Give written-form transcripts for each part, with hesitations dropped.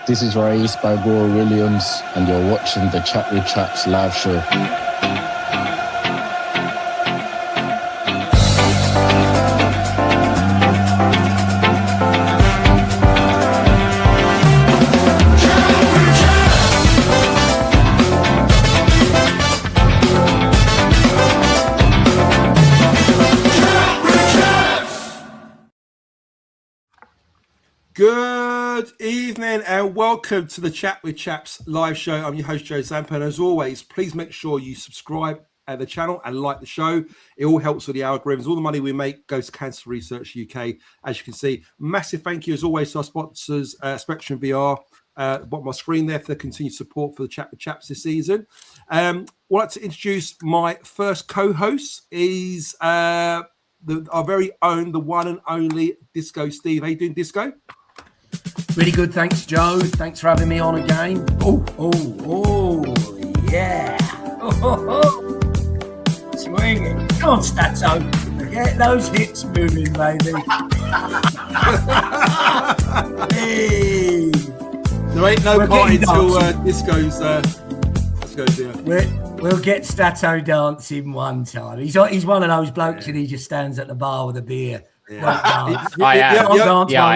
This is Race by Gora Williams, and you're watching the Chat with Chaps live show. Good evening and welcome to the Chat with Chaps live show. I'm your host, Joe Zampa, and as always, please make sure you subscribe to the channel and like the show. It all helps with the algorithms. All the money we make goes to Cancer Research UK, as you can see. Massive thank you, as always, to our sponsors, Spectrum VR, at the bottom of my screen there, for the continued support for the Chat with Chaps this season. I'd like to introduce my first co-host. Is our very own, the one and only Disco Steve. How you doing, Disco? Really good, thanks, Joe. Thanks for having me on again. Yeah. Swinging. Come on, Stato. Get those hips moving, baby. Hey. There ain't no party until Disco's here. We'll get Stato dancing one time. He's one of those blokes and he just stands at the bar with a beer. Yeah. I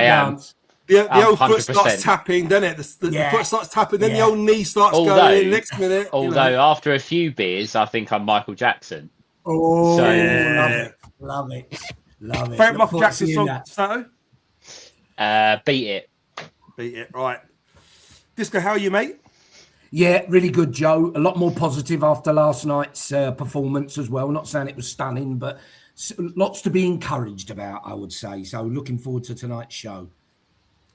am. The old foot starts tapping, doesn't it? The foot starts tapping, then the old knee starts going next minute. Although after a few beers, I think I'm Michael Jackson. Oh, so, love it. Favorite Michael Jackson song, Sato? Beat It, right. Disco, how are you, mate? Yeah, really good, Joe. A lot more positive after last night's performance as well. Not saying it was stunning, but lots to be encouraged about, I would say. So looking forward to tonight's show.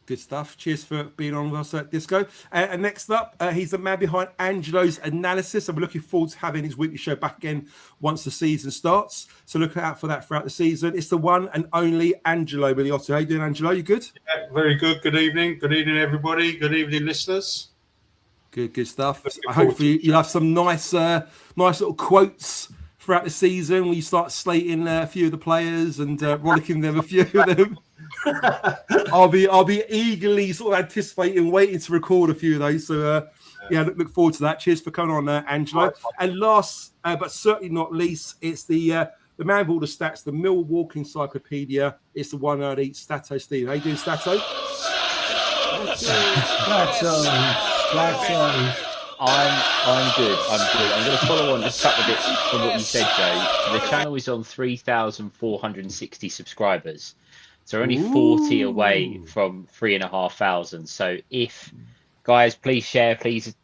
Good stuff. Cheers for being on with us at Disco. And next up, he's the man behind Angelo's Analysis. I'm looking forward to having his weekly show back again once the season starts. So look out for that throughout the season. It's the one and only Angelo Miliotto. How you doing, Angelo? You good? Yeah, very good. Good evening. Good evening, everybody. Good evening, listeners. Good stuff. Hopefully you'll have some nice little quotes throughout the season when you start slating a few of the players and rollicking them a few of them. I'll be eagerly sort of anticipating, waiting to record a few of those. So look forward to that. Cheers for coming on, Angelo. And last but certainly not least, it's the man with all the stats, the Millwalking Encyclopedia. It's the one and only Stato Steve. How you doing, Stato? I'm good. I'm going to follow on just a couple of bits from what you said, Joe. The channel is on 3,460 subscribers. So we're only 40 away from 3,500. So if, guys, please share, please,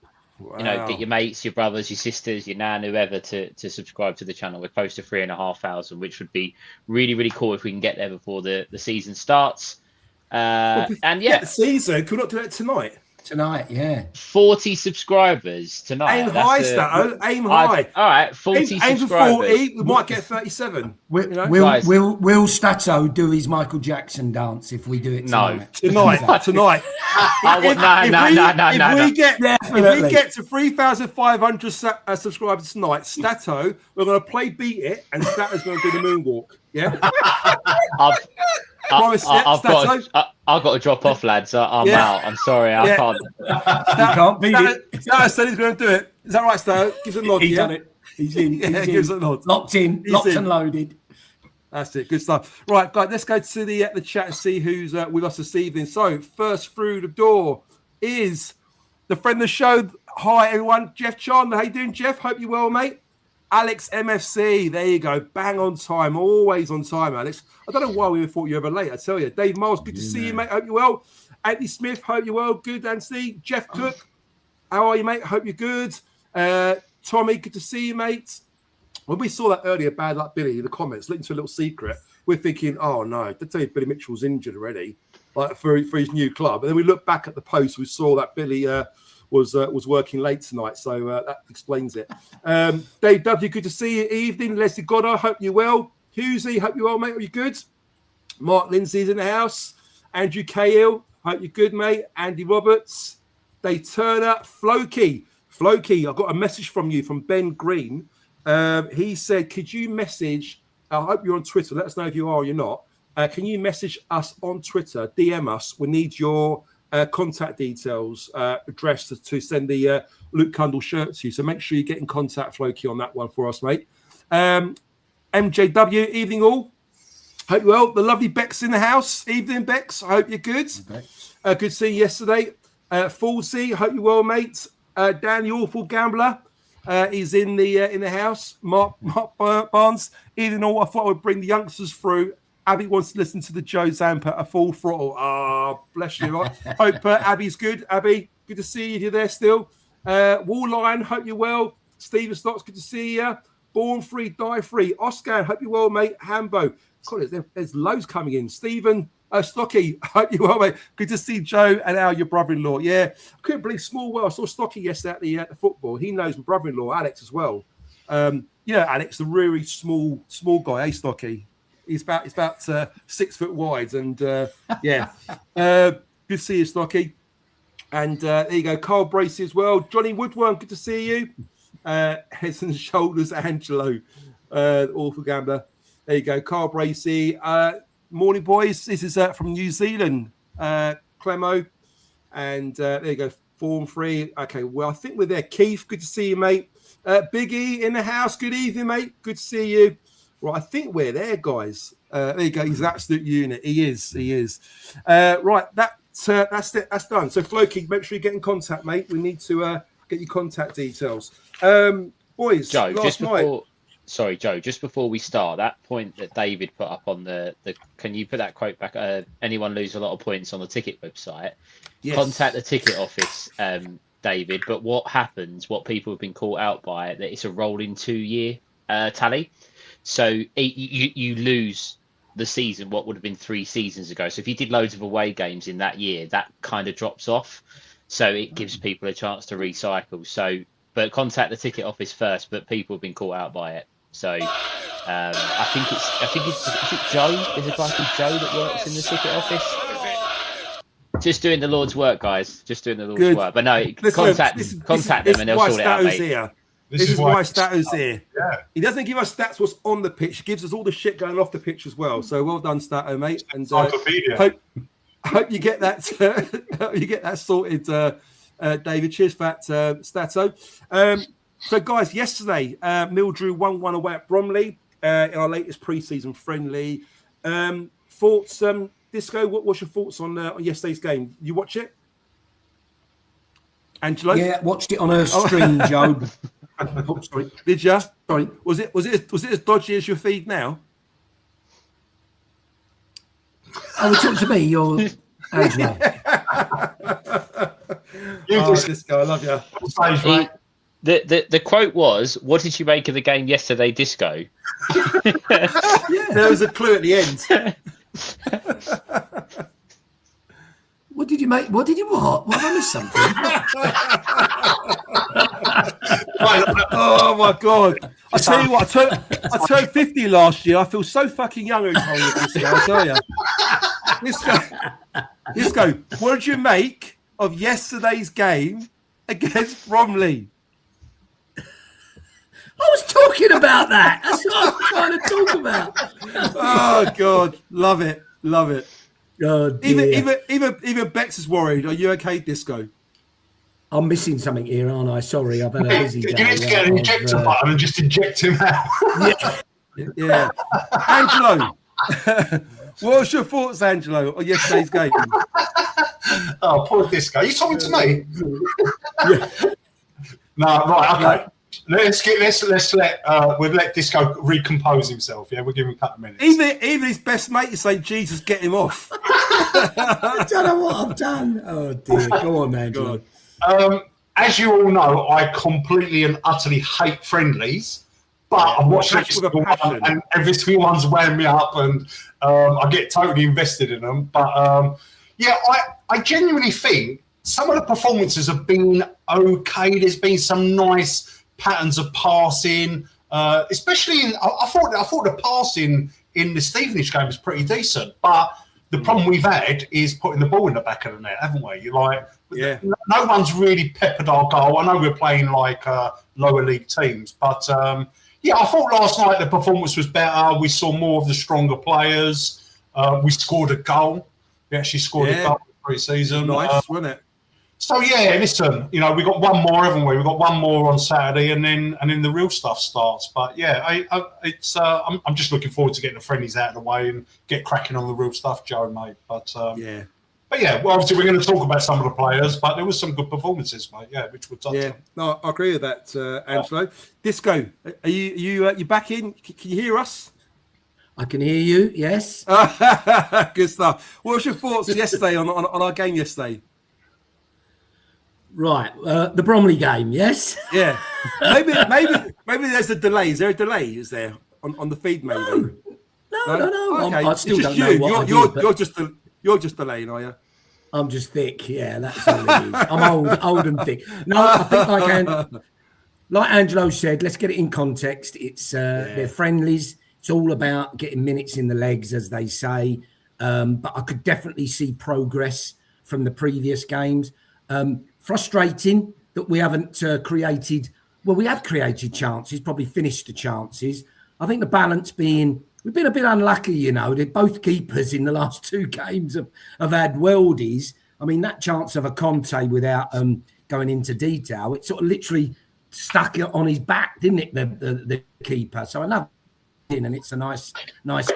get your mates, your brothers, your sisters, your nan, whoever to subscribe to the channel. We're close to 3,500, which would be really, really cool if we can get there before the season starts. The season, could we not do that tonight? Tonight, yeah. 40 subscribers tonight. Aim high, Stato. Aim high. All right, 40 subscribers. Aim for 40. We might get 37. Will Stato do his Michael Jackson dance if we do it tonight? No. Tonight. If we get to 3,500 subscribers tonight, Stato, we're going to play Beat It, and Stato's going to do the moonwalk. Yeah. I've got to drop off, lads. I'm out. I'm sorry, I can't. You can't beat it. Stato said he's going to do it. Is that right, Stato? Gives a nod. He's done it. He's in. Gives a nod. Locked in. Locked and loaded. That's it. Good stuff. Right, guys, let's go to the chat and see who's with us this evening. So, first through the door is the friend of the show. Hi, everyone. Jeff Chandler. How you doing, Jeff? Hope you're well, mate. Alex MFC, there you go. Bang on time. Always on time, Alex. I don't know why we thought you were ever late, I tell you. Dave Miles, good to see you, mate. Hope you're well. Anthony Smith, hope you're well. Good, Anthony. Jeff Cook, how are you, mate? Hope you're good. Tommy, good to see you, mate. When we saw that earlier, Bad Luck Billy, in the comments, linked to a little secret, we're thinking, oh, no, they tell you Billy Mitchell's injured already, like for his new club. And then we looked back at the post, we saw that Billy was working late tonight, so that explains it. Dave W, good to see you. Evening. Leslie Goddard, hope you're well. Hughesy, hope you're well, mate. Are you good? Mark Lindsay's in the house. Andrew Cahill, hope you're good, mate. Andy Roberts, Dave Turner, Floki, I've got a message from you from Ben Green. He said, could you message, I hope you're on Twitter, let us know if you are or you're not. Can you message us on Twitter, DM us, we need your contact details addressed to send the Luke Cundall shirt to you. So make sure you get in contact, Floki, on that one for us, mate. MJW, evening all. Hope you're well. The lovely Beck's in the house. Evening, Bex. I hope you're good. Good to see you yesterday. Falsey, hope you're well, mate. Dan, the awful gambler, is in the house. Mark Barnes. Evening all. I thought I would bring the youngsters through. Abby wants to listen to the Joe Zampa at full throttle. Bless you. Right? Hope Abby's good. Abby, good to see you. You're there still. Wall Lion, hope you're well. Stephen Stocks, good to see you. Born Free, Die Free. Oscar, hope you're well, mate. Hambo. God, there's loads coming in. Stephen Stocky, hope you're well, mate. Good to see Joe and Al, your brother-in-law. Yeah, I couldn't believe small world. I saw Stocky yesterday at the football. He knows my brother-in-law, Alex, as well. Alex, the really small guy, Stocky. He's about 6 foot wide, and good to see you, Stocky. And there you go, Carl Bracey as well. Johnny Woodworm, good to see you. Heads and Shoulders, Angelo, awful gambler. There you go, Carl Bracey. Morning, boys. This is from New Zealand, Clemo. And there you go, Form 3. Okay, well, I think we're there. Keith, good to see you, mate. Big E in the house. Good evening, mate. Good to see you. Right, I think we're there, guys. There you go. He's an absolute unit. He is. Right, that's it. That's done. So, Floki, make sure you get in contact, mate. We need to get your contact details. Boys, Joe, Joe, just before we start, that point that David put up on the can you put that quote back? Anyone lose a lot of points on the ticket website? Yes. Contact the ticket office, David. But what people have been caught out by, that it's a rolling 2-year tally. So you lose the season, what would have been 3 seasons ago. So if you did loads of away games in that year, that kind of drops off. So it gives people a chance to recycle. So, but contact the ticket office first. But people have been caught out by it. So I think it's Joe. There's a guy called Joe that works in the ticket office. Just doing the Lord's work, guys. Just doing the Lord's work. But no, contact them and they'll sort it out, mate. This is why Stato's here. Yeah. He doesn't give us stats what's on the pitch. He gives us all the shit going off the pitch as well. So well done, Stato, mate. And hope you get that. You get that sorted, David. Cheers for that, Stato. So, guys, yesterday, Mill drew 1-1 away at Bromley in our latest pre-season friendly. Thoughts, Disco? What's your thoughts on yesterday's game? You watch it, Angelo? Yeah, watched it on a string, Joe. Oh, sorry. Did you? Sorry. Was it as dodgy as your feed now? Oh, talk to me, or Angelo? Disco, I love you. The quote was, "What did you make of the game yesterday, Disco?" There was a clue at the end. What did you make? What did you what? What, I missed something? Oh my God! I tell you what, I turned 50 last year. I feel so fucking young every time I look at this guy, I tell you. Disco, what did you make of yesterday's game against Bromley? I was talking about that. That's what I'm trying to talk about. Oh God, love it. Oh, even Bex is worried. Are you okay, Disco? I'm missing something here, aren't I? Sorry, I've had a busy day. You need to get an injector button and just inject him out. Yeah. Angelo, what was your thoughts, Angelo, on yesterday's game? Oh, poor Disco. Are you talking to me? No, right, okay. We'll let Disco recompose himself. Yeah, we'll give him a couple of minutes. Even his best mate is saying, "Jesus, get him off." I don't know what I've done. Oh dear. Go on, Angelo. As you all know, I completely and utterly hate friendlies, but I've watched every one, and every single one's wound me up, and I get totally invested in them. But I genuinely think some of the performances have been okay. There's been some nice patterns of passing, especially in. I thought the passing in the Stevenage game was pretty decent, but the problem we've had is putting the ball in the back of the net, haven't we? No one's really peppered our goal. I know we're playing like lower league teams, but I thought last night the performance was better. We saw more of the stronger players. We scored a goal. We actually scored a goal. pre-season. Nice, wasn't it? So yeah, listen, we got one more, haven't we? We got one more on Saturday, and then the real stuff starts. But yeah, I'm just looking forward to getting the friendlies out of the way and get cracking on the real stuff, Joe, mate. But yeah, well, obviously we're going to talk about some of the players, but there was some good performances, mate. Yeah, which we'll touch on. No, I agree with that, Angelo. Disco, are you back in? Can you hear us? I can hear you. Yes. Good stuff. What was your thoughts yesterday on our game yesterday? Right, the Bromley game, yes. Yeah, maybe there's a delay. Is there a delay? Is there on the feed? Maybe. No. Okay. I still don't know what you're just delaying, are you? I'm just thick. Yeah, that's all it is. I'm old and thick. No, I think like Angelo said, let's get it in context. It's they're friendlies. It's all about getting minutes in the legs, as they say. But I could definitely see progress from the previous games. Frustrating that we haven't created. Well, we have created chances, probably finished the chances. I think the balance being we've been a bit unlucky, Both keepers in the last two games have had worldies. I mean, that chance of a Conte without going into detail, it sort of literally stuck it on his back, didn't it? The keeper. So another and it's a nice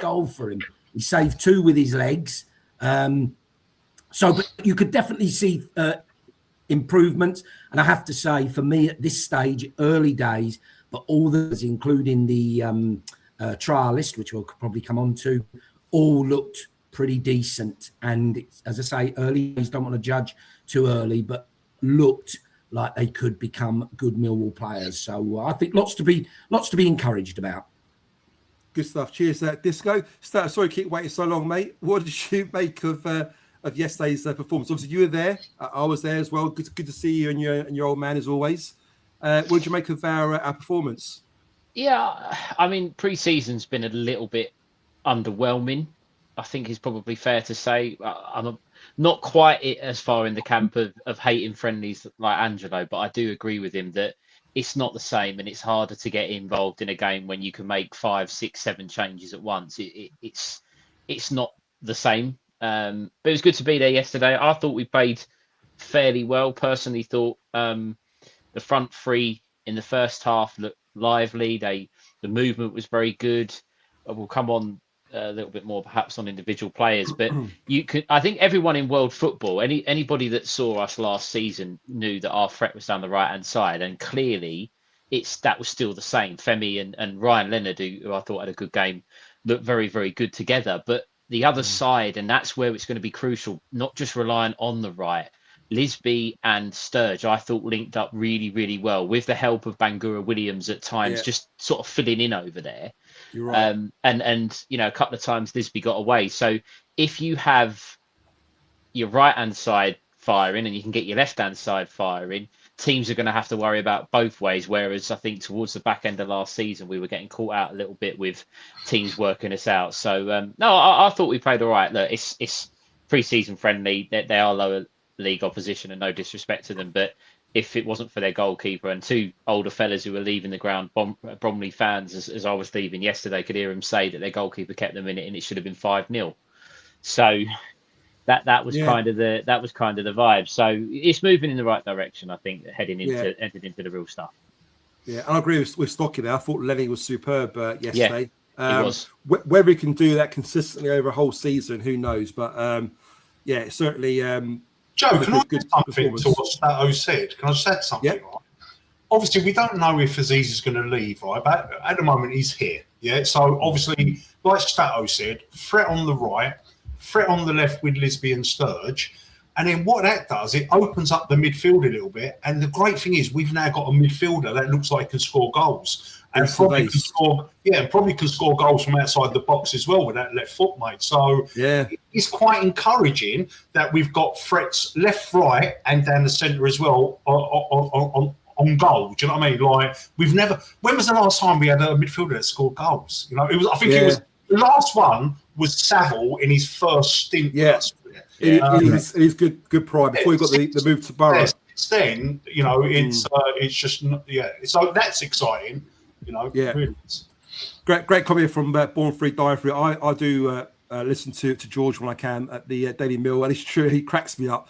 goal for him. He saved two with his legs. But you could definitely see improvements. And I have to say, for me at this stage, early days, but all those, including the trial list, which we'll probably come on to, all looked pretty decent. And as I say, early days, don't want to judge too early, but looked like they could become good Millwall players. So I think lots to be encouraged about. Good stuff. Cheers, Disco. Sorry to keep waiting so long, mate. What did you make of yesterday's performance? Obviously, you were there. I was there as well. Good to see you and your old man as always. What did you make of our performance? Yeah, I mean, pre-season's been a little bit underwhelming. I think it's probably fair to say. I'm not quite as far in the camp of hating friendlies like Angelo, but I do agree with him that it's not the same, and it's harder to get involved in a game when you can make 5, 6, 7 changes at once. It's not the same. But it was good to be there yesterday. I thought we played fairly well. Personally, thought the front three in the first half looked lively. The movement was very good. We'll come on a little bit more perhaps on individual players, but I think everyone in world football, anybody that saw us last season knew that our threat was down the right hand side, and clearly that was still the same. Femi and Ryan Leonard, who I thought had a good game, looked very, very good together. But the other side, and that's where it's going to be crucial, not just relying on the right. Lisby and Sturge, I thought, linked up really, really well with the help of Bangura Williams at times, just sort of filling in over there. You're right. And a couple of times Lisby got away. So if you have your right hand side firing and you can get your left hand side firing, teams are going to have to worry about both ways. Whereas I think towards the back end of last season, we were getting caught out a little bit with teams working us out. So no, I thought we played all right. Look, it's pre-season friendly. They are lower league opposition, and no disrespect to them, but if it wasn't for their goalkeeper and two older fellas who were leaving the ground, Bromley fans, as I was leaving yesterday, could hear them say that their goalkeeper kept them in it and it should have been 5-0. So that was kind of the vibe. So it's moving in the right direction, I think, heading into the real stuff. Yeah, and I agree with Stocky there. I thought Lenny was superb yesterday. Yeah, he was. Whether he can do that consistently over a whole season, who knows? But certainly. Joe, can I add something to what Stato said? Can I just add something? Yeah. Right? Obviously, we don't know if Aziz is going to leave, right? But at the moment, he's here. Yeah. So obviously, like Stato said, threat on the right, threat on the left with Lisby and Sturge. And then what that does, it opens up the midfield a little bit. And the great thing is we've now got a midfielder that looks like can score goals. And probably can score goals from outside the box as well with that left foot, mate. So it's quite encouraging that we've got threats left, right, and down the centre as well on goal. Do you know what I mean? Like we've never. When was the last time we had a midfielder that scored goals? You know, it was. I think it was the last one was Saville in his first stint. He's good pride before he got the move to Borough. Then it's just So that's exciting. Really. Great comment from Born Free, Die Free. I do listen to George when I can at the Daily Mill, and it's true, he cracks me up.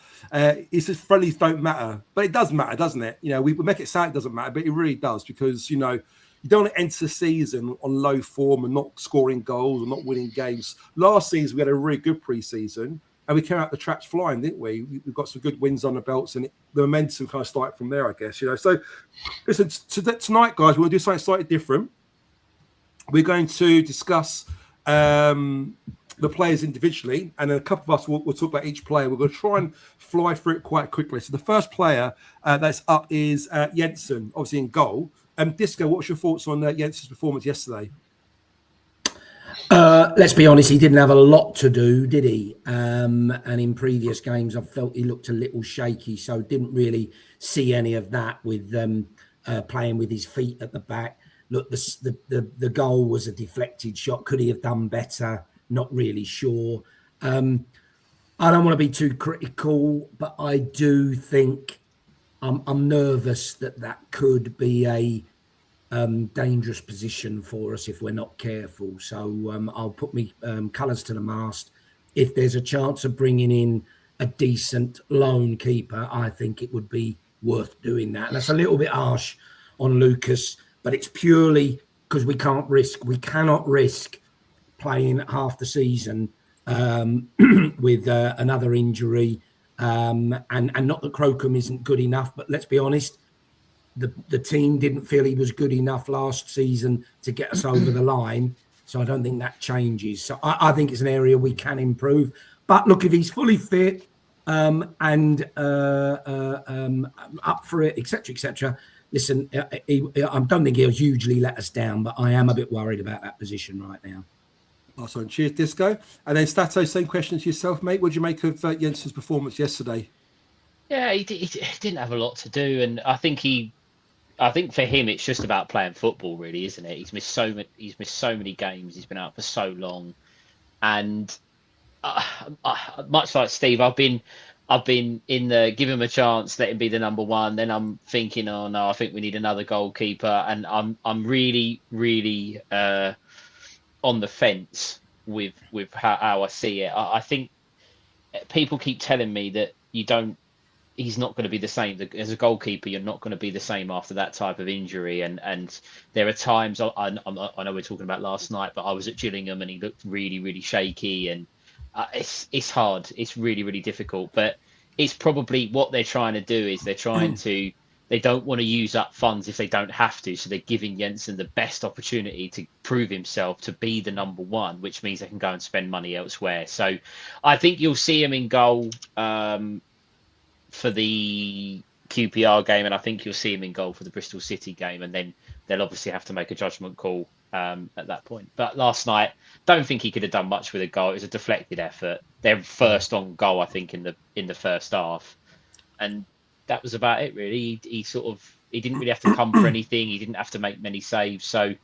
He says friendlies don't matter, but it does matter, doesn't it? You know, we make it sound it doesn't matter, but it really does, because, you know, you don't want to enter the season on low form and not scoring goals or not winning games. Last season, we had a really good pre-season, and we came out the traps flying, didn't we? We've got some good wins on the belts, and the momentum kind of started from there, I guess, you know. So, listen, tonight, guys, we're going to do something slightly different. We're going to discuss the players individually, and then a couple of us will talk about each player. We're going to try and fly through it quite quickly. So the first player that's up is Jensen, obviously in goal. Disco, what's your thoughts on Jensen's performance yesterday? Let's be honest, he didn't have a lot to do, did he? And in previous games, I felt he looked a little shaky, so didn't really see any of that with playing with his feet at the back. Look, the goal was a deflected shot. Could he have done better? Not really sure. I don't want to be too critical, but I do think I'm nervous that could be a dangerous position for us if we're not careful. So I'll put me colours to the mast. If there's a chance of bringing in a decent lone keeper, I think it would be worth doing that. And that's a little bit harsh on Lucas, but it's purely because we cannot risk playing half the season with another injury. And not that Crocombe isn't good enough, but let's be honest, the team didn't feel he was good enough last season to get us over the line. So I don't think that changes. So I think it's an area we can improve. But look, if he's fully fit and up for it, etc., listen, I don't think he'll hugely let us down, but I am a bit worried about that position right now. Awesome. Cheers, Disco. And then Stato, same question to yourself, mate. What did you make of Jensen's performance yesterday? Yeah, he didn't have a lot to do, and I think for him it's just about playing football, really, isn't it? He's missed so many games. He's been out for so long, and much like Steve, I've been in the give him a chance, let him be the number one. Then I'm thinking, oh no, I think we need another goalkeeper, and I'm really on the fence with how I see it. I think people keep telling me that he's not going to be the same as a goalkeeper. You're not going to be the same after that type of injury. And there are times I know we're talking about last night, but I was at Gillingham and he looked really, really shaky, and it's hard. It's really, really difficult, but it's probably what they're trying to do is they don't want to use up funds if they don't have to. So they're giving Jensen the best opportunity to prove himself to be the number one, which means they can go and spend money elsewhere. So I think you'll see him in goal for the QPR game, and I think you'll see him in goal for the Bristol City game, and then they'll obviously have to make a judgment call at that point. But last night, don't think he could have done much with a goal. It was a deflected effort. They're first on goal, I think, in the first half, and that was about it, really. He didn't really have to come for anything. He didn't have to make many saves. So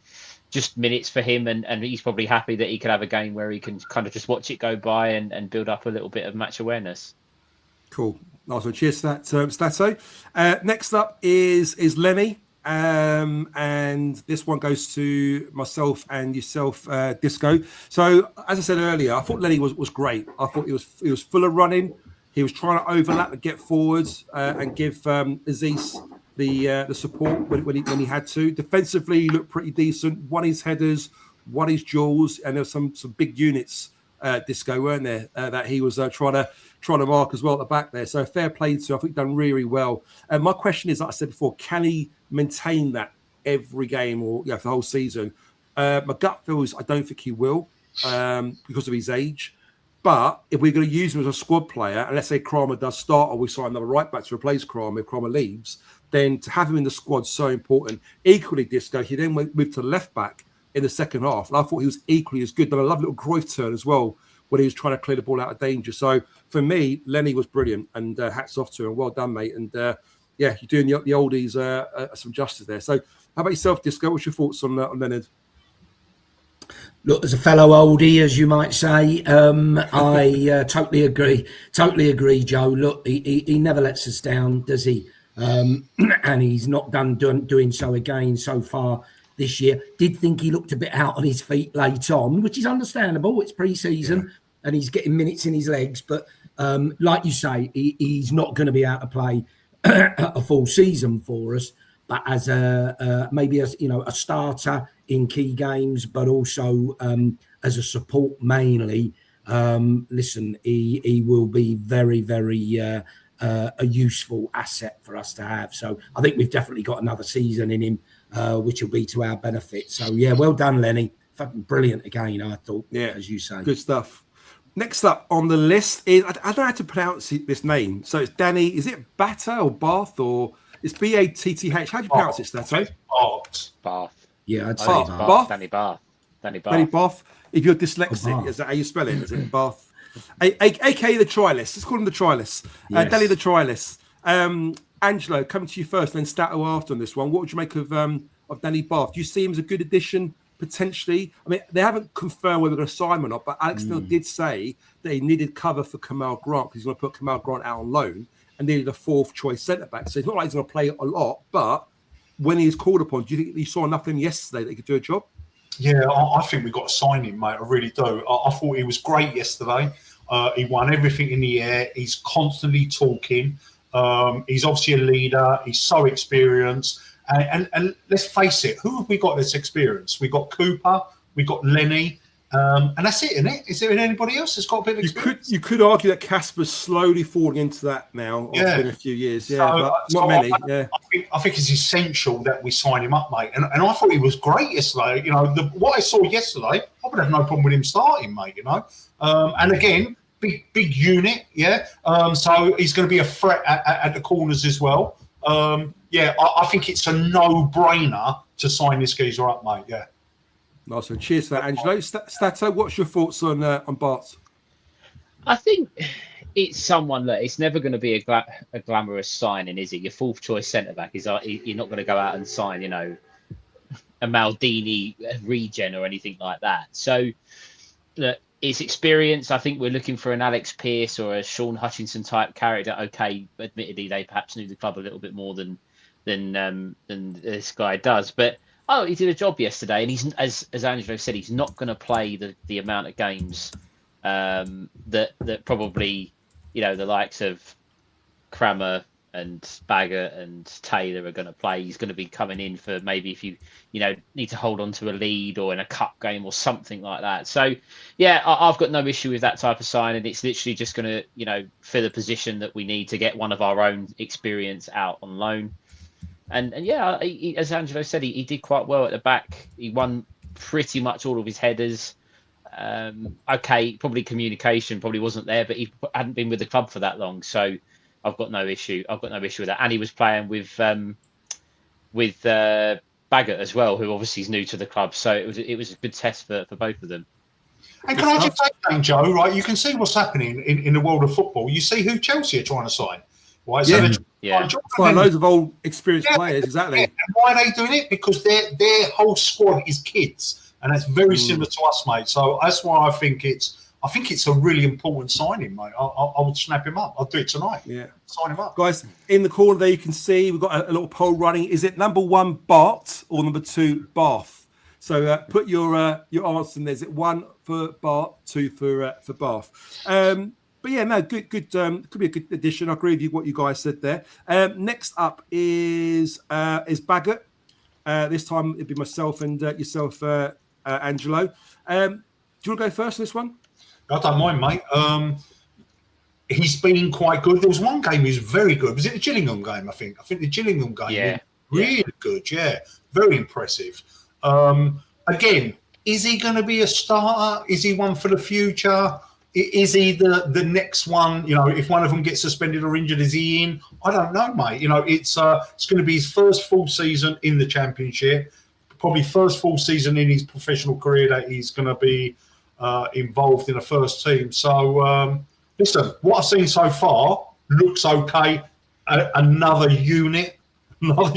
just minutes for him, and he's probably happy that he could have a game where he can kind of just watch it go by and build up a little bit of match awareness. Cool. Nice one. Cheers to that, Stato. Next up is Lenny. And this one goes to myself and yourself, Disco. So, as I said earlier, I thought Lenny was great. I thought he was full of running. He was trying to overlap and get forwards and give Aziz the support when he had to. Defensively, he looked pretty decent. Won his headers, won his duels, and there were some big units, Disco, weren't there, that he was trying to mark as well at the back there. So fair play to him. I think he's done really, really well. And my question is, like I said before, can he maintain that every game or for the whole season? My gut feels I don't think he will because of his age. But if we're going to use him as a squad player, and let's say Kramer does start or we sign another right back to replace Kramer if Kramer leaves, then to have him in the squad is so important. Equally, Disco, he then moved to left back in the second half. And I thought he was equally as good. Done a lovely little Cruyff turn as well when he was trying to clear the ball out of danger. So for me, Lenny was brilliant, and hats off to him. Well done, mate. And you're doing the oldies some justice there. So how about yourself, Disco? What's your thoughts on Leonard? Look, as a fellow oldie, as you might say, I totally agree, Joe. Look, he never lets us down, does he? And he's not done doing so again so far this year. Did think he looked a bit out on his feet late on, which is understandable. It's pre-season and he's getting minutes in his legs. But like you say, he's not going to be able to play a full season for us. But as maybe as a starter in key games, but also as a support mainly. Listen, he will be very, very a useful asset for us to have. So I think we've definitely got another season in him, which will be to our benefit. So yeah, well done, Lenny. Fucking brilliant again, I thought. Yeah, as you say. Good stuff. Next up on the list is I don't know how to pronounce this name. So it's Danny. Is it Batter or Bath or it's Batth? How do you pronounce it, Stato? Bath. Yeah, I'd say Bath. Danny Bath. Danny Bath. If you're dyslexic, is that how you spell it? Is it Bath? AKA the try list. Let's call him the try list. Yes. Danny the try list. Angelo, coming to you first, then Stato after on this one. What would you make of Danny Bath? Do you see him as a good addition potentially? I mean, they haven't confirmed whether they're going to sign him or not, but Alex Neil did say that he needed cover for Kamal Grant because he's going to put Kamal Grant out on loan and needed a fourth choice centre back. So it's not like he's going to play a lot, but when he's called upon, do you think you saw enough of him yesterday that he could do a job? Yeah, I think we've got to sign him, mate. I really do. I thought he was great yesterday. He won everything in the air. He's constantly talking. He's obviously a leader. He's so experienced. And let's face it, who have we got that's experienced? We've got Cooper. We've got Lenny. And that's it, isn't it? Is there anybody else that's got a bit of experience? You could argue that Casper's slowly falling into that now. Yeah. It's been a few years. Yeah, but not many. I think it's essential that we sign him up, mate. And I thought he was great yesterday. You know, what I saw yesterday, I would have no problem with him starting, mate. You know, and again, big unit. Yeah. So he's going to be a threat at the corners as well. I think it's a no-brainer to sign this geezer up, mate. Yeah. Nice one. Cheers for that, Angelo. Stato, what's your thoughts on Bart? I think it's someone that it's never going to be a glamorous signing, is it? Your fourth choice centre back is you're not going to go out and sign, a Maldini regen or anything like that. So, look, it's experience. I think we're looking for an Alex Pearce or a Sean Hutchinson type character. Okay, admittedly, they perhaps knew the club a little bit more than this guy does, but. Oh, he did a job yesterday, and he's as Angelo said, he's not going to play the amount of games that probably the likes of Crammer and Baggett and Taylor are going to play. He's going to be coming in for maybe if you need to hold on to a lead or in a cup game or something like that. So yeah, I've got no issue with that type of sign, and it's literally just going to fill a position that we need to get one of our own experience out on loan. And yeah, as Angelo said, he did quite well at the back. He won pretty much all of his headers. Okay, probably communication probably wasn't there, but he hadn't been with the club for that long, so I've got no issue. With that. And he was playing with Baggett as well, who obviously is new to the club, so it was a good test for both of them. And can I just say, Joe? Right, you can see what's happening in the world of football. You see who Chelsea are trying to sign. Right, so loads of old experienced players, exactly. And why are they doing it? Because their whole squad is kids, and that's very similar to us, mate. So that's why I think it's a really important signing, mate. I would snap him up. I'll do it tonight. Yeah, sign him up, guys. In the corner there, you can see we've got a little poll running. Is it number 1 Bart or number 2 Bath? So put your answer in there. Is it 1 for Bart, 2 for Bath? But yeah, no, good. Could be a good addition. I agree with you what you guys said there. Next up is Baggett. This time it'd be myself and yourself, Angelo. Do you want to go first on this one? I don't mind, mate. He's been quite good. There was one game he was very good. Was it the Gillingham game? I think the Gillingham game. Was really good. Yeah, very impressive. Again, is he going to be a starter? Is he one for the future? Is he the next one? If one of them gets suspended or injured, is he in? I don't know, mate. It's going to be his first full season in the Championship, probably first full season in his professional career that he's going to be involved in a first team. So, listen, what I've seen so far looks okay. Another unit, small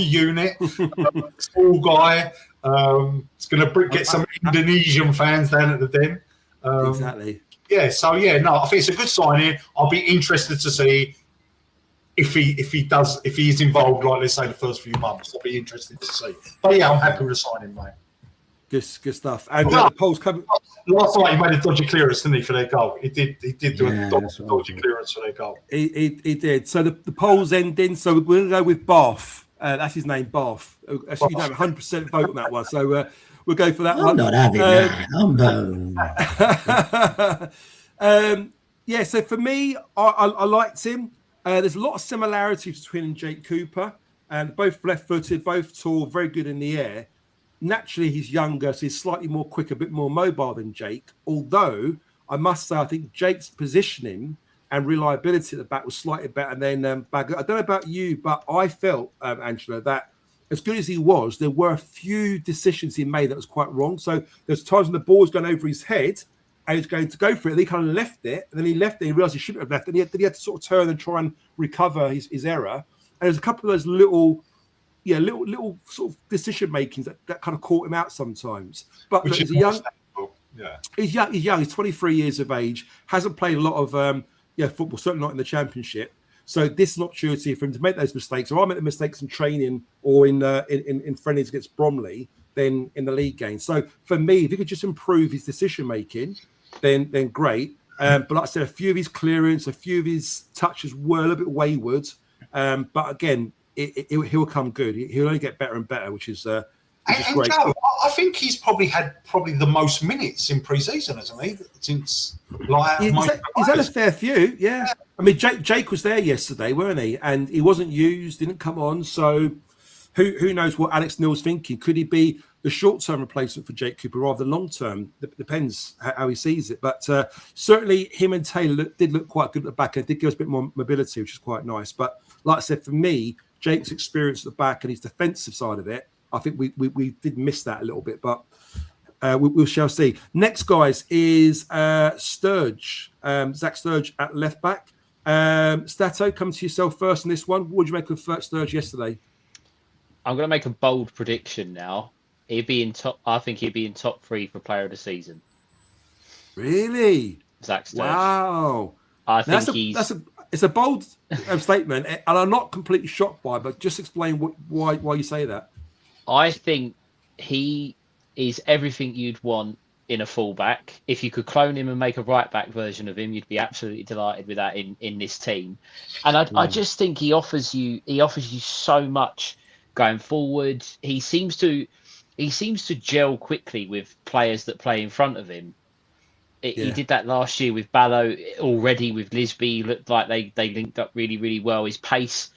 guy. It's going to get some Indonesian fans down at the Den. Exactly. Yeah, so no, I think it's a good signing. I'll be interested to see if he is involved, like let's say the first few months. I'll be interested to see. But yeah, I'm happy with the signing, mate. Good stuff. And the polls coming. Last night he made a dodgy clearance, didn't he, for their goal? He did do a dodgy clearance for their goal. He did. So the polls ending. So we're going to go with Bath. That's his name, Bath. Actually, you don't have 100% vote on that one. So we'll go for that one. I'm not having that. Yeah. So for me, I liked him. There's a lot of similarities between him and Jake Cooper, and both left-footed, both tall, very good in the air. Naturally, he's younger, so he's slightly more quick, a bit more mobile than Jake. Although, I must say, I think Jake's positioning and reliability at the back was slightly better than Bagger. I don't know about you, but I felt, Angela, that as good as he was, there were a few decisions he made that was quite wrong. So there's times when the ball was going over his head, and he was going to go for it, and he kind of left it, and then he left it, and he realised he shouldn't have left it, and he had to sort of turn and try and recover his error. And there's a couple of those little sort of decision makings that kind of caught him out sometimes. But look, he's young. He's 23 years of age. Hasn't played a lot of football, certainly not in the Championship. So this is an opportunity for him to make those mistakes. Or I made the mistakes in training or in friendlies against Bromley than in the league game. So for me, if he could just improve his decision making, then great. But like I said, a few of his clearance, a few of his touches were a little bit wayward. But again, he'll come good. He'll only get better and better, which is great. Joe, I think he's had the most minutes in pre-season, hasn't he? Since he's had a fair few, yeah. I mean, Jake was there yesterday, weren't he? And he wasn't used, didn't come on. So who knows what Alex Neil's thinking? Could he be the short-term replacement for Jake Cooper rather than long-term? Depends how he sees it. But certainly him and Taylor did look quite good at the back and did give us a bit more mobility, which is quite nice. But like I said, for me, Jake's experience at the back and his defensive side of it, I think we did miss that a little bit, but we shall see. Next, guys, is Sturge, Zach Sturge at left back. Stato, come to yourself first on this one. What did you make of Sturge yesterday? I'm going to make a bold prediction now. I think he'd be in top 3 for Player of the Season. You Zach Sturge. Wow. I think it's a bold statement, and I'm not completely shocked by it, but just explain why you say that. I think he is everything you'd want in a fullback. If you could clone him and make a right back version of him, you'd be absolutely delighted with that in this team. And I just think he offers you so much going forward. He seems to gel quickly with players that play in front of him. He did that last year with Ballo, already with Lisby. Looked like they linked up really, really well. His pace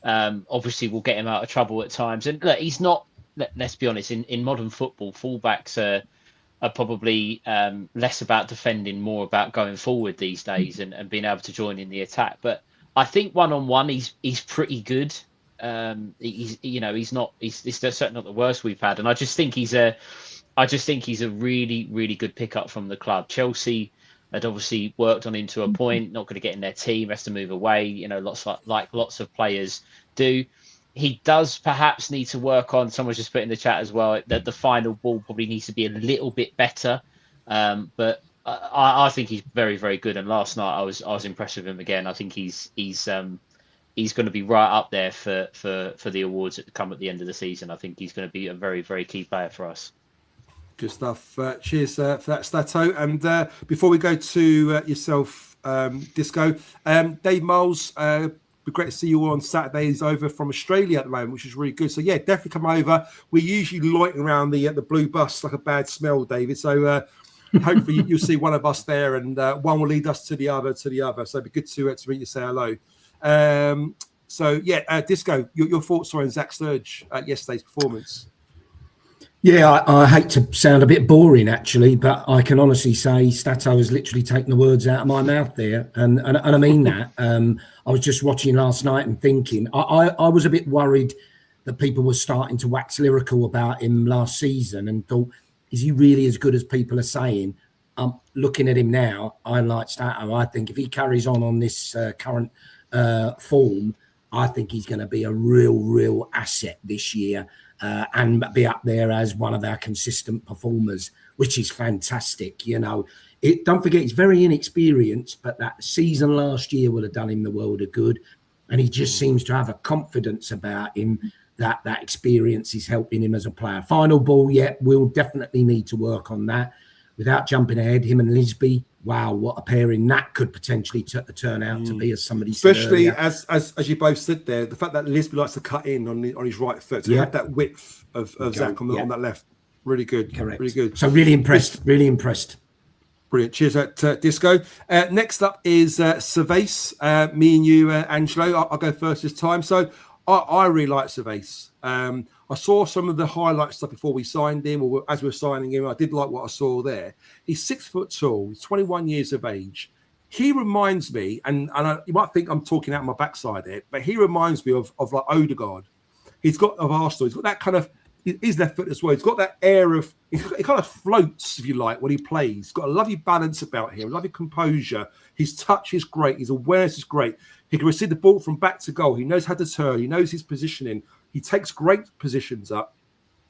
obviously will get him out of trouble at times. And look, he's not, let's be honest, in modern football, fullbacks are probably less about defending, more about going forward these days and being able to join in the attack. But I think one-on-one, he's pretty good. He's certainly not the worst we've had. And I just think he's a really, really good pickup from the club. Chelsea had obviously worked on him to a point, not going to get in their team, has to move away, lots of players do. He does perhaps need to work on, someone's just put in the chat as well, that the final ball probably needs to be a little bit better. But I think he's very, very good. And last night I was impressed with him again. I think he's going to be right up there for the awards that come at the end of the season. I think he's going to be a very, very key player for us. Good stuff. Cheers for that, Stato. And before we go to yourself, Disco, Dave Moles, be great to see you all on Saturday. He's over from Australia at the moment, which is really good. So yeah, definitely come over. We're usually loitering around the blue bus like a bad smell, David. So hopefully you'll see one of us there, and one will lead us to the other. So it'd be good to meet you, say hello. So yeah, Disco, your thoughts on Zach Sturge yesterday's performance? Yeah, I hate to sound a bit boring, actually, but I can honestly say Stato has literally taken the words out of my mouth there, and I mean that. I was just watching last night and thinking, I was a bit worried that people were starting to wax lyrical about him last season and thought, is he really as good as people are saying? Looking at him now, I like Stato. I think if he carries on this current form, I think he's going to be a real asset this year. And be up there as one of our consistent performers, which is fantastic. Don't forget, he's very inexperienced, but that season last year would have done him the world of good. and he just seems to have a confidence about him that experience is helping him as a player. Final ball, we'll definitely need to work on that. Without jumping ahead, him and Lisby, wow, what a pairing that could potentially turn out to be, as somebody especially said earlier. as you both said there, the fact that Lisby likes to cut in on his right foot, to have that width of Zach on that left, really good. Correct. Really good. So really impressed. Brilliant. Cheers at Disco. Next up is Cervase. Me and you, Angelo. I'll go first this time. So I really like Cervase. I saw some of the highlight stuff before we signed him, or as we were signing him. I did like what I saw there. He's 6 foot tall. He's 21 years of age. He reminds me, and you might think I'm talking out my backside here, but he reminds me of like Odegaard. He's got of Arsenal. He's got that kind of his left foot as well. He's got that air of he kind of floats, if you like, when he plays. He's got a lovely balance about him, lovely composure. His touch is great. His awareness is great. He can receive the ball from back to goal. He knows how to turn. He knows his positioning. He takes great positions up.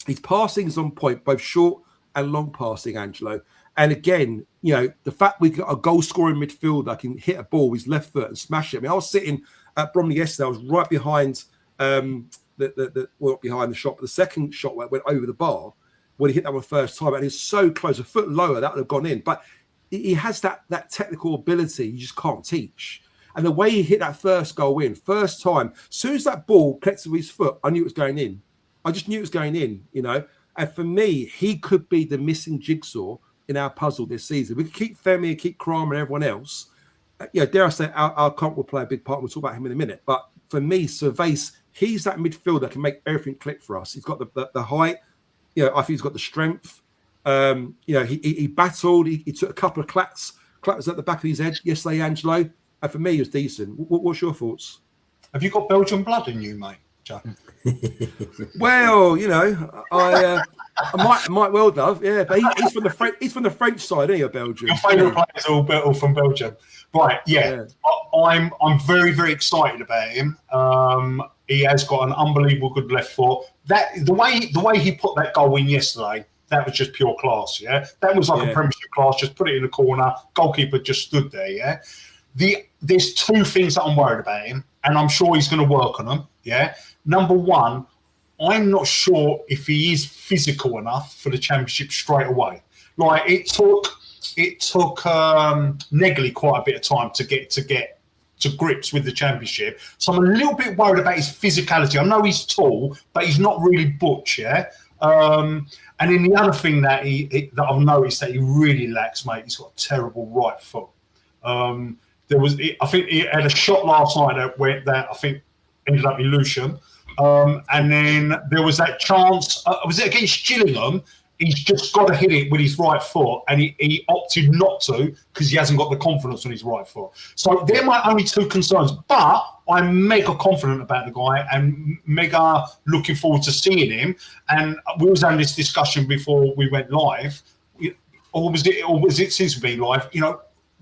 His passing is on point, both short and long passing, Angelo. And again, the fact we got a goal-scoring midfielder can hit a ball with his left foot and smash it. I mean, I was sitting at Bromley yesterday. I was right behind behind the shot, but the second shot went over the bar when he hit that one first time, and he's so close, a foot lower, that would have gone in. But he has that technical ability you just can't teach. And the way he hit that first goal in, first time, as soon as that ball connected with his foot, I knew it was going in. I just knew it was going in, And for me, he could be the missing jigsaw in our puzzle this season. We could keep Femi and keep Kramer and everyone else. Dare I say, our comp will play a big part. We'll talk about him in a minute. But for me, Cervase, he's that midfielder that can make everything click for us. He's got the height. I think he's got the strength. He battled. He took a couple of claps at the back of his head yesterday, Angelo. And for me, he was decent. What's your thoughts? Have you got Belgian blood in you, mate, Joe? Well, I might well have, but he's from the French. He's from the French side, isn't he, of Belgium? Your favourite players are all from Belgium, right? Yeah. I'm very, very excited about him. He has got an unbelievable good left foot. The way he put that goal in yesterday, that was just pure class. Yeah, that was like a Premiership class. Just put it in the corner. Goalkeeper just stood there. Yeah. There's two things that I'm worried about him, and I'm sure he's going to work on them. Yeah. Number one, I'm not sure if he is physical enough for the Championship straight away. Like it took Negley quite a bit of time to get to grips with the Championship. So I'm a little bit worried about his physicality. I know he's tall, but he's not really butch. Yeah. And then the other thing that I've noticed that he really lacks, mate, he's got a terrible right foot. I think he had a shot last night that I think ended up in Lucian. And then there was that chance, was it against Gillingham? He's just got to hit it with his right foot, and he opted not to because he hasn't got the confidence on his right foot. So they're my only two concerns. But I'm mega confident about the guy and mega looking forward to seeing him. And we was having this discussion before we went live, or was it since we've been live?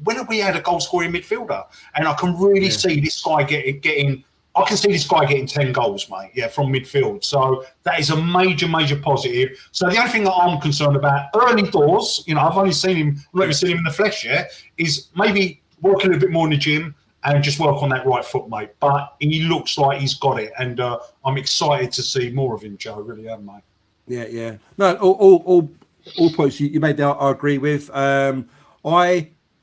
When have we had a goal-scoring midfielder? And I can really see this guy getting. I can see this guy getting 10 goals, mate. Yeah, from midfield. So that is a major, major positive. So the only thing that I'm concerned about early doors, I've only seen him, I've never seen him in the flesh yet, is maybe work a little bit more in the gym and just work on that right foot, mate. But he looks like he's got it, and I'm excited to see more of him, Joe. I really am, mate. Yeah. No, all points you made there, I agree with.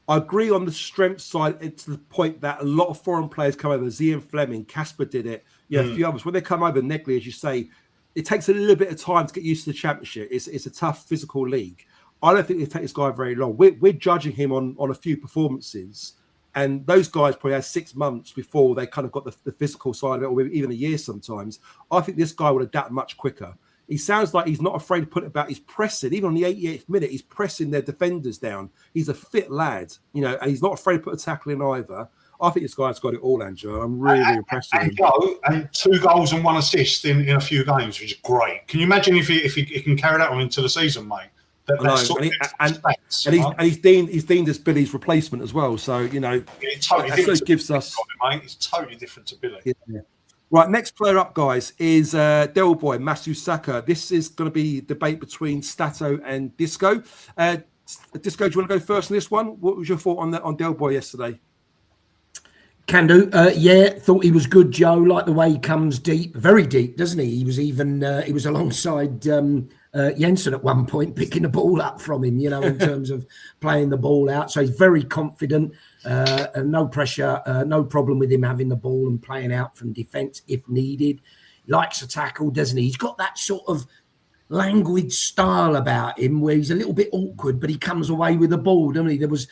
I agree on the strength side. It's the point that a lot of foreign players come over. Zian Fleming, Casper did it. A few others. When they come over, Negley, as you say, it takes a little bit of time to get used to the Championship. It's a tough physical league. I don't think it takes this guy very long. We're judging him on a few performances, and those guys probably had 6 months before they kind of got the physical side of it, or even a year sometimes. I think this guy would adapt much quicker. He sounds like he's not afraid to put it about. He's pressing, even on the 88th minute, he's pressing their defenders down. He's a fit lad, and he's not afraid to put a tackle in either. I think this guy's got it all, Angelo. I'm really impressed with him. And 2 goals and 1 assist in a few games, which is great. Can you imagine if he can carry that on into the season, mate? He's deemed as Billy's replacement as well. So, it totally gives us. Mate. It's totally different to Billy. Yeah. Right, next player up, guys, is Del Boy, Masu Saka. This is going to be a debate between Stato and Disco. Disco, do you want to go first on this one? What was your thought on Del Boy yesterday? Can do. Yeah, thought he was good, Joe. Like the way he comes deep, very deep, doesn't he? He was even he was alongside Jensen at one point, picking the ball up from him. In terms of playing the ball out. So he's very confident. And no pressure, no problem with him having the ball and playing out from defence if needed. Likes a tackle, doesn't he? He's got that sort of languid style about him where he's a little bit awkward, but he comes away with the ball, doesn't he? There was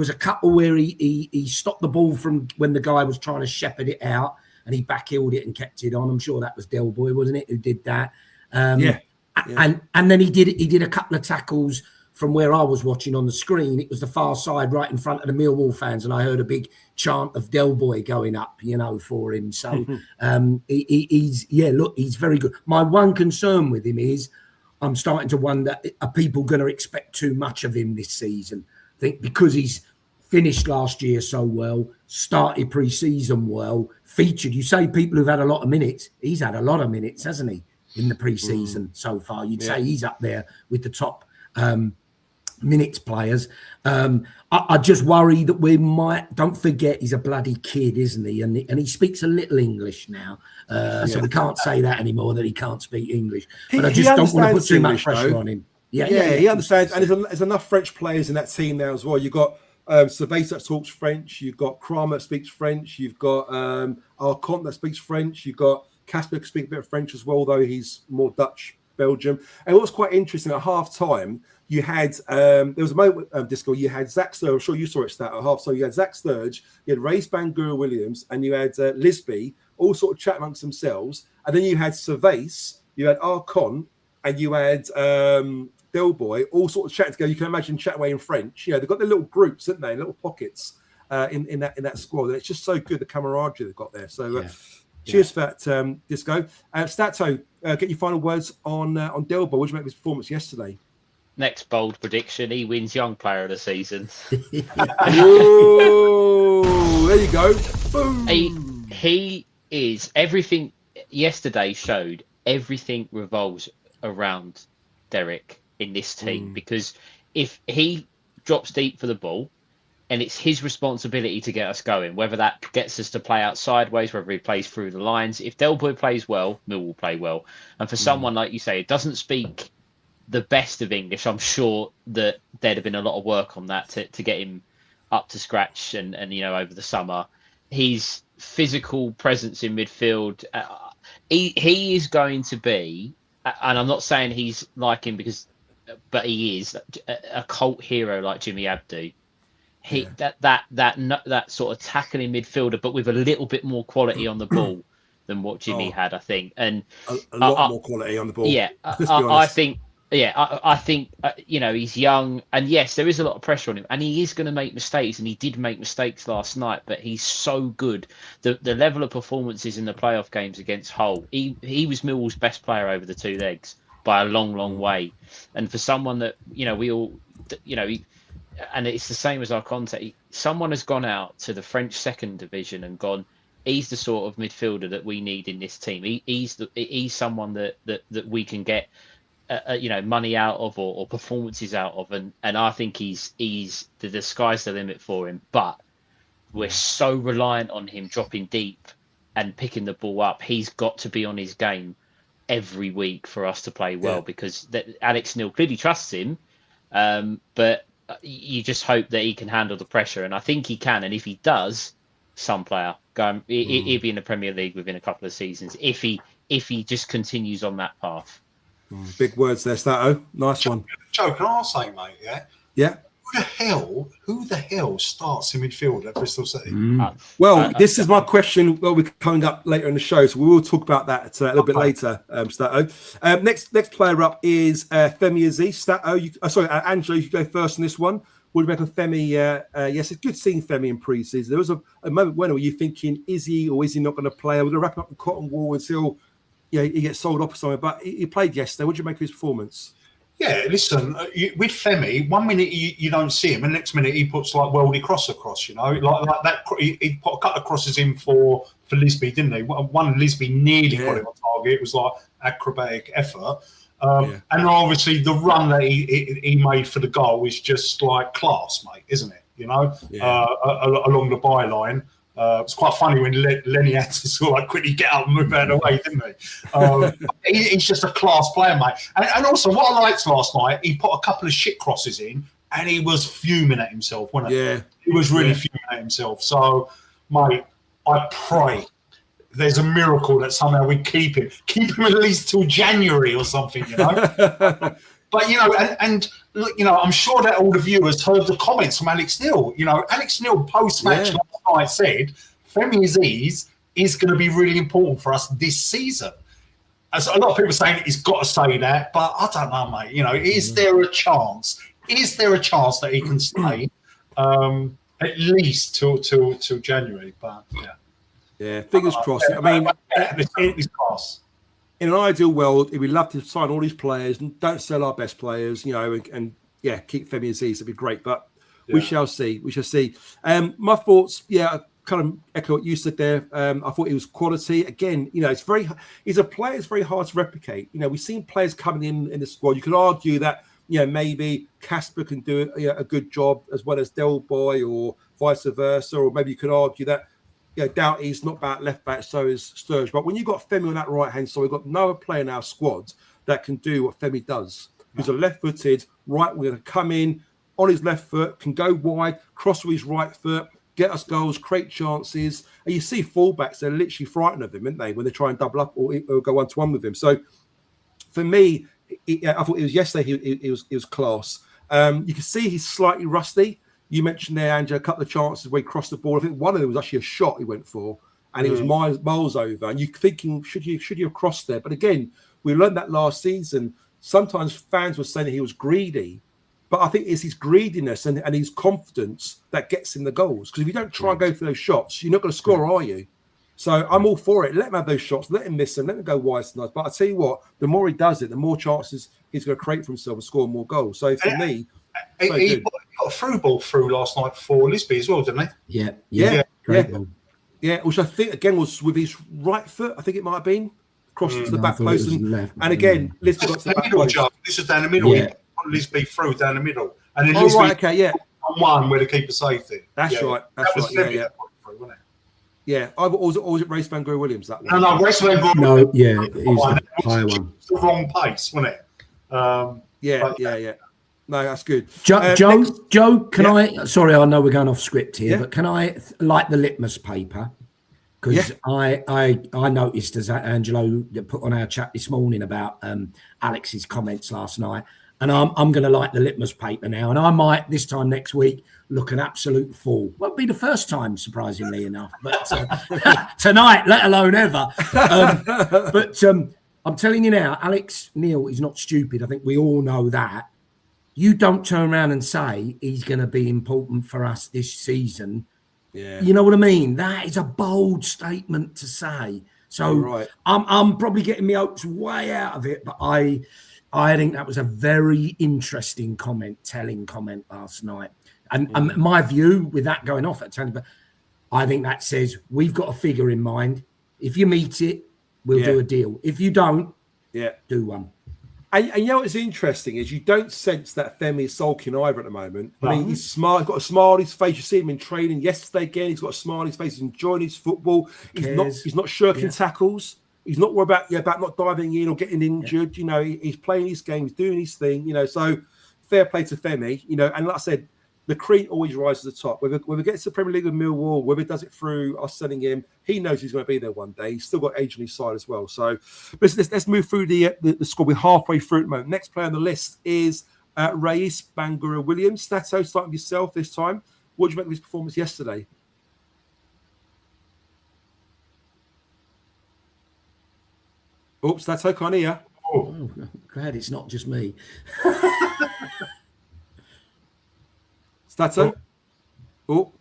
a couple where he stopped the ball from when the guy was trying to shepherd it out, and he backheeled it and kept it on. I'm sure that was Del Boy, wasn't it, who did that? Yeah. And then he did a couple of tackles from where I was watching on the screen. It was the far side, right in front of the Millwall fans, and I heard a big chant of Del Boy going up, for him. So he's very good. My one concern with him is I'm starting to wonder, are people going to expect too much of him this season? I think because he's finished last year so well, started pre-season well, featured. You say people who've had a lot of minutes. He's had a lot of minutes, hasn't he, in the pre-season so far? You'd say he's up there with the top minutes players. I just worry that we might, don't forget he's a bloody kid, isn't he? And he speaks a little English now. So we can't say that anymore, that he can't speak English. But I just don't want to put too much pressure on him. Yeah, he understands. And there's enough French players in that team now as well. You've got Cervez that talks French. You've got Kramer that speaks French. You've got Arcont that speaks French. You've got Casper who speaks a bit of French as well, though he's more Dutch, Belgium. And what was quite interesting, at half-time, you had, there was a moment, Disco, you had Zach Sturge, I'm sure you saw it stat at half, so you had Zach Sturge, you had Race Bangura Williams, and you had Lisby, all sort of chat amongst themselves, and then you had Cervez, you had Arcon, and you had Del Boy, all sort of chatting together. You can imagine chat away in French. They've got their little groups, haven't they, little pockets in that squad, and it's just so good, the camaraderie they've got there. So cheers for that, Disco. Stato, get your final words on Del Boy. What did you make of his performance yesterday? Next bold prediction, he wins Young Player of the Season. Ooh, there you go. Boom. He is everything. Yesterday showed everything revolves around Derek in this team, because if he drops deep for the ball, and it's his responsibility to get us going, whether that gets us to play out sideways, whether he plays through the lines. If Del Boy plays well, Mill will play well. And for someone, like you say, it doesn't speak the best of English, I'm sure that there'd have been a lot of work on that to get him up to scratch and over the summer. His physical presence in midfield, he is going to be, and I'm not saying he's like him but he is a cult hero like Jimmy Abdu. That sort of tackling midfielder, but with a little bit more quality on the ball than what Jimmy had, I think, and a lot more quality on the ball. Yeah, I think. Yeah, I think, he's young, and yes, there is a lot of pressure on him, and he is going to make mistakes, and he did make mistakes last night, but he's so good. The level of performances in the playoff games against Hull, he was Millwall's best player over the two legs by a long, long way. And for someone that, we all, and it's the same as our contact, someone has gone out to the French second division and gone, he's the sort of midfielder that we need in this team. He's someone that we can get money out of or performances out of, and I think he's the sky's the limit for him. But we're so reliant on him dropping deep and picking the ball up. He's got to be on his game every week for us to play well, because Alex Neil clearly trusts him, but you just hope that he can handle the pressure, and I think he can. And if he does, some player he'll be in the Premier League within a couple of seasons if he just continues on that path. Big words there, Stato. Nice one. Joe, can I say, mate? Yeah. Who the hell starts in midfield at Bristol City? This is my question. Well, we're coming up later in the show, so we will talk about that a little bit later, Stato. Next player up is Femi Aziz. Stato, Angelo, you go first on this one. What do you make of Femi? Yes, it's good seeing Femi in pre-season. There was a moment when were you thinking, is he or is he not going to play? We're going to wrap up the cotton wool until he gets sold off or something. But he played yesterday. What do you make of his performance? Yeah, listen, with Femi, 1 minute you don't see him, and the next minute he puts like worldy cross across, like that. He put a couple of crosses in for Lisby, didn't he? One Lisby nearly got him on target. It was like acrobatic effort. And obviously the run that he made for the goal is just like class, mate, isn't it? Along the byline. It's quite funny when Lenny had to sort of like quickly get up and move out of the way, didn't he? He's just a class player, mate. And also, what I liked last night, he put a couple of shit crosses in, and he was fuming at himself, wasn't he? Yeah. He was really fuming at himself. So, mate, I pray there's a miracle that somehow we keep him at least till January or something, you know. But, you know, and look, you know, I'm sure that all the viewers heard the comments from Alex Neil. You know, Alex Neil post-match last night said, Femi Aziz is going to be really important for us this season. As a lot of people saying he's got to say that, but I don't know, mate. You know, is there a chance? Is there a chance that he can stay at least till January? But, yeah, fingers crossed. I mean, in an ideal world, we'd love to sign all these players and don't sell our best players, you know, and keep Femi Aziz. It'd be great, but we shall see. We shall see. My thoughts, I kind of echo what you said there. I thought he was quality. Again, you know, he's a player that's very hard to replicate. You know, we've seen players coming in the squad. You could argue that, you know, maybe Casper can do a good job as well as Del Boy or vice versa, or maybe you could argue that, you know, Doughty's not bad left back, so is Sturge. But when you've got Femi on that right hand side, we've got no player in our squad that can do what Femi does. He's a left-footed right winger to come in on his left foot, can go wide, cross with his right foot, get us goals, create chances. And you see fullbacks, they're literally frightened of him, aren't they, when they try and double up or go 1-to-1 with him. So for me, I thought it was yesterday he was class. You can see he's slightly rusty. You mentioned there, Andrew, a couple of chances where he crossed the ball. I think one of them was actually a shot he went for, and it was miles over. And you're thinking, should you have crossed there? But again, we learned that last season. Sometimes fans were saying that he was greedy, but I think it's his greediness and his confidence that gets him the goals. Because if you don't try and go for those shots, you're not going to score, are you? So I'm all for it. Let him have those shots. Let him miss them. Let him go wide tonight. But I tell you what, the more he does it, the more chances he's going to create for himself and score more goals. So for me, he got a through ball through last night for Lisby as well, didn't he? Yeah. Which I think again was with his right foot. I think it might have been crossed to the back post, and again, Lisby got to the back post. This is down the middle. Yeah. Lisby through down the middle, and then one where the keeper saved it. That's right. Yeah, or was it Race Van Gogh Williams that one? No, Race Van Gogh. No, it was the higher one. It's the wrong pace, wasn't it? Yeah. No, that's good. Joe, can I? Sorry, I know we're going off script here, but can I light the litmus paper? Because I noticed, as Angelo put on our chat this morning about Alex's comments last night, and I'm going to light the litmus paper now, and I might this time next week look an absolute fool. Won't be the first time, surprisingly enough, but tonight, let alone ever. I'm telling you now, Alex Neil is not stupid. I think we all know that. You don't turn around and say he's going to be important for us this season. Yeah, you know what I mean? That is a bold statement to say. So I'm probably getting my hopes way out of it, but I think that was a very interesting telling comment last night. And my view with that going off at Tony, but I think that says we've got a figure in mind. If you meet it, we'll do a deal. If you don't, do one. And you know what's interesting is you don't sense that Femi is sulking either at the moment. I mean, he's smart. He's got a smile on his face. You see him in training yesterday again. He's got a smile on his face. He's enjoying his football. He's not shirking tackles. He's not worried about not diving in or getting injured. You know, he's playing his game. He's doing his thing. You know, so fair play to Femi. You know, and like I said, the cream always rises to the top. Whether it gets to the Premier League with Millwall, whether it does it through us selling him, he knows he's going to be there one day. He's still got age on his side as well. So let's move through the squad. We're halfway through at the moment. Next player on the list is Raïs Bangura Williams. Stato, starting with yourself this time. What did you make of his performance yesterday? Oops, Stato, can't hear. Oh, glad it's not just me. Stato? Oh.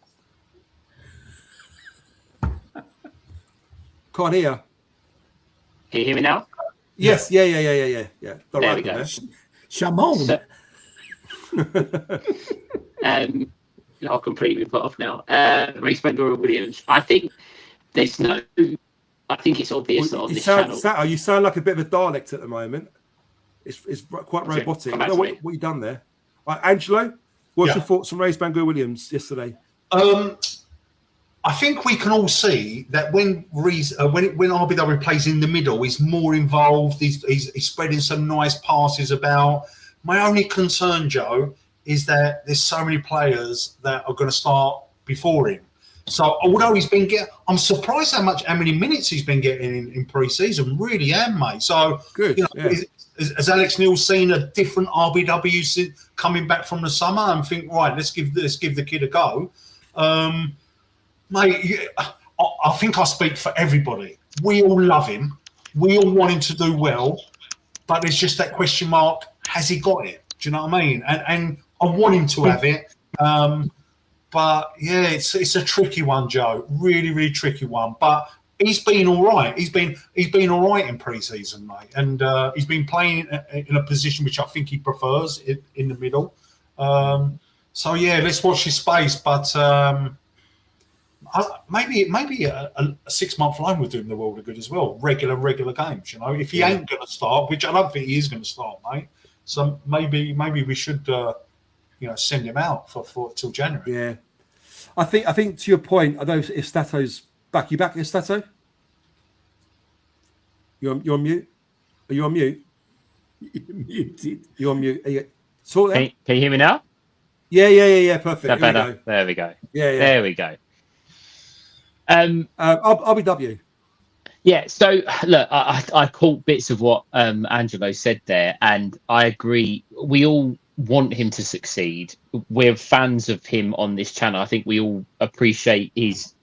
Can't hear. Can you hear me now? Yes. Yeah. There we go. Shamon. I'll completely put off now. Race Bangura Williams. I think it's obvious on this channel. Stato, you sound like a bit of a dialect at the moment. It's quite robotic. I don't know what you've done there. Right, Angelo? What's your thoughts on Race Bangura Williams yesterday? I think we can all see that when RBW plays in the middle, he's more involved. He's spreading some nice passes about. My only concern, Joe, is that there's so many players that are going to start before him. So although he's been I'm surprised how many minutes he's been getting in pre-season. Really am, mate. So good. You know, has Alex Neil seen a different RBW coming back from the summer and think, right, let's give the kid a go? Mate, I think I speak for everybody. We all love him. We all want him to do well, but there's just that question mark: has he got it? Do you know what I mean? And I want him to have it. But yeah, it's a tricky one, Joe. Really, really tricky one. But he's been all right. He's been all right in pre-season, mate. And he's been playing in a position which I think he prefers in the middle. So yeah, let's watch his space. But maybe a 6-month loan would do him the world of good as well. Regular games, you know. If he ain't going to start, which I don't think he is going to start, mate. So maybe we should, send him out for till January. Yeah, I think to your point, I know if Stato's back. You back, Stato? You're on mute. Are you on mute? You're muted. You're on mute. Sort that. Can you hear me now? Yeah. Perfect. Is that better? There we go. Yeah. There we go. RBW. Yeah, so look, I caught bits of what Angelo said there, and I agree. We all want him to succeed. We're fans of him on this channel. I think we all appreciate his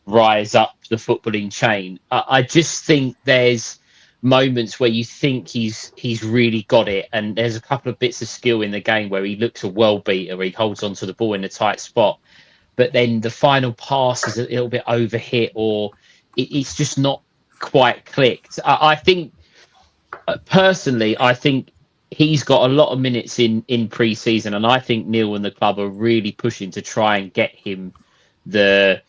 rise up the footballing chain. I just think there's moments where you think he's really got it, and there's a couple of bits of skill in the game where he looks a world beater, where he holds onto the ball in a tight spot, but then the final pass is a little bit overhit, or it's just not quite clicked. I think personally, he's got a lot of minutes in pre-season, and I think Neil and the club are really pushing to try and get him the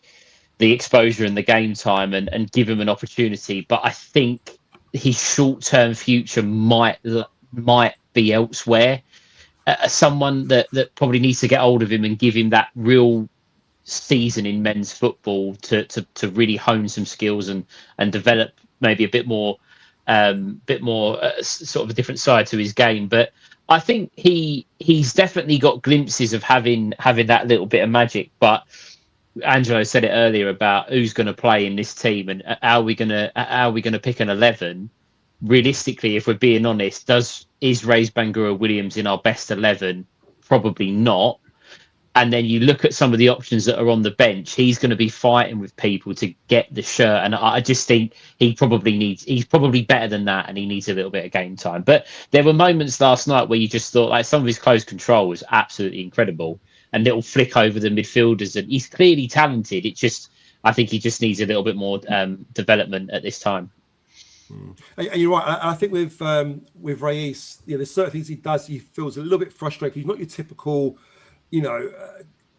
exposure and the game time and give him an opportunity. But I think his short-term future might be elsewhere. Someone that probably needs to get hold of him and give him that real season in men's football to really hone some skills and develop maybe a bit more sort of a different side to his game. But I think he's definitely got glimpses of having that little bit of magic. But Angelo said it earlier about who's going to play in this team and how are we going to pick an 11. Realistically, if we're being honest, is Rays Bangura Williams in our best 11? Probably not. And then you look at some of the options that are on the bench, he's going to be fighting with people to get the shirt. And I just think he's probably better than that, and he needs a little bit of game time. But there were moments last night where you just thought, like, some of his close control was absolutely incredible, and little flick over the midfielders. And he's clearly talented. I think he just needs a little bit more development at this time. And you're right. I think with Reyes, there's certain things he does. He feels a little bit frustrated. He's not your typical,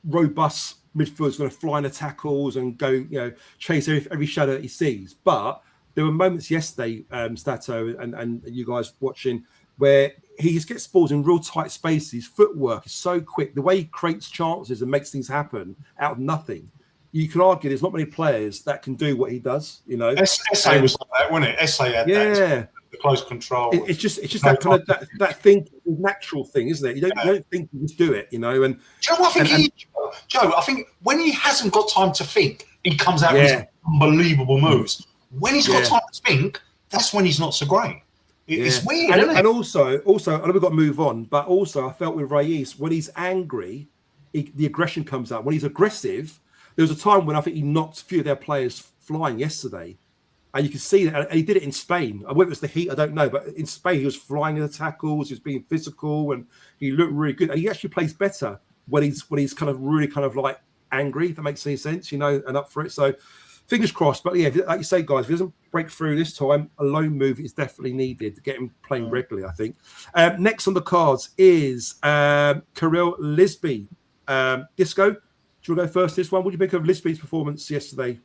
robust midfielder's going to fly in the tackles and go, chase every shadow that he sees. But there were moments yesterday, Stato and you guys watching, where he just gets balls in real tight spaces. His footwork is so quick. The way he creates chances and makes things happen out of nothing. You can argue there's not many players that can do what he does. SA was like that, wasn't it? SA had that. The close control. It's just that kind of that thing, natural thing, isn't it? You don't think you just do it, And do you know what I think? Joe, I think when he hasn't got time to think, he comes out with unbelievable moves. When he's got time to think, that's when he's not so great. It's weird, isn't it? And also, I know we've got to move on, but also I felt with Reyes, when he's angry, the aggression comes out. When he's aggressive, there was a time when I think he knocked a few of their players flying yesterday. And you can see that, and he did it in Spain. Whether it was the heat, I don't know. But in Spain, he was flying in the tackles, he was being physical, and he looked really good. And he actually plays better when he's kind of really kind of like angry, if that makes any sense, and up for it. So fingers crossed. But yeah, like you say, guys, if he doesn't break through this time, a loan move is definitely needed to get him playing regularly, I think. Next on the cards is Kirill Lisby. Disco, do you want to go first this one? What do you make of Lisby's performance yesterday?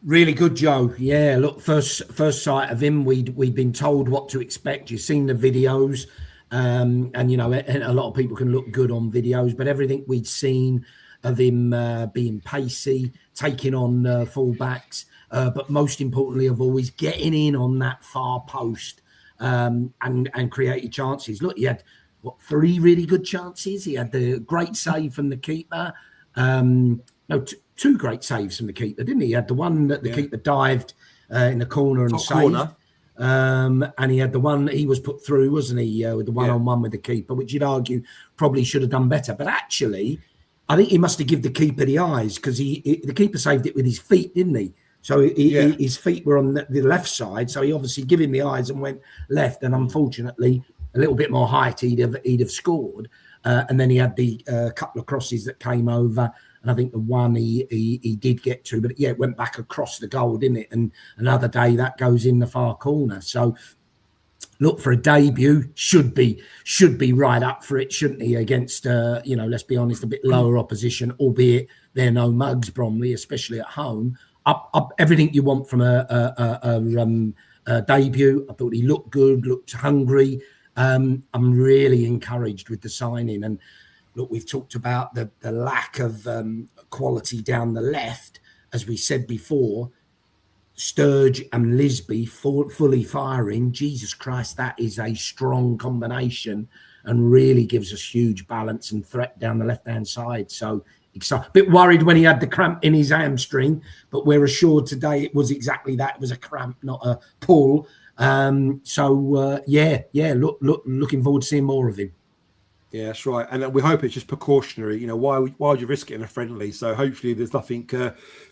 Really good, Joe. Yeah, look, first sight of him, we'd been told what to expect. You've seen the videos, and a lot of people can look good on videos, but everything we'd seen, of him being pacey, taking on fullbacks, but most importantly of always getting in on that far post and created chances. Look, he had 3 really good chances. He had the great save from the keeper. No, 2 great saves from the keeper, didn't he? He had the one that the keeper dived in the corner and saved. And he had the one that he was put through, wasn't he? With the one-on-one with the keeper, which you'd argue probably should have done better. But actually, I think he must have given the keeper the eyes, because the keeper saved it with his feet, didn't he? So his feet were on the left side. So he obviously gave him the eyes and went left. And unfortunately, a little bit more height, he'd have scored. And then he had the couple of crosses that came over. And I think the one he did get to, but it went back across the goal, didn't it? And another day that goes in the far corner. So look, for a debut, should be right up for it, shouldn't he? Against let's be honest, a bit lower opposition, albeit they're no mugs, Bromley, especially at home. Up everything you want from a debut. I thought he looked good, looked hungry. I'm really encouraged with the signing. And look, we've talked about the lack of quality down the left, as we said before. Sturge and Lisby fully firing. Jesus Christ, that is a strong combination and really gives us huge balance and threat down the left-hand side. So, a bit worried when he had the cramp in his hamstring, but we're assured today it was exactly that. It was a cramp, not a pull. Looking forward to seeing more of him. Yeah, that's right. And we hope it's just precautionary. Why would you risk it in a friendly? So hopefully there's nothing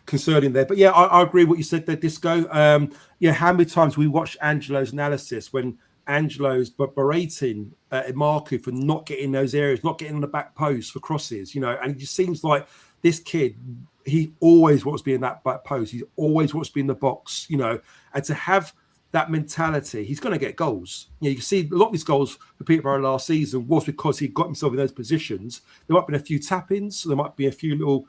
concerning there. But yeah, I agree with what you said there, Disco. How many times we watched Angelo's analysis when Angelo's berating Marku for not getting those areas, not getting on the back post for crosses, and it just seems like this kid, he always wants to be in that back post. He always wants to be in the box, and to have that mentality, he's going to get goals. You can see a lot of his goals for Peterborough last season was because he got himself in those positions. There might have been a few tap-ins, there might be a few little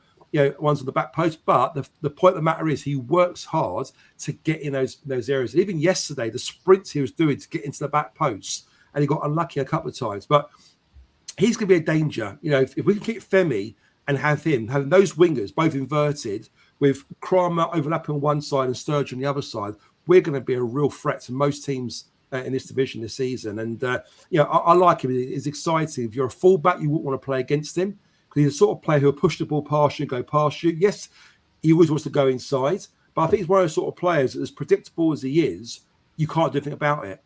ones on the back post, but the point of the matter is he works hard to get in those areas. Even yesterday, the sprints he was doing to get into the back post, and he got unlucky a couple of times. But he's going to be a danger. If we can keep Femi and have him having those wingers both inverted with Kramer overlapping on one side and Sturge on the other side, we're going to be a real threat to most teams in this division this season. And, I like him. It's exciting. If you're a fullback, you wouldn't want to play against him, because he's the sort of player who'll push the ball past you and go past you. Yes, he always wants to go inside, but I think he's one of those sort of players that, as predictable as he is, you can't do anything about it.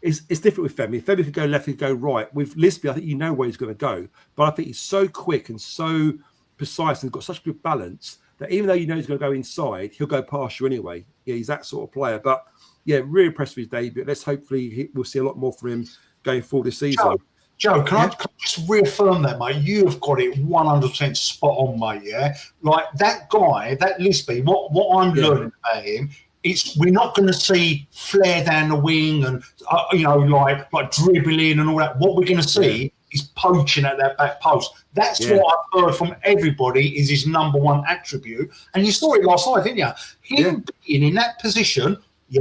It's different with Femi. Femi can go left, he can go right. With Lisby, I think you know where he's going to go. But I think he's so quick and so precise and got such good balance that even though you know he's going to go inside, he'll go past you anyway. Yeah, he's that sort of player. But yeah, really impressed with his debut. Let's hopefully we'll see a lot more from him going forward this season. Joe, can I just reaffirm that, mate? You have got it 100% spot on, mate. Yeah, like that guy, that Lisby. What I'm learning about him, we're not going to see flair down the wing and like dribbling and all that. What we're going to see is poaching at that back post. That's what I've heard from everybody is his number one attribute. And you saw it last night, didn't you? Him being in that position, he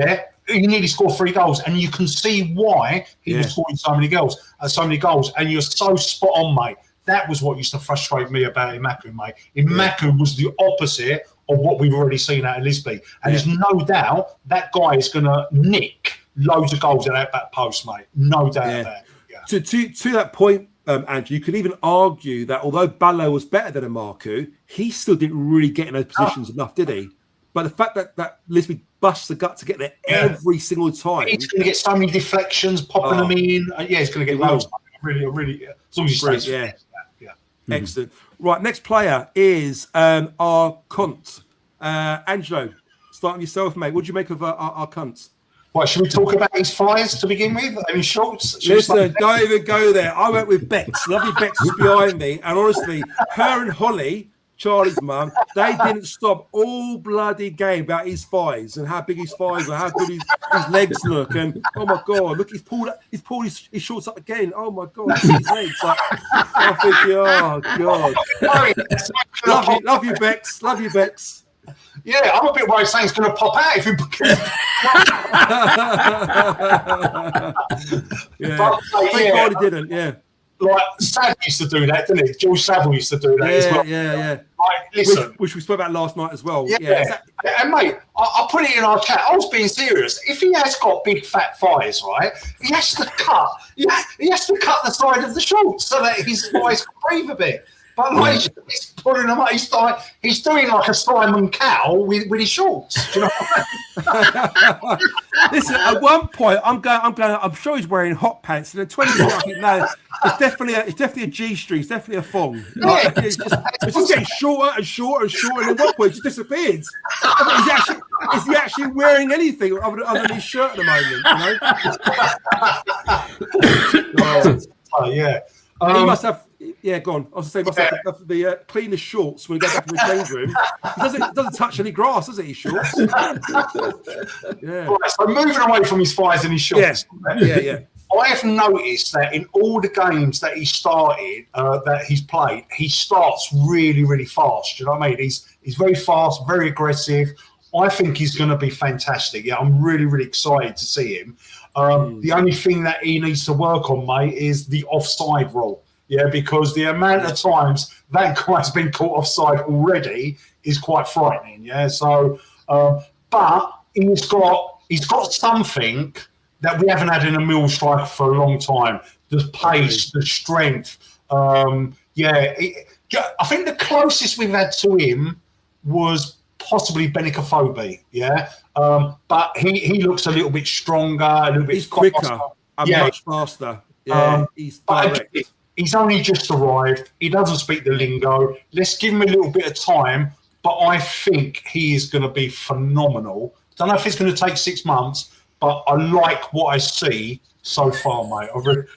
nearly scored 3 goals, and you can see why he was scoring so many goals. And you're so spot on, mate. That was what used to frustrate me about Imaku, mate. Imaku was the opposite of what we've already seen out of Lisby. And there's no doubt that guy is going to nick loads of goals at that back post, mate. No doubt about it. To that point, Andrew, you could even argue that although Ballo was better than Imaku, he still didn't really get in those positions enough, did he? But the fact that Lisby busts the gut to get there every single time. He's going to get so many deflections, popping them in. He's going to get loads. Really, as long as he stays. Yeah. Excellent. Right, next player is our cunt. Angelo, starting yourself, mate. What do you make of our cunt? What, should we talk about his fires to begin with? I mean, Schultz? Listen, don't even go there. I went with Bex. Lovely Bex is behind me. And honestly, her and Holly, Charlie's mum, they didn't stop all bloody game about his thighs and how big his thighs are, how good his legs look. And oh my God, look, he's pulled his shorts up again. Oh my God, his legs. I'm thinking, oh God. Love you, Bex. Love you, Bex. Yeah, I'm a bit worried saying it's going to pop out if you. Thank God he didn't. Yeah. like Savile used to do that, didn't he? George Savile used to do that as well. Yeah. Like, listen, which we spoke about last night as well. Yeah. And mate, I put it in our chat. I was being serious. If he has got big fat thighs, right, he has to cut. He has to cut the side of the shorts so that his thighs can breathe a bit. But like, he's pulling them up. He's doing like a Simon Cowell with his shorts. Do you know what I mean? Listen, at one point, I'm sure he's wearing hot pants. And at 20 minutes, I think, no, it's definitely a G-string. It's definitely a thong. Like, it's just getting shorter and shorter and shorter. And at one point, it just disappeared. Is he actually wearing anything other than his shirt at the moment? Yeah. He must have. Yeah, go on. I was going to say, he must have the cleanest shorts when he goes back to the change room. He doesn't touch any grass, does he? His shorts. Yeah. Right, so moving away from his thighs and his shorts. Yeah. I have noticed that in all the games that he started, that he's played, he starts really, really fast. Do you know what I mean? He's very fast, very aggressive. I think he's going to be fantastic. Yeah, I'm really, really excited to see him. The only thing that he needs to work on, mate, is the offside rule. Yeah, because the amount of times that guy's been caught offside already is quite frightening. Yeah, so but he's got something that we haven't had in a middle striker for a long time: the pace, the strength. I think the closest we've had to him was possibly Benicophobe. Yeah, but he looks a little bit stronger, a little bit he's quicker, much faster. Yeah, he's direct. He's only just arrived. He doesn't speak the lingo. Let's give him a little bit of time, but I think he is going to be phenomenal. Don't know if it's going to take 6 months, but I like what I see so far, mate.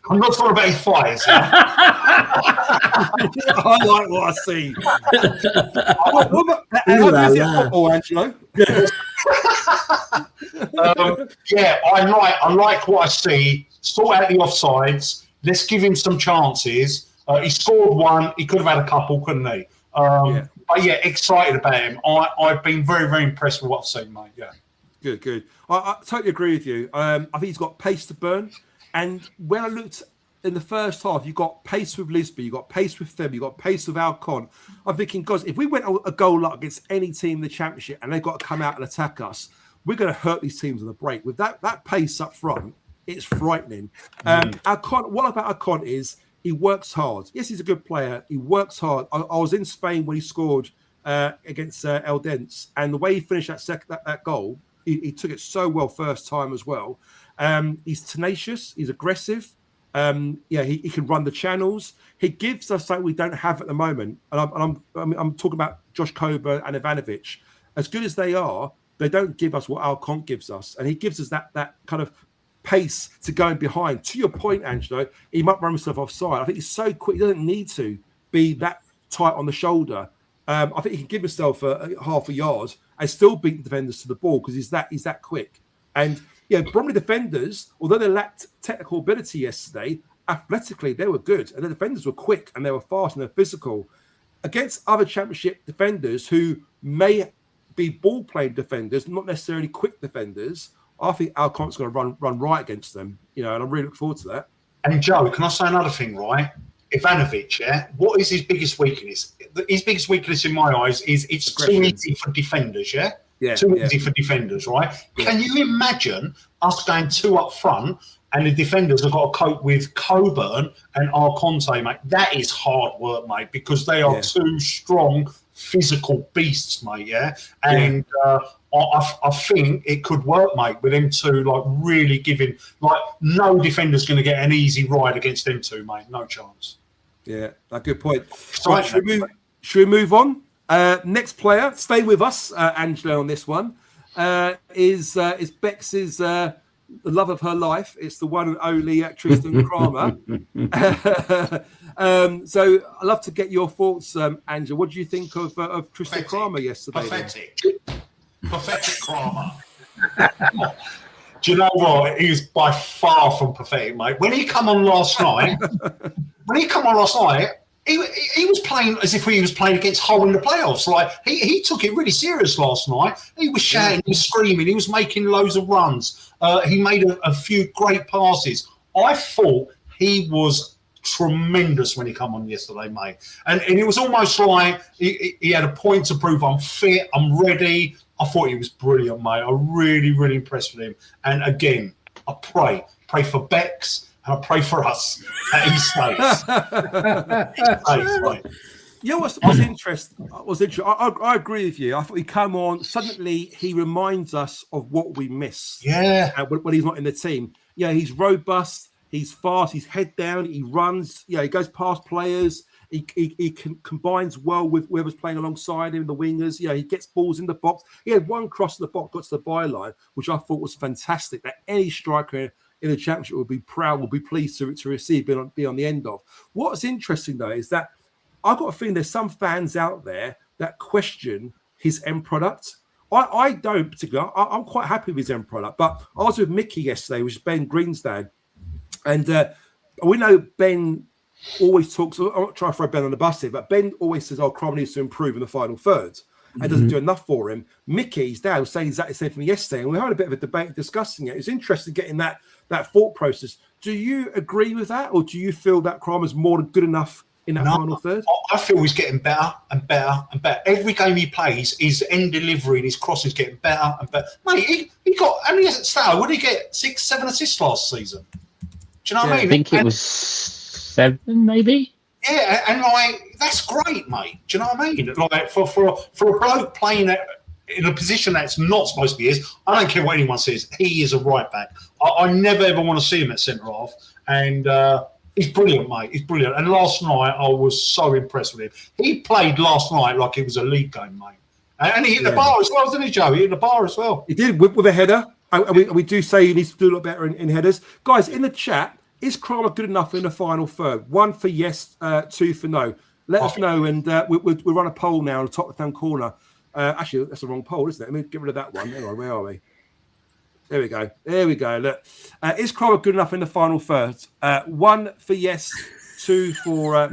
I'm not talking about his thighs. I like what I see. How is it football, Angelo? I like what I see. Sort out the offsides. Let's give him some chances. He scored one. He could have had a couple, couldn't he? But yeah, excited about him. I've been very, very impressed with what I've seen, mate. Yeah. Good. I totally agree with you. I think he's got pace to burn. And when I looked in the first half, you got pace with Lisby, you got pace with them, you got pace with Alcon. I'm thinking, guys, if we went a goal up against any team in the Championship and they've got to come out and attack us, we're going to hurt these teams on the break. With that pace up front, it's frightening. Alcon, what about Alcon is he works hard. Yes, he's a good player. He works hard. I was in Spain when he scored against Eldense, and the way he finished that goal, he took it so well first time as well. He's tenacious. He's aggressive. He can run the channels. He gives us something we don't have at the moment. And I'm talking about Josh Coburn and Ivanovic. As good as they are, they don't give us what Alcon gives us, and he gives us that kind of pace to going behind. To your point, Angelo, he might run himself offside. I think he's so quick; he doesn't need to be that tight on the shoulder. I think he can give himself a half a yard and still beat the defenders to the ball because he's that quick. And Bromley defenders, although they lacked technical ability yesterday, athletically they were good, and the defenders were quick and they were fast and they're physical. Against other Championship defenders who may be ball-playing defenders, not necessarily quick defenders, I think Alcon's going to run right against them, and I really look forward to that. And Joe, can I say another thing, right? Ivanovic, what is his biggest weakness? His biggest weakness in my eyes is it's too easy for defenders, too easy for defenders, right? Can you imagine us going two up front and the defenders have got to cope with Coburn and Arconte, mate? That is hard work, mate, because they are two strong physical beasts, mate, And I think it could work, mate, with them two, like, really giving, like, no defender's going to get an easy ride against them two, mate. No chance. Yeah, a good point. Right, should we move on? Next player, stay with us, Angelo, on this one, is Bex's the love of her life. It's the one and only Tristan Kramer. So I'd love to get your thoughts, Angelo. What do you think of Tristan Kramer yesterday? Pathetic Kramer. Do you know what? He was by far from pathetic, mate. When he come on last night, he was playing as if he was playing against Hull in the playoffs. Like he took it really serious last night. He was shouting, he was screaming, he was making loads of runs. He made a few great passes. I thought he was tremendous when he come on yesterday, mate. And it was almost like he had a point to prove I'm fit, I'm ready. I thought he was brilliant, mate. I really, really impressed with him. And again, I pray for Bex, and I pray for us that he stays. Mate. You know what's interesting? I agree with you. I thought he come on, suddenly he reminds us of what we miss. Yeah. When he's not in the team. Yeah, he's robust, he's fast, he's head down, he runs, he goes past players, he combines well with whoever's playing alongside him, the wingers. He gets balls in the box. He had one cross in the box, got to the byline, which I thought was fantastic, that any striker in the championship would be pleased to receive, be on the end of. What's interesting, though, is that I've got a feeling there's some fans out there that question his end product. I don't particularly. I'm quite happy with his end product. But I was with Mickey yesterday, which is Ben Greenstad. And we know Ben always talks. I'm not trying to throw Ben on the bus here, but Ben always says, Cromwell needs to improve in the final third. And doesn't do enough for him. Mickey's dad was saying exactly the same thing yesterday. And we had a bit of a debate discussing it. It's interesting getting that thought process. Do you agree with that? Or do you feel that Cromwell's more than good enough in that final third? I feel he's getting better and better and better. Every game he plays, his end delivery and his cross is getting better and better. Mate, he got, how many what did he get? 6, 7 assists last season? Do you know what I mean? I think it was 7, maybe. Yeah, and that's great, mate. Do you know what I mean? Like for a bloke playing in a position that's not supposed to be his, I don't care what anyone says. He is a right back. I never ever want to see him at centre half, and he's brilliant, mate. He's brilliant. And last night I was so impressed with him. He played last night like it was a league game, mate. And he hit the bar as well, didn't he, Joe? He hit the bar as well. He did with a header. We do say he needs to do a lot better in headers, guys. In the chat. Is Cromwell good enough in the final third? 1 for yes, 2 for no. Let us know, and we'll run a poll now on the top left-hand corner. Actually, that's the wrong poll, isn't it? Let me get rid of that one. Hang on, where are we? There we go. Look, is Cromwell good enough in the final third? 1 for yes, 2 for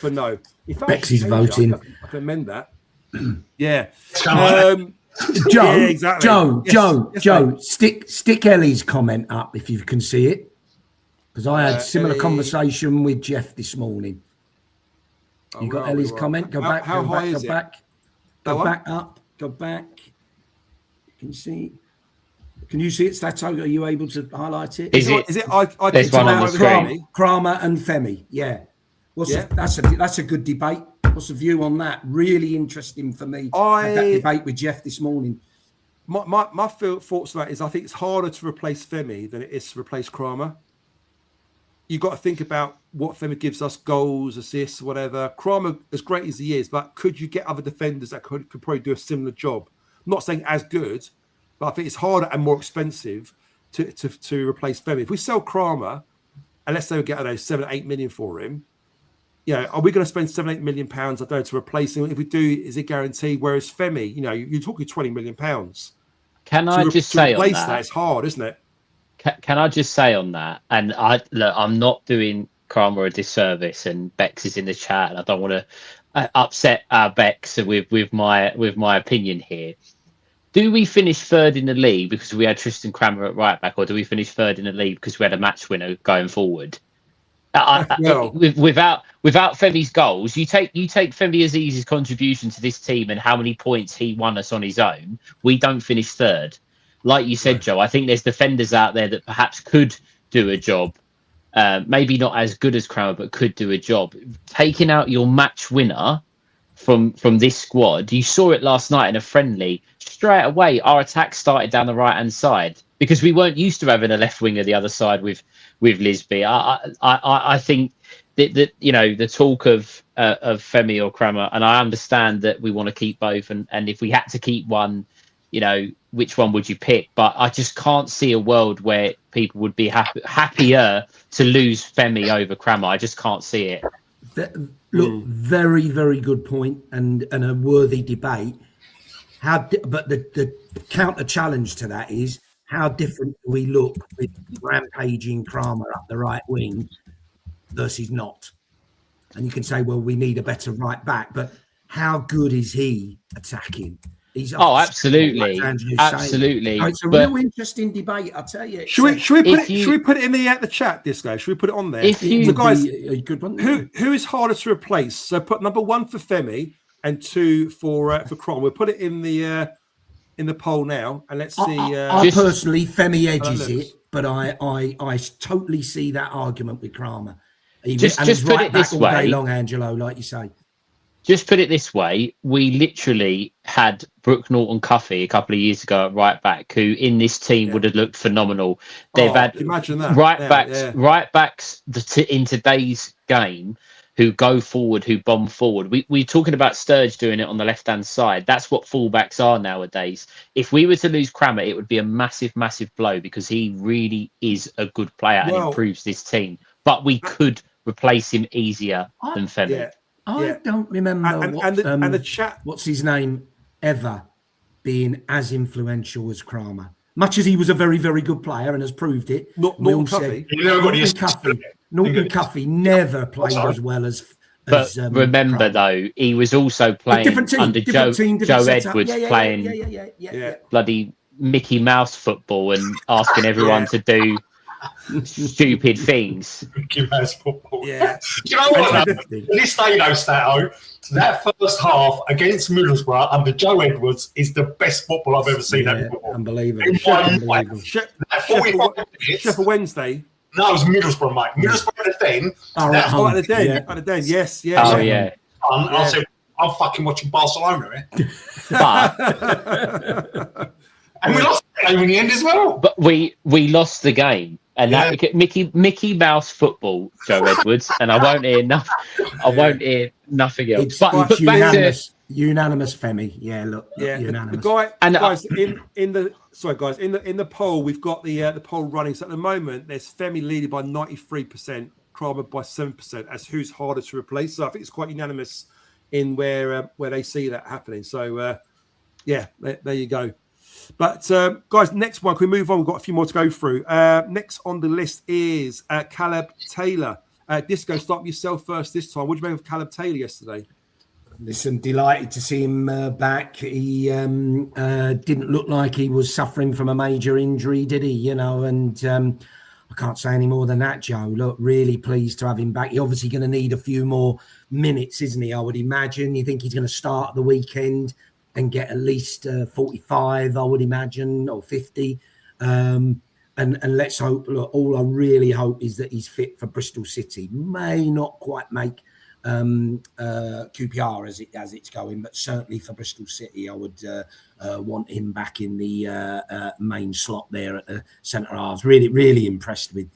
no. Bexy's voting. I can amend that. Yeah. Joe, yeah, exactly. Joe, stick Ellie's comment up if you can see it. Because I had similar conversation with Jeff this morning. You got Ellie's comment? Go back. How high is it? Go back up. Go back. Can you see? Can you see it, Stato? Are you able to highlight it? Is it? There's one on the screen. Kramer and Femi. Yeah. That's a good debate. What's the view on that? Really interesting for me. I had that debate with Jeff this morning. My thoughts on that is I think it's harder to replace Femi than it is to replace Kramer. You've got to think about what Femi gives us, goals, assists, whatever. Kramer, as great as he is, but could you get other defenders that could probably do a similar job? I'm not saying as good, but I think it's harder and more expensive to replace Femi. If we sell Kramer, and let's say we get 7 or 8 million for him, are we going to spend 7 or 8 million pounds? I don't know, to replace him. If we do, is it guaranteed? Whereas Femi, you're talking 20 million pounds. Can I just say on that? It's hard, isn't it? Can I just say on that? And I'm not doing Kramer a disservice, and Bex is in the chat, and I don't want to upset our Bex with my opinion here. Do we finish third in the league because we had Tristan Kramer at right back, or do we finish third in the league because we had a match winner going forward? Without Femi's goals, you take Femi Aziz's contribution to this team and how many points he won us on his own. We don't finish third. Like you said, Joe, I think there's defenders out there that perhaps could do a job. Maybe not as good as Kramer, but could do a job. Taking out your match winner from this squad, you saw it last night in a friendly. Straight away, our attack started down the right-hand side because we weren't used to having a left winger the other side with Lisby. I think that the talk of Femi or Kramer, and I understand that we want to keep both, and if we had to keep one, which one would you pick? But I just can't see a world where people would be happier to lose Femi over Kramer. I just can't see it. Look, very, very good point and a worthy debate. But the counter challenge to that is how different do we look with rampaging Kramer up the right wing versus not? And you can say, well, we need a better right back, but how good is he attacking? He's absolutely, absolutely. It's a real interesting debate, I tell you. Should we put it in the chat, Disco? Should we put it on there? So guys, a good one. Who is harder to replace? So put number 1 for Femi and 2 for Crom. We'll put it in the poll now, and let's see. I personally, Femi edges it, but I totally see that argument with Kramer. Just put it this way, all day long, Angelo, like you say. Just put it this way: we literally had Brooke Norton-Cuffy a couple of years ago at right back, who in this team would have looked phenomenal. They've had imagine that right backs in today's game who go forward, who bomb forward. We're talking about Sturge doing it on the left-hand side. That's what fullbacks are nowadays. If we were to lose Kramer, it would be a massive, massive blow because he really is a good player and improves this team. But we could replace him easier than Femi. Yeah. I don't remember the chat. What's his name ever being as influential as Kramer. Much as he was a very, very good player and has proved it. Norton Cuffy. Norton Cuffy never played as well as. But remember, Kramer. Though, he was also playing under Joe Edwards, playing bloody Mickey Mouse football and asking everyone to do stupid things. Mickey Mouse football. Yeah. You know what? This day, though, Stato, that first half against Middlesbrough under Joe Edwards is the best football I've ever seen. Unbelievable. Sheffield Wednesday. No, it was Middlesbrough, mate. Middlesbrough at the Den. At the Den. At the Den. Yes. Oh, yeah. And I said, I'm fucking watching Barcelona here. But and we lost the game in the end as well. But we lost the game. And that Mickey Mouse football, Joe Edwards, and I won't hear nothing else. But unanimous, unanimous Femi. Yeah, look, unanimous. Guys, in the poll, we've got the poll running. So at the moment, there's Femi leading by 93%, Kramer by 7%. As who's harder to replace. So I think it's quite unanimous in where they see that happening. So there you go. But guys, next one, can we move on? We've got a few more to go through. Next on the list is Caleb Taylor. Disco, start with yourself first this time. What did you make of Caleb Taylor yesterday? Listen, delighted to see him back. He didn't look like he was suffering from a major injury, did he? You know, and I can't say any more than that, Joe. Look, really pleased to have him back. He's obviously going to need a few more minutes, isn't he? I would imagine. You think he's going to start the weekend and get at least 45, I would imagine, or 50. And let's hope, look, all I really hope is that he's fit for Bristol City. May not quite make QPR as it's going, but certainly for Bristol City, I would want him back in the main slot there at the centre halves. Really, really impressed with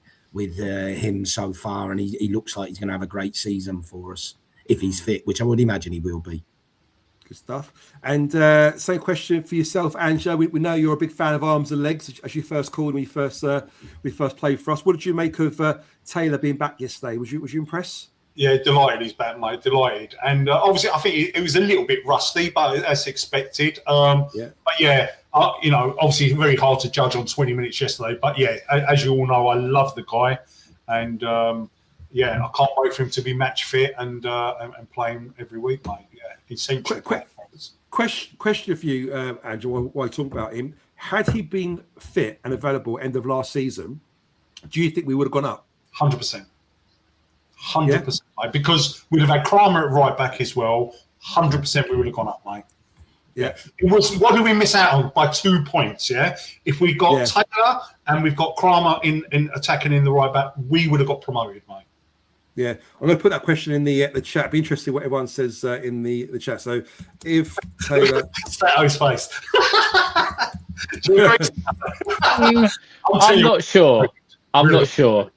him so far, and he looks like he's going to have a great season for us if he's fit, which I would imagine he will be. Good stuff. And same question for yourself, Angela. We know you're a big fan of arms and legs, as you first called when you first played for us. What did you make of Taylor being back yesterday? Was you impressed? Yeah, delighted he's back, mate. Delighted. And obviously, I think it was a little bit rusty, but as expected. But obviously very hard to judge on 20 minutes yesterday. But yeah, as you all know, I love the guy, and I can't wait for him to be match fit and playing every week, mate. Yeah, he seems question for you, Andrew, while you talk about him. Had he been fit and available end of last season, do you think we would have gone up? 100%. 100%, mate, because we'd have had Kramer at right back as well. 100% we would have gone up, mate. Yeah. It was, what did we miss out on by 2 points? Yeah. If we got Taylor and we've got Kramer in attacking in the right back, we would have got promoted, mate. Yeah, I'm going to put that question in the chat. It'd be interesting what everyone says in the chat. So, if Taylor, Stato's face, I'm not sure. I'm not sure.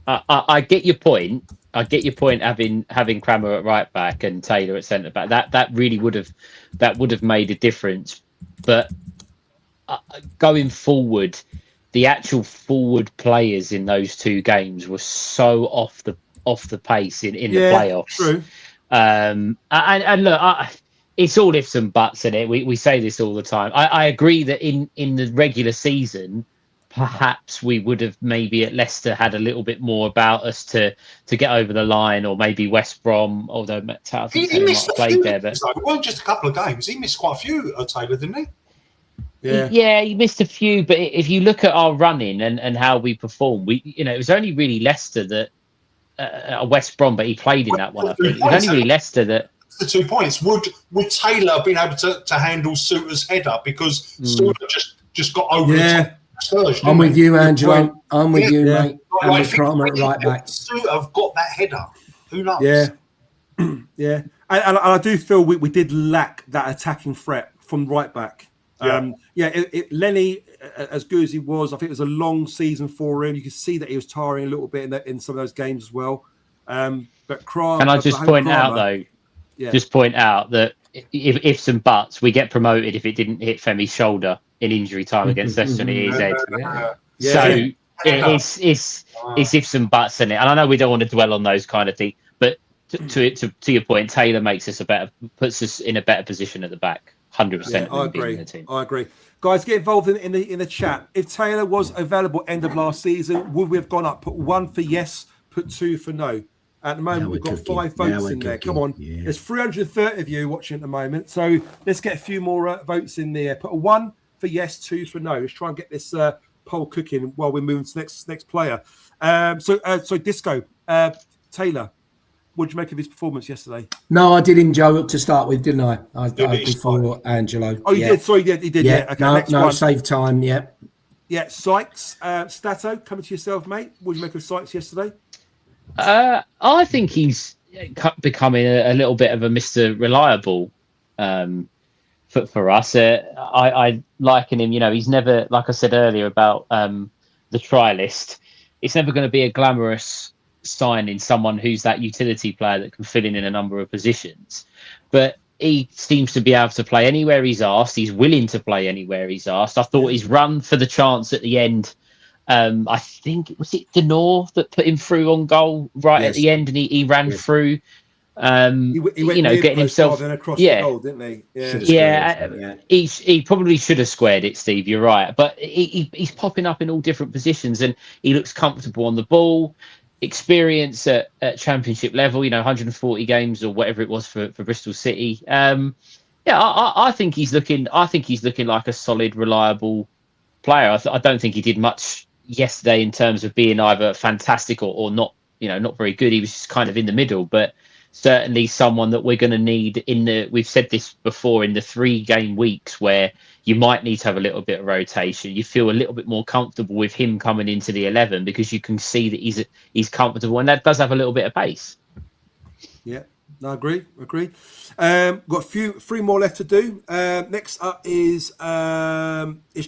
I get your point. I get your point. Having Kramer at right back and Taylor at centre back, that really would have made a difference. But going forward, the actual forward players in those two games were so off the pace in the playoffs. True. And look, it's all ifs and buts in it. We say this all the time. I agree that in the regular season, perhaps we would have maybe at Leicester had a little bit more about us to get over the line, or maybe West Brom, although Taylor might have played there. But it wasn't just a couple of games. He missed quite a few, Taylor, didn't he? Yeah, he missed a few. But if you look at our running and how we performed, it was only really Leicester that West Brom, but he played in that one. I think it was only really Leicester that. The 2 points. Would Taylor have been able to handle Suter's header, because Suter just got over the surge? I'm with you, Angelo. I'm with you, mate. Like, right back. Suter have got that header. Who knows? Yeah. And I do feel we did lack that attacking threat from right back. Lenny, as good as he was, I think it was a long season for him. You could see that he was tiring a little bit in some of those games as well. But Kramer, can I just point out though? Yeah. Just point out that if some buts, we get promoted if it didn't hit Femi's shoulder in injury time against Leicester and his head. So it's ifs and buts in it. And I know we don't want to dwell on those kind of things, but to your point, Taylor puts us in a better position at the back. 100%. Yeah, I agree. Guys, get involved in the chat. If Taylor was available end of last season, would we have gone up? Put 1 for yes, put 2 for no. At the moment, we've got 5 votes in there. Come on. Yeah. There's 330 of you watching at the moment. So let's get a few more votes in there. Put a 1 for yes, 2 for no. Let's try and get this poll cooking while we're moving to next player. So Disco, Taylor, what did you make of his performance yesterday? No, I did him, Joe, to start with, didn't I? I before Angelo. Oh, you did? Sorry, he did. Yeah. Okay, no, save time, Yeah, Sykes, Stato, coming to yourself, mate. What did you make of Sykes yesterday? I think he's becoming a little bit of a Mr. Reliable for us. I liken him, he's never, like I said earlier about the try list, it's never going to be a glamorous signing, someone who's that utility player that can fill in a number of positions. But he seems to be able to play anywhere he's asked. He's willing to play anywhere he's asked. I thought his run for the chance at the end, I think was it Denor that put him through on goal at the end, and he ran through. He went getting himself across the goal, didn't he? He probably should have squared it, Steve. You're right, but he's popping up in all different positions, and he looks comfortable on the ball. Experience at championship level, 140 games or whatever it was for Bristol City. I think he's looking. I think he's looking like a solid, reliable player. I don't think he did much yesterday in terms of being either fantastic or not. Not very good. He was just kind of in the middle, but certainly someone that we're going to need we've said this before, in the 3-game weeks where you might need to have a little bit of rotation. You feel a little bit more comfortable with him coming into the 11 because you can see that he's comfortable, and that does have a little bit of pace. Yeah, no, agree. Got 3 more left to do. Next up is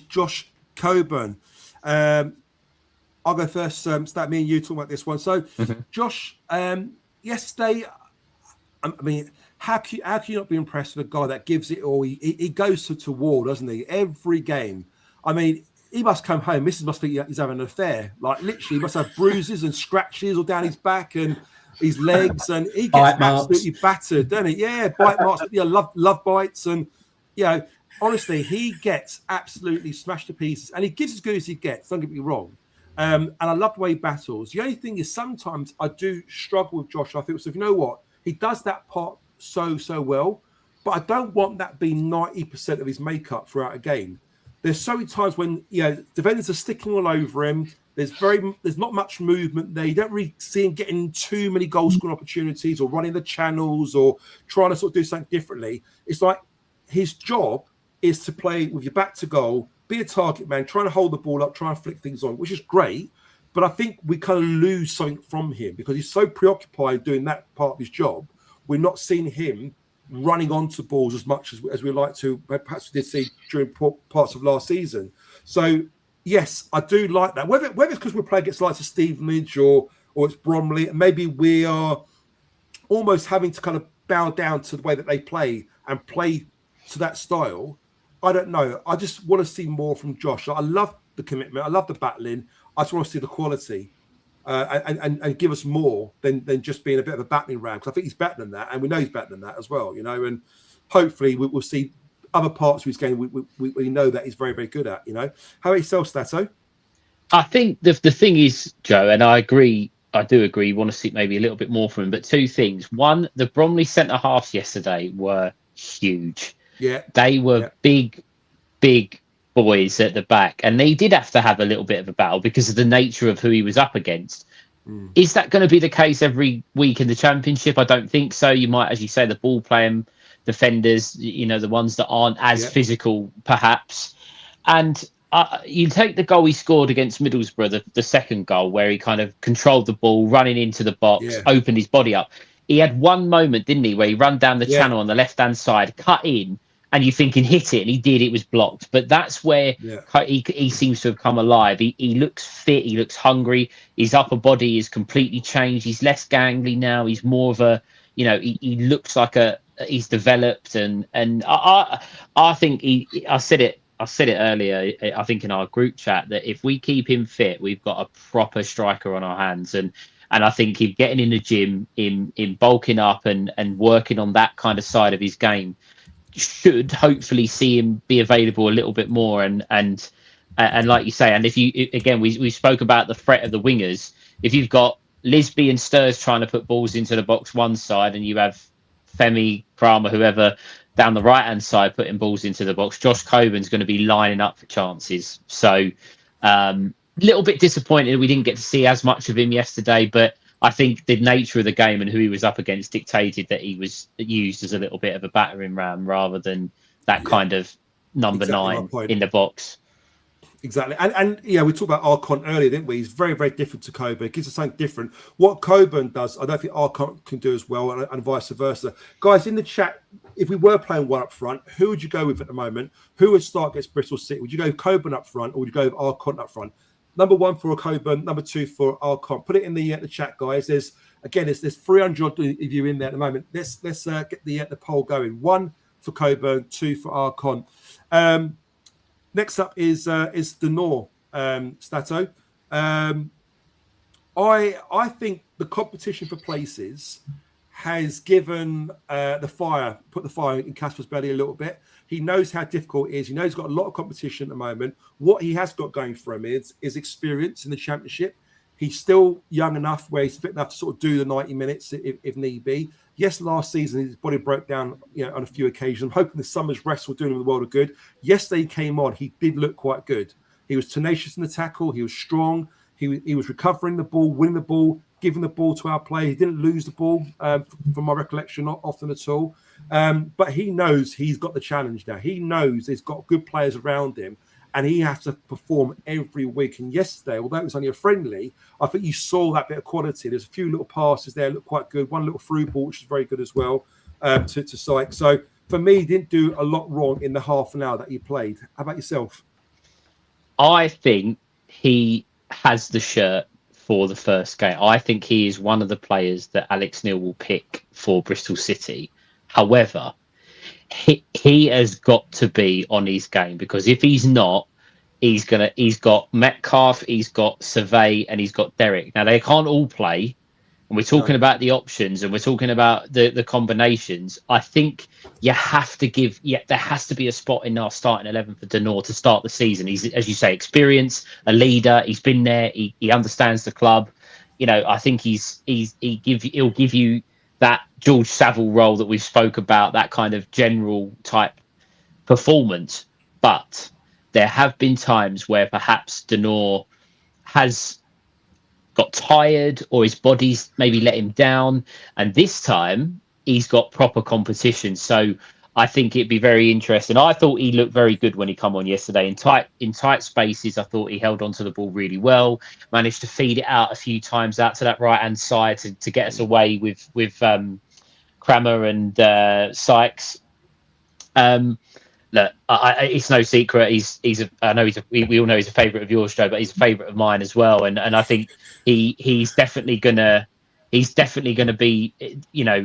Josh Coburn. I'll go first. Start me and you talking about this one. So, Josh, yesterday, I mean, how can you not be impressed with a guy that gives it all? He goes to war, doesn't he? Every game. I mean, he must come home. Mrs. must think he's having an affair. Like, literally, he must have bruises and scratches all down his back and his legs, and he gets absolutely battered, doesn't he? Yeah, bite marks. Love bites, and honestly, he gets absolutely smashed to pieces, and he gives as good as he gets. Don't get me wrong. And I love the way he battles. The only thing is sometimes I do struggle with Josh. I think so. You know what? He does that part so well, but I don't want that being 90% of his makeup throughout a game. There's so many times when defenders are sticking all over him. There's not much movement there. You don't really see him getting too many goal scoring opportunities or running the channels or trying to sort of do something differently. It's like his job is to play with your back to goal, be a target man, trying to hold the ball up, try and flick things on, which is great. But I think we kind of lose something from him because he's so preoccupied doing that part of his job. We're not seeing him running onto balls as much as we like to. Perhaps we did see during parts of last season. So, yes, I do like that. Whether it's because we're playing against like Stevenage or it's Bromley, and maybe we are almost having to kind of bow down to the way that they play and play to that style. I don't know. I just want to see more from Josh. I love the commitment. I love the battling. I just want to see the quality and give us more than just being a bit of a battling ram. Because I think he's better than that, and we know he's better than that as well. And hopefully we'll see other parts of his game we know that he's very, very good at. How about yourself, Stato? I think the thing is, Joe, and I do agree, you want to see maybe a little bit more from him, but two things. One, the Bromley centre-halves yesterday were huge. Yeah. They were big boys at the back, and they did have to have a little bit of a battle because of the nature of who he was up against. Is that going to be the case every week in the Championship? I don't think so. You might, as you say, the ball-playing defenders, the ones that aren't as physical, perhaps. And you take the goal he scored against Middlesbrough, the second goal, where he kind of controlled the ball, running into the box, opened his body up. He had one moment, didn't he, where he ran down the channel on the left-hand side, cut in, and you're thinking, hit it, and he did. It was blocked. But that's where he seems to have come alive. He looks fit. He looks hungry. His upper body is completely changed. He's less gangly now. He's more of a, he looks like he's developed. And I think I said it earlier, I think in our group chat, that if we keep him fit, we've got a proper striker on our hands. And I think him getting in the gym, in bulking up and working on that kind of side of his game should hopefully see him be available a little bit more. And like you say, and if you, again, we spoke about the threat of the wingers. If you've got Lisby and Sturz trying to put balls into the box one side, and you have Femi, Kramer, whoever down the right-hand side putting balls into the box, Josh Coburn's going to be lining up for chances. So little bit disappointed we didn't get to see as much of him yesterday, but I think the nature of the game and who he was up against dictated that he was used as a little bit of a battering ram rather than that kind of number 9 in the box. Exactly. And we talked about Archon earlier, didn't we? He's very, very different to Coburn. It gives us something different. What Coburn does, I don't think Archon can do as well, and vice versa. Guys, in the chat, if we were playing one up front, who would you go with at the moment? Who would start against Bristol City? Would you go Coburn up front, or would you go with Archon up front? Number 1 for Coburn, number 2 for Archon. Put it in the chat, guys. There's 300 of you in there at the moment. Let's get the poll going. 1 for Coburn, 2 for Archon. Next up is Denor, Stato. I think the competition for places has given put the fire in Casper's belly a little bit. He knows how difficult it is. He knows he's got a lot of competition at the moment. What he has got going for him is experience in the Championship. He's still young enough where he's fit enough to sort of do the 90 minutes if need be. Yes, last season his body broke down, on a few occasions. I'm hoping the summer's rest will do him the world of good. Yesterday he came on. He did look quite good. He was tenacious in the tackle. He was strong. He was recovering the ball, winning the ball, giving the ball to our player. He didn't lose the ball, from my recollection, not often at all. But he knows he's got the challenge now. He knows he's got good players around him, and he has to perform every week. And yesterday, although it was only a friendly, I think you saw that bit of quality. There's a few little passes there that look quite good. One little through ball, which is very good as well, to Sykes. So for me, he didn't do a lot wrong in the half an hour that he played. How about yourself? I think he has the shirt for the first game. I think he is one of the players that Alex Neil will pick for Bristol City. However, he has got to be on his game, because if he's not, he's got Metcalf, he's got Survey, and he's got Derek. Now they can't all play, and we're talking about the options and we're talking about the combinations. I think you have to there has to be a spot in our starting 11 for Denor to start the season. He's, as you say, experienced, a leader. He's been there. He understands the club. I think he'll give you that George Savile role that we've spoke about, that kind of general type performance. But there have been times where perhaps Denor has got tired, or his body's maybe let him down, and this time he's got proper competition. So I think it'd be very interesting. I thought he looked very good when he come on yesterday in tight spaces. I thought he held onto the ball really well, managed to feed it out a few times out to that right hand side to get us away with Kramer and Sykes. Look, it's no secret. We all know he's a favourite of yours, Joe, but he's a favourite of mine as well. And I think he's definitely gonna be,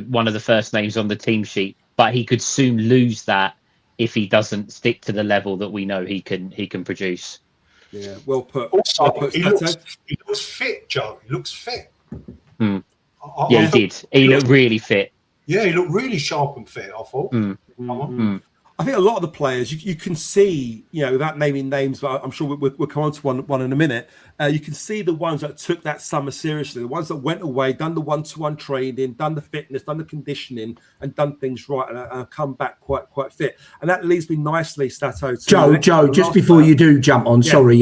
one of the first names on the team sheet. But he could soon lose that if he doesn't stick to the level that we know he can produce. Yeah, well put. Also, he looks fit, Joe. He looks fit. He did. He looked really fit. Yeah, he looked really sharp and fit, I thought. I think a lot of the players you can see, without naming names, but I'm sure we'll come on to one in a minute. You can see the ones that took that summer seriously, the ones that went away, done the one-to-one training, done the fitness, done the conditioning, and done things right, and come back quite fit. And that leads me nicely, Stato. Joe, just before you do jump on, sorry,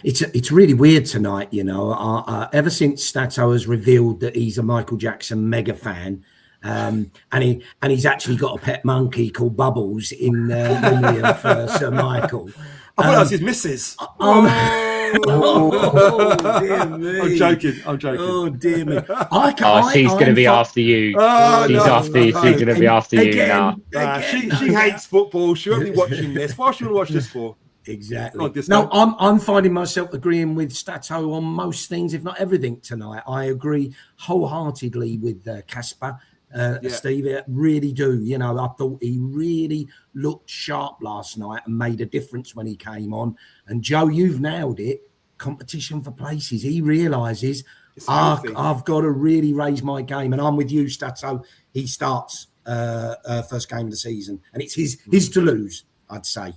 it's really weird tonight. Ever since Stato has revealed that he's a Michael Jackson mega fan. And he's actually got a pet monkey called Bubbles in memory of Sir Michael. I thought that was his missus. Oh, dear me. I'm joking. Oh dear me. She's going to be after you. She's going to be after you now. She hates football. She won't be watching this. Why should we watch this for? Exactly. No, I'm finding myself agreeing with Stato on most things, if not everything tonight. I agree wholeheartedly with Casper. Steve, I really do. I thought he really looked sharp last night and made a difference when he came on. And Joe, you've nailed it. Competition for places. He realises I've got to really raise my game. And I'm with you, Stato. He starts first game of the season, and it's his to lose, I'd say,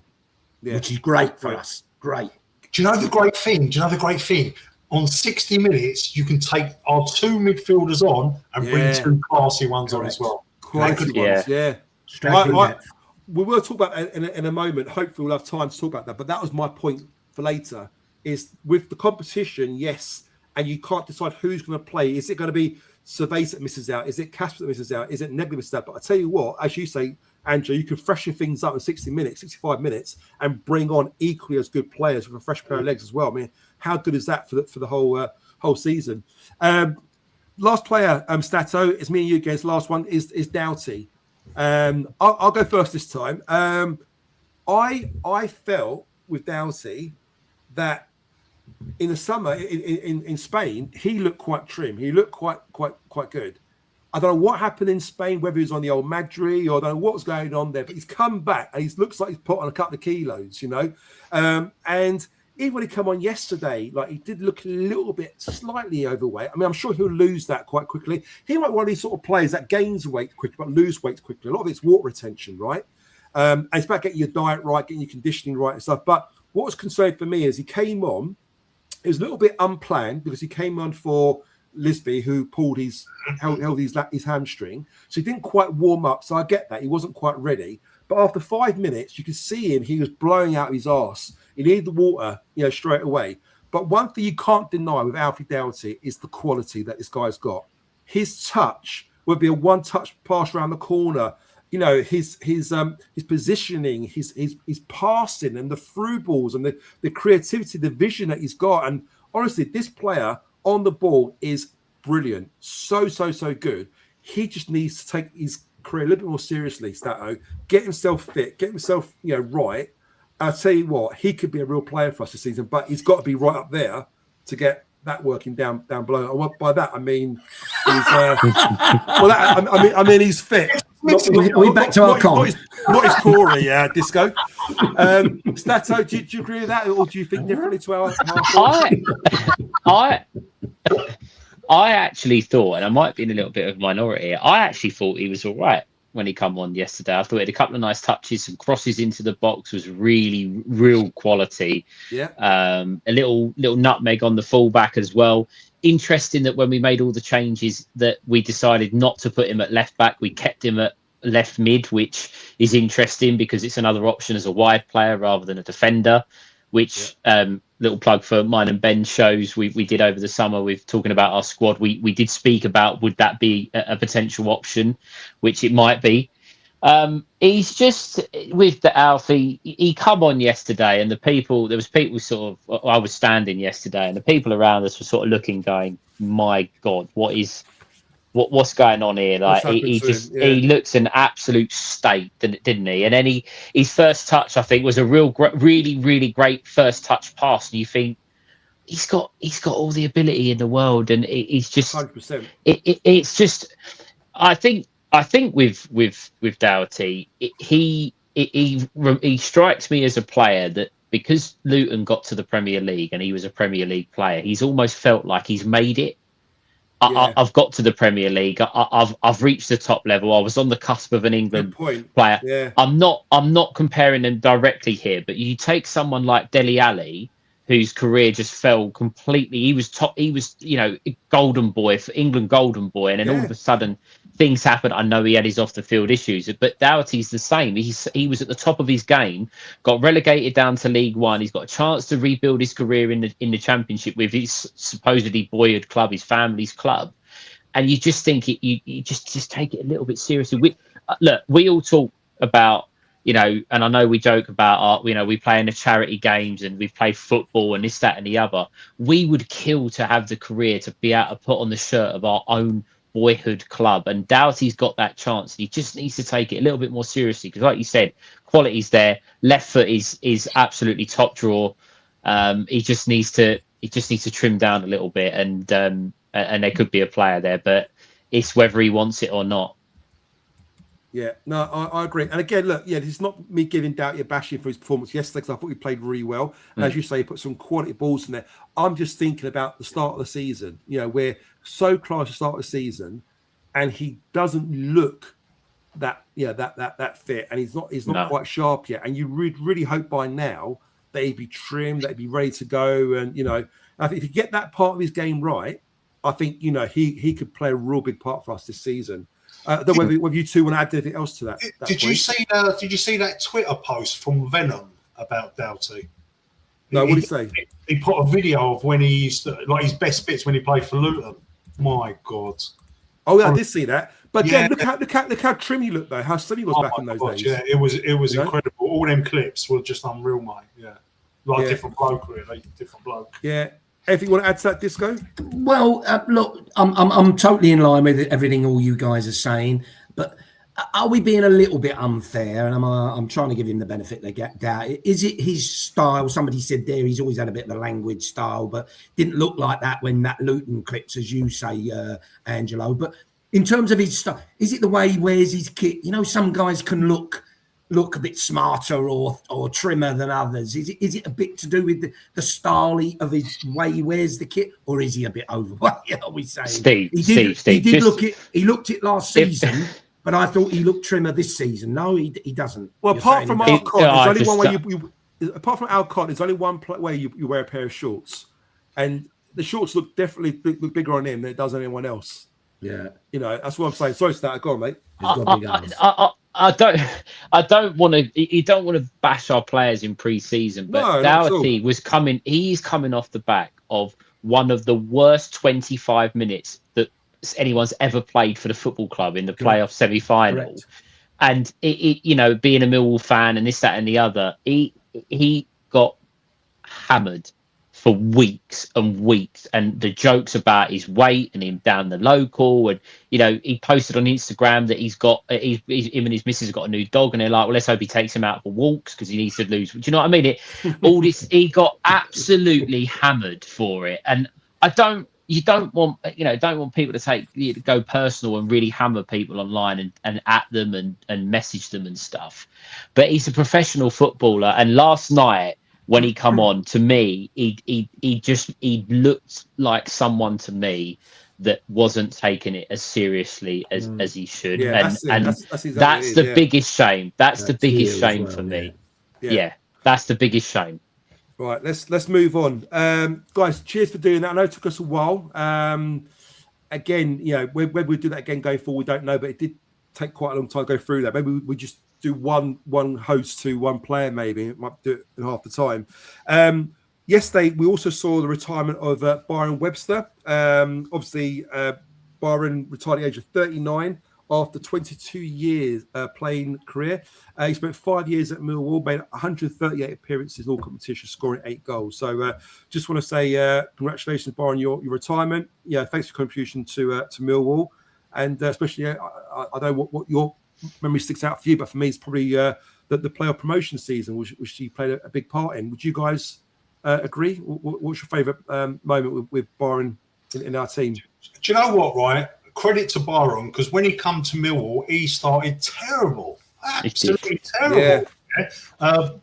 which is great for us. Great. Do you know the great thing? On 60 minutes, you can take our two midfielders on and bring two classy ones on as well. Quality ones, yeah. We will talk about that in a moment. Hopefully, we'll have time to talk about that. But that was my point for later, is with the competition, yes, and you can't decide who's going to play. Is it going to be Cervez that misses out? Is it Casper that misses out? Is it Nebula that misses out? But I tell you what, as you say, Andrew, you can freshen things up in 60 minutes, 65 minutes, and bring on equally as good players with a fresh pair of legs as well. I mean, how good is that for the whole season? Last player, Stato, it's me and you against. Last one is Doughty. I'll go first this time. I felt with Doughty that in the summer in Spain, he looked quite trim. He looked quite good. I don't know what happened in Spain, whether he was on the old Madrid or I don't know what was going on there, but he's come back and he looks like he's put on a couple of kilos, and even when he came on yesterday, like he did look a little bit slightly overweight. I mean, I'm sure he'll lose that quite quickly. He might be one of these sort of players that gains weight quickly, but lose weight quickly. A lot of it's water retention, right? And it's about getting your diet right, getting your conditioning right and stuff. But what was concerning for me is he came on, it was a little bit unplanned because he came on for Lisby, who held his hamstring. So he didn't quite warm up. So I get that. He wasn't quite ready. But after 5 minutes, you could see him. He was blowing out his arse. He needed the water, straight away. But one thing you can't deny with Alfie Doughty is the quality that this guy's got. His touch would be a one-touch pass around the corner. His positioning, his passing, and the through balls, and the creativity, the vision that he's got. And honestly, this player on the ball is brilliant. So good. He just needs to take his career a little bit more seriously, Stato. Get himself fit, get himself, right. I'll tell you what, he could be a real player for us this season, but he's got to be right up there to get that working down below. And by that I mean he's he's fit. We're back to our con. Not his Corey, Disco. Stato, do you agree with that, or do you think differently to our I actually thought, and I might be in a little bit of a minority here, I actually thought he was all right when he come on yesterday. I thought he had a couple of nice touches, some crosses into the box, was really real quality. Yeah. A little nutmeg on the fullback as well. Interesting that when we made all the changes that we decided not to put him at left back, we kept him at left mid, which is interesting because it's another option as a wide player rather than a defender, which little plug for mine and Ben's shows we did over the summer with talking about our squad. We did speak about would that be a potential option, which it might be. He's just with the Alfie. He come on yesterday, and there was people sort of. I was standing yesterday, and the people around us were sort of looking, going, "My God, what's going on here?" Like he looks an absolute state, didn't he? And then his first touch, I think, was a really great first touch pass. And you think he's got all the ability in the world, and he's just 100%. It's just I think with Doughty, he strikes me as a player that because Luton got to the Premier League and he was a Premier League player, he's almost felt like he's made it. I've got to the Premier League. I've reached the top level. I was on the cusp of an England player. Yeah. I'm not comparing them directly here, but you take someone like Dele Alli, whose career just fell completely. He was golden boy for England, golden boy, and then all of a sudden things happened. I know he had his off the field issues, but Doughty's the same. He was at the top of his game, got relegated down to League One. He's got a chance to rebuild his career in the Championship with his supposedly boyhood club, his family's club, and you just think you just take it a little bit seriously. We all talk about. And I know we joke about we play in the charity games and we play football and this, that, and the other. We would kill to have the career to be able to put on the shirt of our own boyhood club. And Doughty's got that chance. He just needs to take it a little bit more seriously because, like you said, quality's there. Left foot is absolutely top draw. He just needs to trim down a little bit, and there could be a player there, but it's whether he wants it or not. Yeah, no, I agree. And again, look, this is not me giving Doughty a bashing for his performance yesterday because I thought he played really well. And as you say, he put some quality balls in there. I'm just thinking about the start of the season. We're so close to the start of the season, and he doesn't look that fit, and he's not quite sharp yet. And you really hope by now that he'd be trimmed, that he'd be ready to go. And I think if you get that part of his game right, I think he could play a real big part for us this season. Whether you two want to add anything else to that? Did you see that Twitter post from Venom about Doughty? No, what did he say? He put a video of when he used to, like his best bits when he played for Luton. My God! Oh yeah, I did see that. But again, look how trim he looked though. How slim he was back in those days. Yeah, it was incredible. All them clips were just unreal, mate. Yeah, different bloke, really. Different bloke. Yeah. Anything you want to add to that, Disco? Well, look, I'm totally in line with everything all you guys are saying, but are we being a little bit unfair? And I'm trying to give him the benefit they get doubt. Is it his style? Somebody said there he's always had a bit of a language style, but didn't look like that when that Luton clips, as you say, Angelo. But in terms of his style, is it the way he wears his kit? Some guys can look a bit smarter or trimmer than others. Is it a bit to do with the style of his way he wears the kit, or is he a bit overweight? Are we saying Steve? He looked it last season, but I thought he looked trimmer this season. No, he doesn't. Well, apart from Alcott, there's only one way apart from Alcott, there's only one way you wear a pair of shorts, and the shorts definitely look bigger on him than it does on anyone else. Yeah, that's what I'm saying. Sorry, Stat, go on, mate. I don't want to. You don't want to bash our players in pre-season, but Doughty was coming. He's coming off the back of one of the worst 25 minutes that anyone's ever played for the football club in the playoff semi-final. Correct. And it being a Millwall fan and this, that, and the other, he got hammered for weeks and weeks, and the jokes about his weight and him down the local, and he posted on Instagram that him and his missus have got a new dog, and they're like, well, let's hope he takes him out for walks because he needs to lose. Do you know what I mean? All this, he got absolutely hammered for it, and you don't want people to go personal and really hammer people online and at them and message them and stuff. But he's a professional footballer, and last night, when he come on, to me, he looked like someone to me that wasn't taking it as seriously as he should. Yeah, that's the biggest shame. That's the biggest shame for me. Yeah, that's the biggest shame. Right, let's move on. Guys, cheers for doing that. I know it took us a while. Again, whether we'll do that again going forward, we don't know, but it did take quite a long time to go through that. Maybe we just do one host to one player, maybe it might do it in half the time. Yesterday we also saw the retirement of Byron Webster. Obviously Byron retired at the age of 39 after 22 years playing career. He spent 5 years at Millwall, made 138 appearances in all competitions, scoring 8 goals. So just want to say congratulations, Byron, your retirement. Thanks for your contribution to Millwall, and especially I don't know what your memory sticks out for you, but for me, it's probably the playoff promotion season, which he played a big part in. Would you guys agree? What's your favourite moment with Byron in our team? Do you know what, right? Credit to Byron, because when he come to Millwall, he started terrible. Absolutely terrible. Yeah.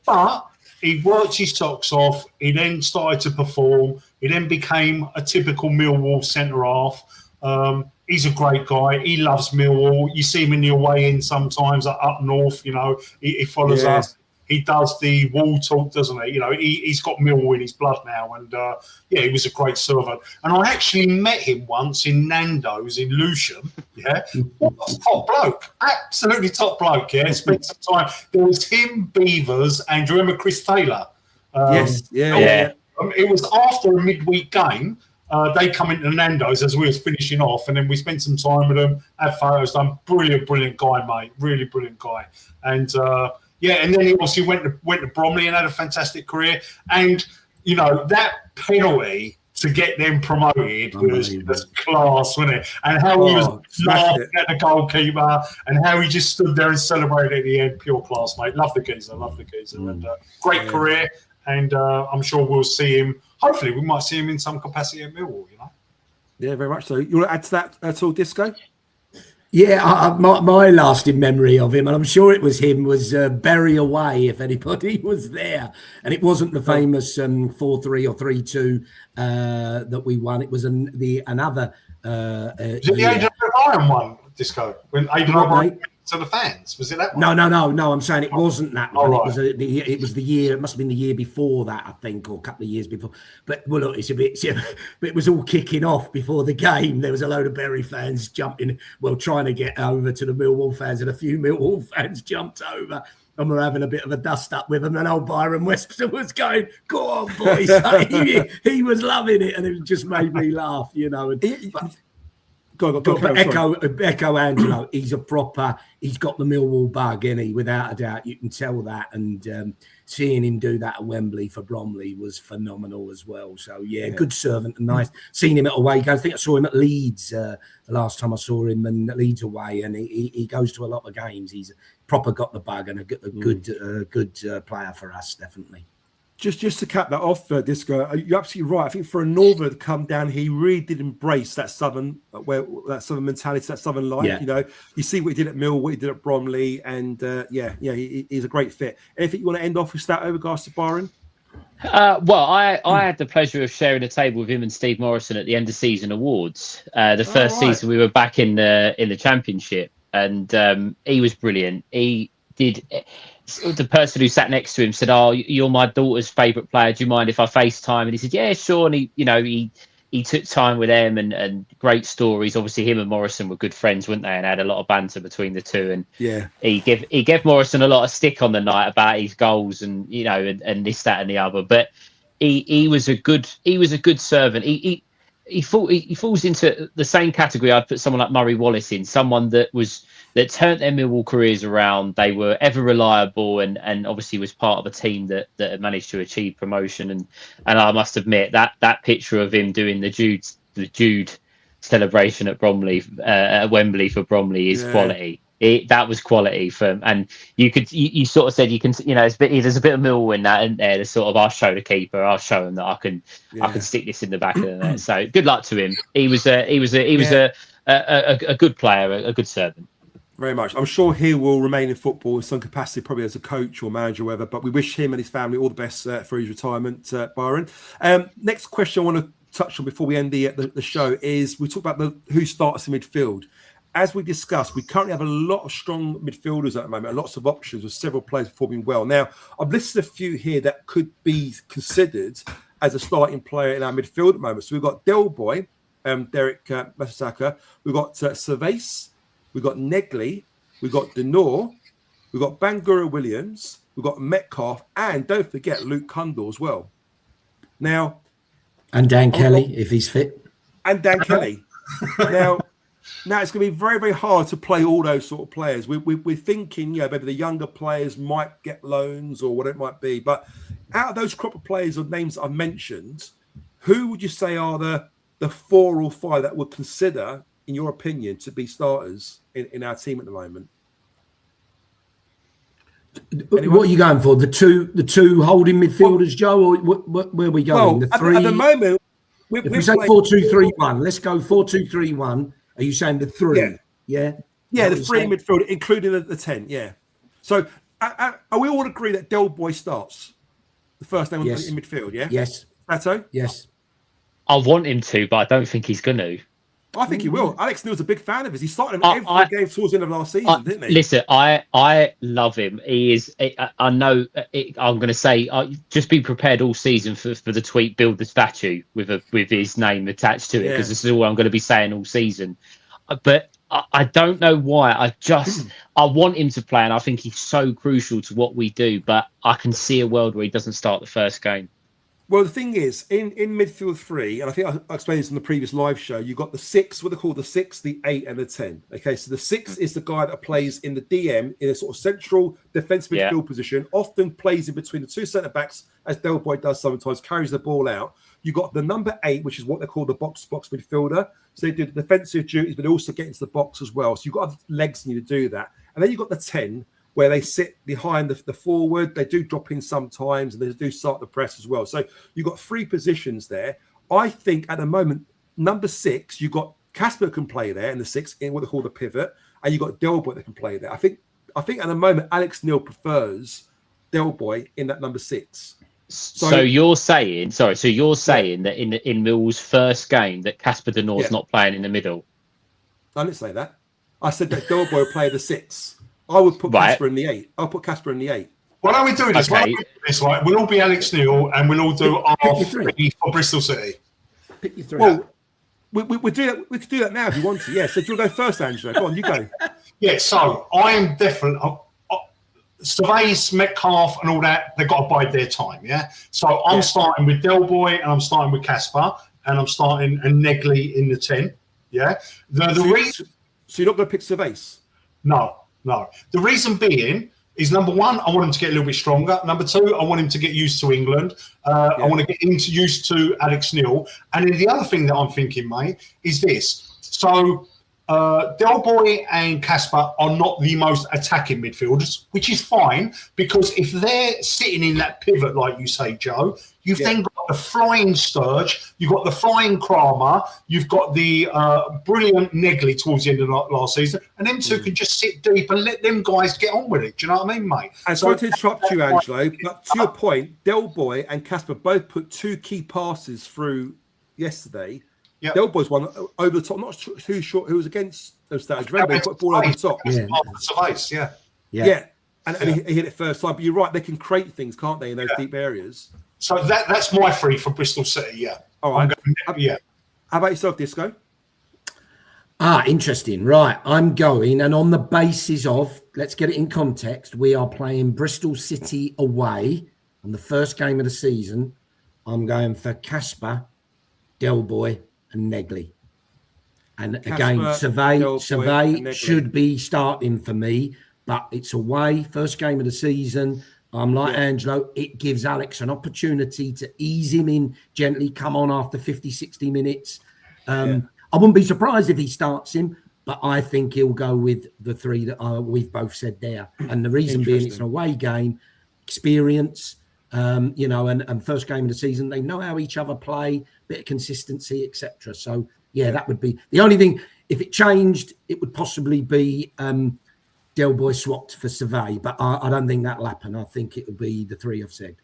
But he worked his socks off. He then started to perform. He then became a typical Millwall centre-half. He's a great guy. He loves Millwall. You see him in the away in sometimes up north. You know, he follows us. He does the wall talk, doesn't he? You know, he's got Millwall in his blood now, and he was a great servant. And I actually met him once in Nando's in Lewisham. Yeah, top bloke, absolutely top bloke. Yeah, spent some time. There was him, Beavers, and do you remember Chris Taylor? Yes, It was after a midweek game. They come into Nando's as we was finishing off, and then we spent some time with them, had photos done. Brilliant guy, mate. Really brilliant guy. And and then he obviously went to Bromley and had a fantastic career. And you know, that penalty to get them promoted was class, wasn't it? And how he was laughing at the goalkeeper, and how he just stood there and celebrated at the end. Pure class, mate. Love the geezer. And great career. And I'm sure we'll see him. Hopefully, we might see him in some capacity at Millwall, you know? Yeah, very much so. You want to add to that at all, Disco? Yeah, my lasting memory of him, and I'm sure it was him, was Bury Away, if anybody was there. And it wasn't the famous 4-3 or 3-2 that we won. It was another... was it the Adrian O'Brien one, Disco? When Adrian O'Brien... to the fans, was it that one? No. I'm saying it wasn't that one. Right. It was the year. It must have been the year before that, I think, or a couple of years before. But well, look, it was all kicking off before the game. There was a load of Bury fans jumping, trying to get over to the Millwall fans, and a few Millwall fans jumped over. And we're having a bit of a dust up with him, and old Byron Webster was going, "Go on, boys!" he was loving it, and it just made me laugh, you know. Echo Angelo, he's got the Millwall bug, isn't he? Without a doubt, you can tell that. And seeing him do that at Wembley for Bromley was phenomenal as well. So, good servant and nice. Seen him at away games. I think I saw him at Leeds the last time I saw him, and Leeds away. And he goes to a lot of games. He's proper got the bug, and a good player for us, definitely. Just to cap that off, Disco, you're absolutely right. I think for a Northerner to come down, he really did embrace that southern mentality, that southern life. Yeah. You know, you see what he did at Mill, what he did at Bromley, and he's a great fit. Anything you want to end off with that over regards to Byron? I had the pleasure of sharing a table with him and Steve Morrison at the end of season awards. The first season we were back in the championship, and he was brilliant. He did. The person who sat next to him said, "Oh, you're my daughter's favourite player. Do you mind if I FaceTime?" And he said, "Yeah, sure." And he took time with them, and great stories. Obviously, him and Morrison were good friends, weren't they? And had a lot of banter between the two. And he gave Morrison a lot of stick on the night about his goals and and this, that, and the other. But he was a good servant. He falls into the same category I'd put someone like Murray Wallace in, someone that turned their Millwall careers around. They were ever reliable, and obviously was part of a team that had managed to achieve promotion. And I must admit that picture of him doing the Jude celebration at Bromley, at Wembley for Bromley is quality. That was quality and you sort of said there's a bit of Millwall in that, and there's sort of, I'll show the keeper, I'll show him that I can stick this in the back of the net. So good luck to him. He was a good player, a good servant. Very much. I'm sure he will remain in football in some capacity, probably as a coach or manager or whatever, but we wish him and his family all the best for his retirement, Byron. Next question I want to touch on before we end the show is, we talk about who starts in midfield. As we discussed, we currently have a lot of strong midfielders at the moment, and lots of options with several players performing well. Now, I've listed a few here that could be considered as a starting player in our midfield at the moment. So we've got Del Boy, Derek Matsaka, we've got Cervase, we've got Negley, we've got Denor, we've got Bangura Williams, we've got Metcalf, and don't forget Luke Cundall as well. Now, and Dan Kelly, if he's fit. And Dan Kelly. Now it's going to be very, very hard to play all those sort of players. We're thinking, maybe the younger players might get loans or what it might be. But out of those crop of players or names that I've mentioned, who would you say are the 4 or 5 that would consider, in your opinion, to be starters in our team at the moment? Anyone? What are you going for? The two holding midfielders, Joe, or where are we going? Well, the 3 at the moment, if we say 4-2-3-1, let's go 4-2-3-1. Are you saying the 3? Yeah. Yeah, the 3 midfield, including the 10. Yeah. So, are we all agree that Del Boy starts the first name in midfield? Yeah. Yes. Sato? Yes. I want him to, but I don't think he's going to. I think he will. Alex Neil's a big fan of his. He started him every game towards the end of last season, didn't he? Listen, I love him. He is. I know. I'm going to say, just be prepared all season for the tweet. Build the statue with his name attached to it, because this is all I'm going to be saying all season. But I don't know why. I want him to play, and I think he's so crucial to what we do. But I can see a world where he doesn't start the first game. Well, the thing is, in midfield 3, and I think I explained this in the previous live show, you've got the 6, what they call the 6, the 8, and the 10. Okay, so the 6 is the guy that plays in the DM in a sort of central defensive midfield position, often plays in between the 2 centre-backs, as Del Boy does sometimes, carries the ball out. You've got the number 8, which is what they call the box-to-box midfielder. So they do the defensive duties, but they also get into the box as well. So you've got legs in you to do that. And then you've got the 10, where they sit behind the forward. They do drop in sometimes, and they do start the press as well. So you've got 3 positions there. I think at the moment, number 6, you've got Casper can play there in the 6, in what they call the pivot, and you've got Del Boy that can play there. I think at the moment, Alex Neil prefers Del Boy in that number 6. So you're saying, that in Mill's first game that Casper De Norre's not playing in the middle? I didn't say that. I said that Del Boy will play the 6. I would put Casper in the 8. I'll put Casper in the 8. Why don't we do this? Okay. Right? We'll all be Alex Neil, and we'll all do our 3 for Bristol City. Pick your 3. Well, we do that. We could do that now if you want to. Yeah. So do you want to go first, Angelo? Go on, you go. Yeah. So I am definitely Surveys, Metcalf, and all that. They've got to bide their time. Yeah. So I'm starting with Del Boy, and I'm starting with Casper, and I'm starting and Negley in the 10. Yeah. The reason. So you're not going to pick Surveys? No. The reason being is, number 1, I want him to get a little bit stronger. Number 2, I want him to get used to England. I want to get used to Alex Neil. And then the other thing that I'm thinking, mate, is this. So Del Boy and Casper are not the most attacking midfielders, which is fine, because if they're sitting in that pivot, like you say, Joe, you've then got the flying Sturge, you've got the flying Kramer, you've got the brilliant Negley towards the end of last season, and them 2 can just sit deep and let them guys get on with it. Do you know what I mean, mate? And sorry to interrupt you, Angelo, but to your point, Del Boy and Casper both put 2 key passes through yesterday. Yep. Del Boy's one over the top, not too short, who was against those stage. Remember, he put the ball over the top. Yeah. And he hit it first time. But you're right, they can create things, can't they, in those deep areas? So that's my 3 for Bristol City, yeah. All right. How about yourself, Disco? Interesting. Right. I'm going, and on the basis of, let's get it in context, we are playing Bristol City away on the first game of the season. I'm going for Casper, Del Boy, and Negley. And again, Survey should be starting for me, but it's away, first game of the season. I'm like Angelo, it gives Alex an opportunity to ease him in gently, come on after 50, 60 minutes. I wouldn't be surprised if he starts him, but I think he'll go with the 3 that we've both said there. And the reason being, it's an away game, experience, and first game of the season, they know how each other play, bit of consistency, etc. So that would be the only thing. If it changed, it would possibly be Del Boy swapped for Survey, but I don't think that'll happen. I think it will be the 3 I've said.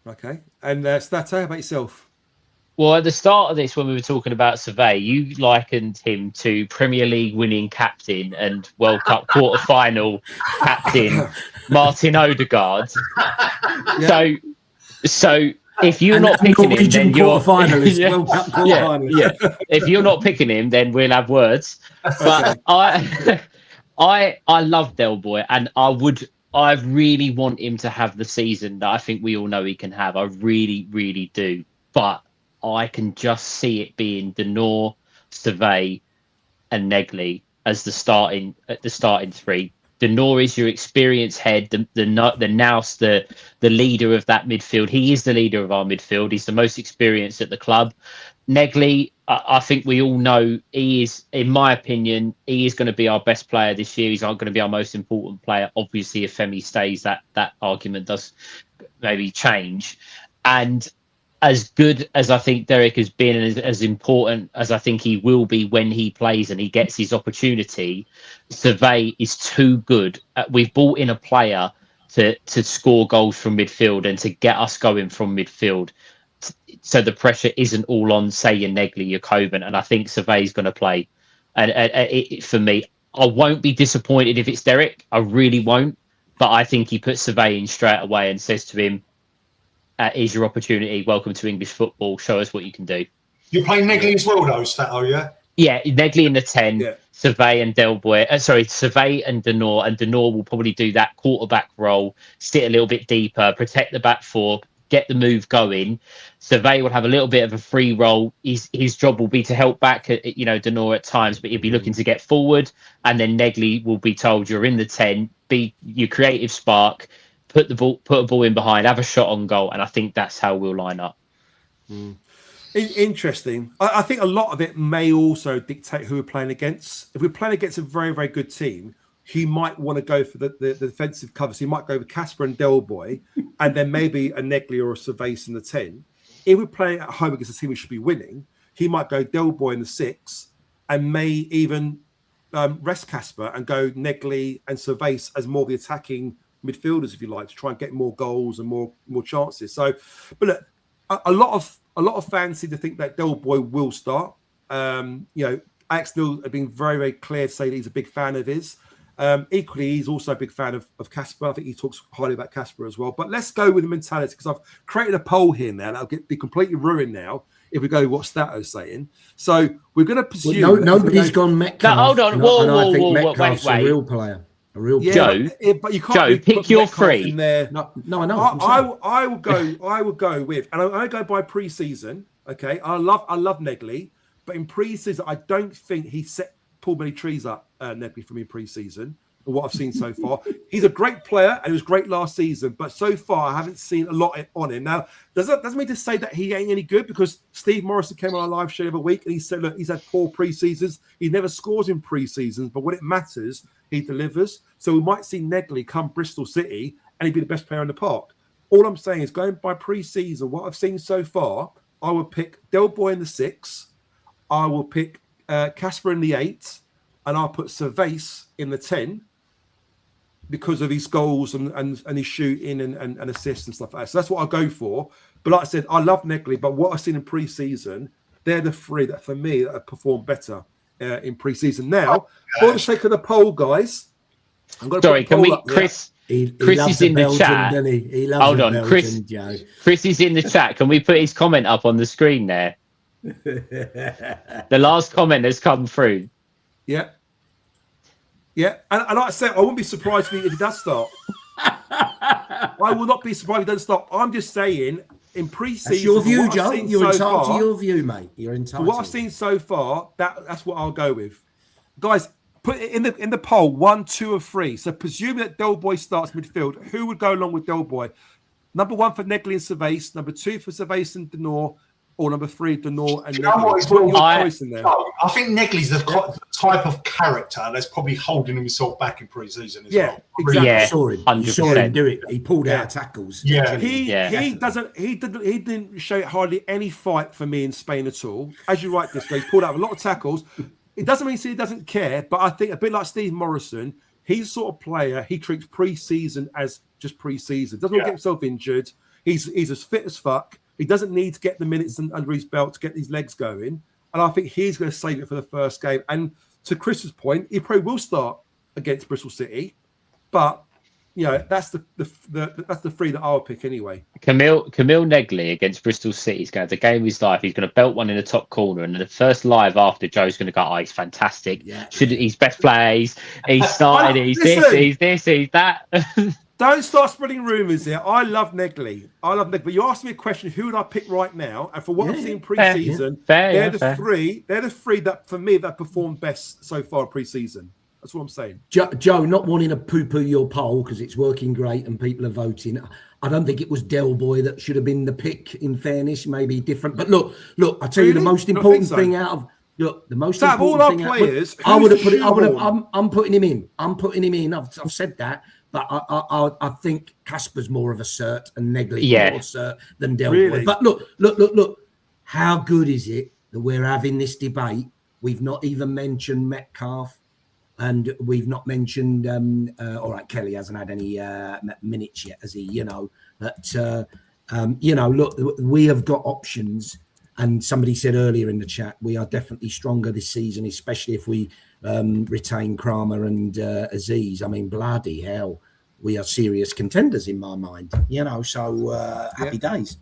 Okay, and Stato, how about yourself? Well, at the start of this, when we were talking about Survey, you likened him to Premier League winning captain and World Cup quarter-final captain Martin Odegaard. So if you're not picking him, then you're quarter-finalist, World Cup quarter-finalist. If you're not picking him, then we'll have words. But I love Del Boy, and I really want him to have the season that I think we all know he can have. I really, really do. But I can just see it being De Norre, Survey, and Negley as the starting 3. De Norre is your experienced head, the nous, the leader of that midfield. He is the leader of our midfield. He's the most experienced at the club. Negley, I think we all know he is, in my opinion, he is going to be our best player this year. He's going to be our most important player. Obviously, if Femi stays, that argument does maybe change. And as good as I think Derek has been, and as important as I think he will be when he plays and he gets his opportunity, Survey is too good. We've brought in a player to score goals from midfield and to get us going from midfield. so the pressure isn't all on, say, your Negley, your Coburn, and I think Survey's going to play. And for me, I won't be disappointed if it's Derek. I really won't. But I think he puts Survey in straight away and says to him, "Here's your opportunity. Welcome to English football. Show us what you can do." You're playing Negley as well, though, Stato, yeah? Yeah, Negley in the 10, Survey and Survey and Denor. And Denor will probably do that quarterback role, sit a little bit deeper, protect the back four, get the move going. Survey will have a little bit of a free role. His job will be to help back, Denor at times, but he'll be looking to get forward. And then Negley will be told, you're in the 10, be your creative spark, put a ball in behind, have a shot on goal. And I think that's how we'll line up. Interesting. I think a lot of it may also dictate who we're playing against. If we're playing against a very, very good team, he might want to go for the defensive cover. So he might go with Casper and Del Boy, and then maybe a Negley or a Cervase in the 10. If we're playing at home against a team we should be winning, he might go Del Boy in the 6, and may even rest Casper and go Negley and Cervase as more of the attacking midfielders, if you like, to try and get more goals and more chances. So, but look, a lot of fans seem to think that Del Boy will start. Alex Neil have been very, very clear to say that he's a big fan of his. Equally, he's also a big fan of Casper. I think he talks highly about Casper as well. But let's go with the mentality, because I've created a poll here now that'll be completely ruined now if we go with what Stato's saying. So we're going to pursue. Nobody's gone Metcalf. No, hold on. Whoa, Metcalf's wait. a real player. A real player. Joe, but you can't pick your three. In there. No, I know. I will go with, and I go by pre-season. Okay, I love Negley, but in pre-season, I don't think he set pulled many trees up, Negley, for me pre-season, and what I've seen so far. He's a great player, and he was great last season, but so far I haven't seen a lot on him. Now, doesn't mean to say that he ain't any good, because Steve Morrison came on our live show the other week and he said, look, he's had poor pre-seasons. He never scores in pre-seasons, but when it matters, he delivers. So we might see Negley come Bristol City and he'd be the best player in the park. All I'm saying is, going by pre-season, what I've seen so far, I would pick Del Boy in the 6. I will pick Casper in the 8, and I'll put Cervase in the 10 because of his goals and his shooting and assists and stuff like that. So that's what I'll go for. But like I said, I love Negley, but what I've seen in pre-season, they're the three that, for me, that have performed better in pre-season. Now, for the sake of the poll, guys, I'm going to put a poll up, Chris... Chris is in the chat. Hold on, Chris. Chris is in the chat. Can we put his comment up on the screen there? The last comment has come through. Yeah. And like I said, I wouldn't be surprised if he does start. I will not be surprised if he doesn't start. I'm just saying, in pre-season, that's your view, Joe. You're entitled to your view, mate. You're entitled. What I've seen so far, that's what I'll go with, guys. Put it in the poll 1, 2, or 3. So presuming that Del Boy starts midfield, who would go along with Del Boy? Number 1 for Negley and Cervase, number 2 for Cervase and Denor, or number 3 Denor and Negley. I think Negley's the type of character that's probably holding himself back in pre-season as well. Exactly. Yeah, you saw him do it. He pulled out tackles. Yeah, he didn't show hardly any fight for me in Spain at all. As you write this, he pulled out a lot of tackles. It doesn't mean he doesn't care, but I think a bit like Steve Morrison, he's the sort of player, he treats pre-season as just pre-season. Doesn't get himself injured. He's as fit as fuck. He doesn't need to get the minutes under his belt to get these legs going. And I think he's going to save it for the first game. And to Chris's point, he probably will start against Bristol City, but that's the three that I'll pick anyway. Camille Negley against Bristol City is going to have the game of his life. He's going to belt one in the top corner, and the first live after, Joe's going to go, he's fantastic. Yeah. He's best player. He's started. He's that. Don't start spreading rumours here. I love Negley. But you asked me a question: who would I pick right now? And for what I've seen pre-season, they're the three that for me that performed best so far pre-season. That's what I'm saying. Joe, not wanting to poo-poo your poll because it's working great and people are voting. I don't think it was Del Boy that should have been the pick, in fairness, maybe different. But look, I tell you the most important thing out of the most important thing players, I would have put it. I'm putting him in. I've said that, but I think Casper's more of a cert and Negley more cert than Del Boy. But look, how good is it that we're having this debate? We've not even mentioned Metcalf. And we've not mentioned, all right, Kelly hasn't had any minutes yet, has he? But Look, we have got options. And somebody said earlier in the chat, we are definitely stronger this season, especially if we retain Kramer and Aziz. I mean, bloody hell, we are serious contenders in my mind. So happy days.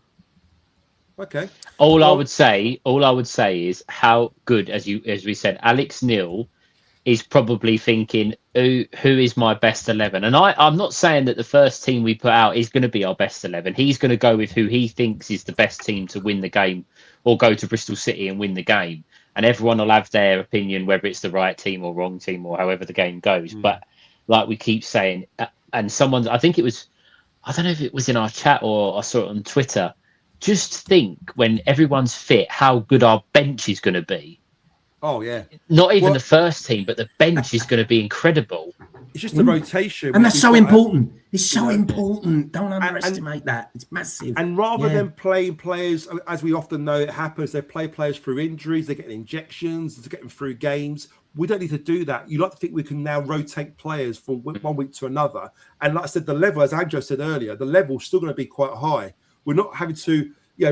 Okay. All I would say is how good, as we said, Alex Neil is probably thinking, who is my best 11? And I'm not saying that the first team we put out is going to be our best 11. He's going to go with who he thinks is the best team to win the game or go to Bristol City and win the game. And everyone will have their opinion, whether it's the right team or wrong team or however the game goes. But like we keep saying, and someone, I think it was, I don't know if it was in our chat or I saw it on Twitter, just think when everyone's fit, how good our bench is going to be. Oh, yeah. Not even the first team, but the bench is going to be incredible. It's just the rotation. And that's so important. It's so important. Don't underestimate that. It's massive. And rather than playing players, as we often know it happens, they play players through injuries, they're getting injections, they're getting through games. We don't need to do that. You like to think we can now rotate players from one week to another. And like I said, the level, as Andrew said earlier, the level's still going to be quite high. We're not having to,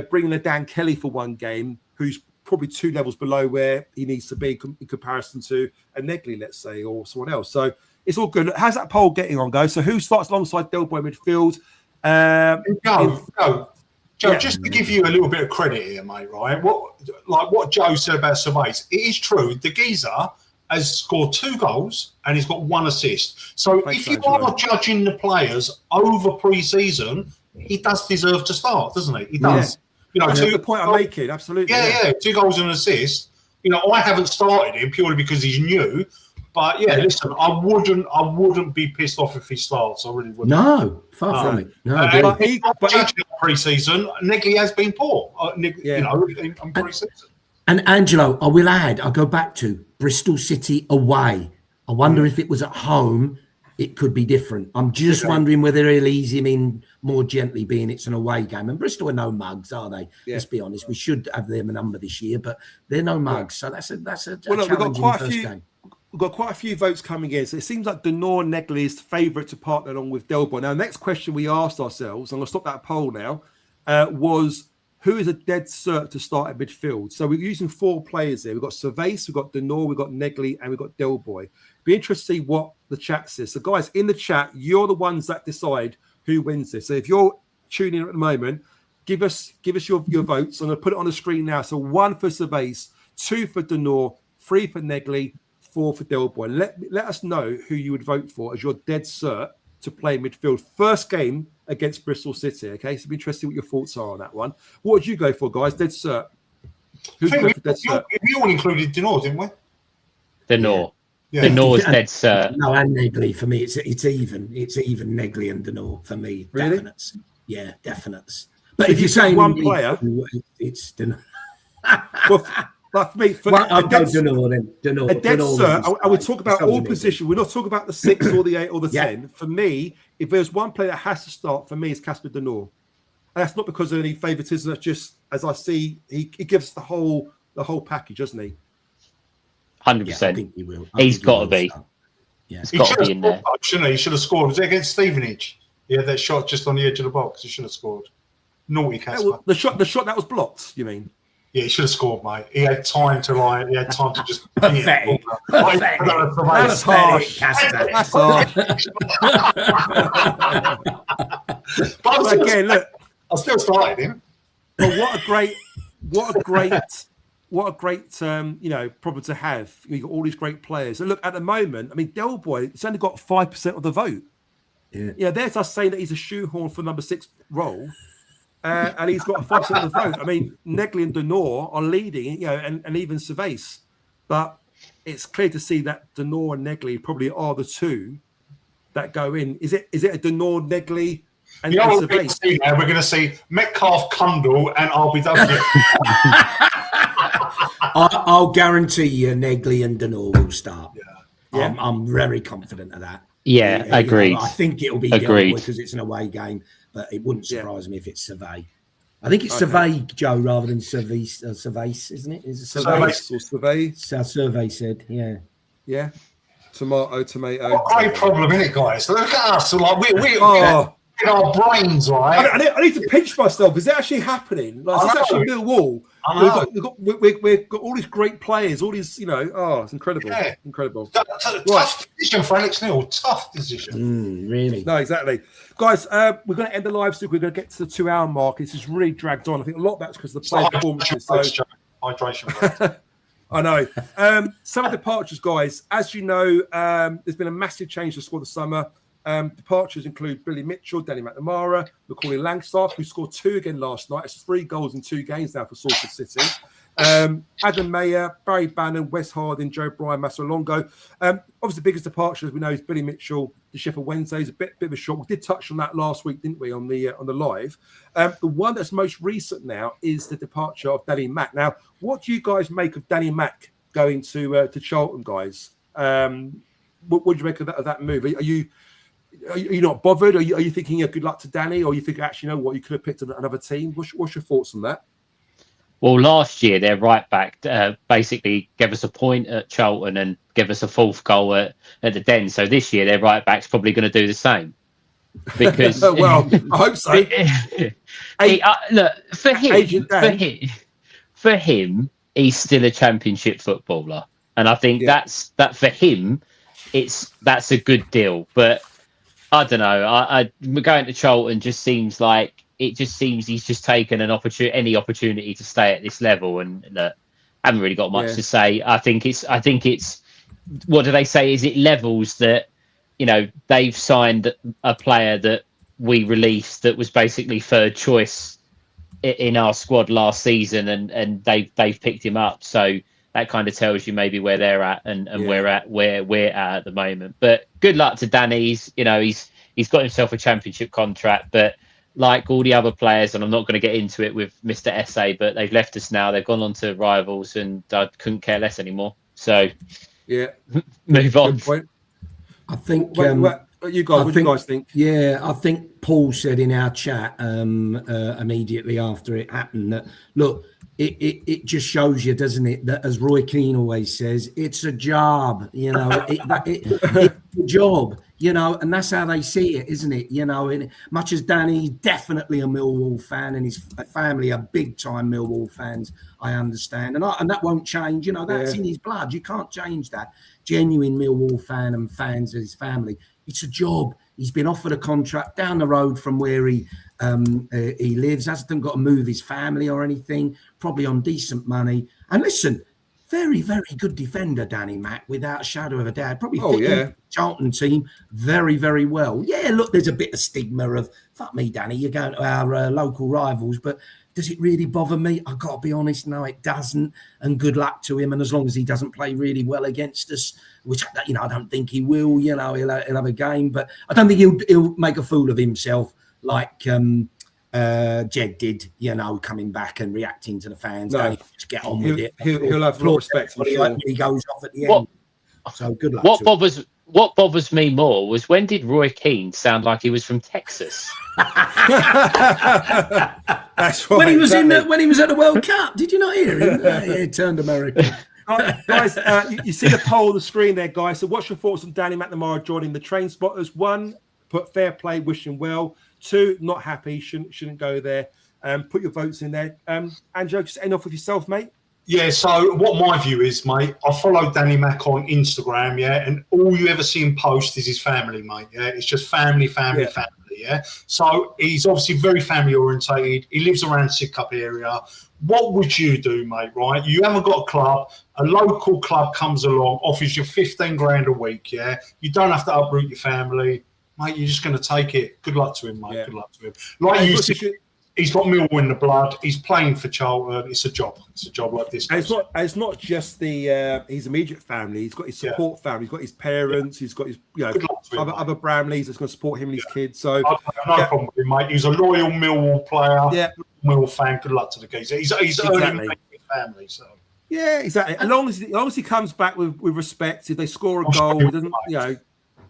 bring in a Dan Kelly for one game, who's probably 2 levels below where he needs to be in comparison to a Negley, let's say, or someone else. So it's all good. How's that poll getting on, guys? So who starts alongside Del Boy midfield? Joe, just to give you a little bit of credit here, mate, right? What Joe said about Cervais, it is true. The geezer has scored 2 goals and he's got 1 assist. So if you are judging the players over pre-season, he does deserve to start, doesn't he? He does. That's the point I'm making. Absolutely. Yeah. 2 goals and an assist. I haven't started him purely because he's new. But listen, I wouldn't be pissed off if he starts. I really wouldn't. No, far from it. No, but judging pre-season, Negley has been poor. In pre-season. And Angelo, I will add, I go back to Bristol City away. I wonder if it was at home, it could be different. I'm just wondering whether he'll ease him in more gently, being it's an away game. And Bristol are no mugs, are they? Yeah. Let's be honest. We should have them a number this year, but they're no mugs. So that's a challenging first game. We've got quite a few votes coming in. So it seems like Denor Negley is the favourite to partner along with Del Boy. Now, the next question we asked ourselves, I'm going to stop that poll now, was who is a dead cert to start at midfield? So we're using 4 players there. We've got Cervais, we've got Denor, we've got Negley, and we've got Del Boy. Be interested to see what the chat says. So, guys, in the chat, you're the ones that decide who wins this. So if you're tuning in at the moment, give us your votes. I'm going to put it on the screen now. So 1 for Cervais, 2 for Denor, 3 for Negley, 4 for Del Boy. Let us know who you would vote for as your dead cert to play midfield. First game against Bristol City. Okay, so it'd be interesting what your thoughts are on that one. What would you go for, guys? Dead cert. Who'd you go for dead cert? We all included Denor, didn't we? Denor. Yeah. Denor's dead cert. No, and Negley for me. It's even. It's even Negley and Denor for me. Really? Definites. Yeah, definites. But if you're saying one player, it's Denor. Like for me, Denor. A dead cert, I would talk about all positions. We're not talking about the 6 or the 8 or the 10. For me, if there's one player that has to start, for me, it's Casper Denor. And that's not because of any favouritism. That's just, as I see, he gives the whole package, doesn't he? 100%. I think he will. He's got to be. Yeah. He's got to be in there. He should have scored. Was it against Stevenage? He had that shot just on the edge of the box. He should have scored. Naughty Casper. The shot that was blocked, you mean? Yeah, he should have scored, mate. He had time to just. Pathetic. That's harsh. That's harsh. But again, look, I still started him. But what a great problem to have. You've got all these great players. And look, at the moment, I mean, Del Boy, it's only got 5% of the vote. Yeah, there's us saying that he's a shoehorn for number 6 role. And he's got 5% of the vote. I mean, Negley and Denor are leading, and even Cervais. But it's clear to see that Denor and Negley probably are the 2 that go in. Is it a Denor, Negley, and Cervais? We're going to see Metcalf, Kundal, and RBW. I'll guarantee you Negley and Denor will start. Yeah. I'm very confident of that. Yeah, agreed. I think it'll be Del Boy because it's an away game. But it wouldn't surprise me if it's Cervais. I think it's Cervais, Joe, rather than Cervais, isn't it? Is it Cervais or Cervais? So Cervais said, yeah. Yeah. Tomato. What a great problem, isn't it, guys? Look at us. Like in our brains, right? I need to pinch myself. Is it actually happening? Like, is this actually Millwall? We've got all these great players, all these, it's incredible. Yeah. Incredible. Tough decision for Alex Neil. Tough decision. Really? No, exactly. Guys, we're going to end the live soon. We're going to get to the 2 hour mark. It's just really dragged on. I think a lot of that's because of the player performances. Hydration. I know. Some of the departures, guys, as you know, there's been a massive change to the squad this summer. Departures include Billy Mitchell, Danny McNamara, Macaulay Langstaff, who scored 2 again last night. It's 3 goals in 2 games now for Salford City. Adam Mayer, Barry Bannon, Wes Harding, Joe Bryan, Masolongo. Obviously, the biggest departure, as we know, is Billy Mitchell to Sheffield Wednesday. It's a bit of a shock. We did touch on that last week, didn't we, on the live? The one that's most recent now is the departure of Danny Mack. Now, what do you guys make of Danny Mack going to Charlton, guys? What do you make of that move? Are you not bothered? Are you thinking good luck to Danny, or you think actually, you know what, you could have picked another team? What's your thoughts on that? Well, last year their right back basically gave us a point at Charlton and gave us a 4th goal at the Den. So this year their right back's probably going to do the same. Because well, I hope so. Look, for him, he's still a Championship footballer, and I think that for him, that's a good deal. But I don't know. Going to Charlton just seems like. It just seems he's just taken any opportunity to stay at this level, and I haven't really got much to say. I think it's what do they say? Is it levels that they've signed a player that we released that was basically 3rd choice in our squad last season, and they've picked him up. So that kind of tells you maybe where they're at and where we're at the moment. But good luck to Danny. He's got himself a Championship contract, but. Like all the other players, and I'm not going to get into it with Mr. SA, but they've left us now. They've gone on to rivals, and I couldn't care less anymore. So, move on. I think what do you guys think? Yeah, I think Paul said in our chat immediately after it happened that look, it just shows you, doesn't it, that as Roy Keane always says, it's a job. It's a job. And that's how they see it, isn't it? And much as Danny's definitely a Millwall fan and his family are big-time Millwall fans, I understand. And that won't change. That's in his blood. You can't change that. Genuine Millwall fan and fans of his family. It's a job. He's been offered a contract down the road from where he lives. Hasn't got to move his family or anything. Probably on decent money. And listen, very, very good defender, Danny Mack, without a shadow of a doubt. Probably fit in the Charlton team very, very well. Yeah, look, there's a bit of stigma of, fuck me, Danny, you're going to our local rivals, but does it really bother me? I've got to be honest, no, it doesn't. And good luck to him. And as long as he doesn't play really well against us, which, I don't think he will, he'll have a game. But I don't think he'll make a fool of himself like Jed did, coming back and reacting to the fans. No, to get on with it. He'll have more respect. He goes off at the end. So good luck. What bothers me more was, when did Roy Keane sound like he was from Texas? That's right. When he was when he was at the World Cup, did you not hear him? He turned American. Guys, you see the poll on the screen there, guys. So what's your thoughts on Danny McNamara joining the Train Spotters? 1, put fair play, wish him well. 2, not happy, shouldn't go there. Put your votes in there. Angelo, just end off with yourself, mate. Yeah, so what my view is, mate, I follow Danny Mack on Instagram, and all you ever see him post is his family, mate, It's just family, So he's obviously very family orientated. He lives around Sidcup area. What would you do, mate, right? You haven't got a club. A local club comes along, offers you 15 grand a week, You don't have to uproot your family. Mate, you're just going to take it. Good luck to him, mate. Good luck to him. Like you said, he's got Millwall in the blood. He's playing for Charlton. It's a job. It's a job like this. And it's not just his immediate family. He's got his support family. He's got his parents. He's got his other Bramleys that's going to support him and his kids. So no problem with him, mate. He's a loyal Millwall player. Yeah, Millwall fan. Good luck to the geezer. He's earning his family. So yeah, exactly. As long as he comes back with respect, if they score a goal, he doesn't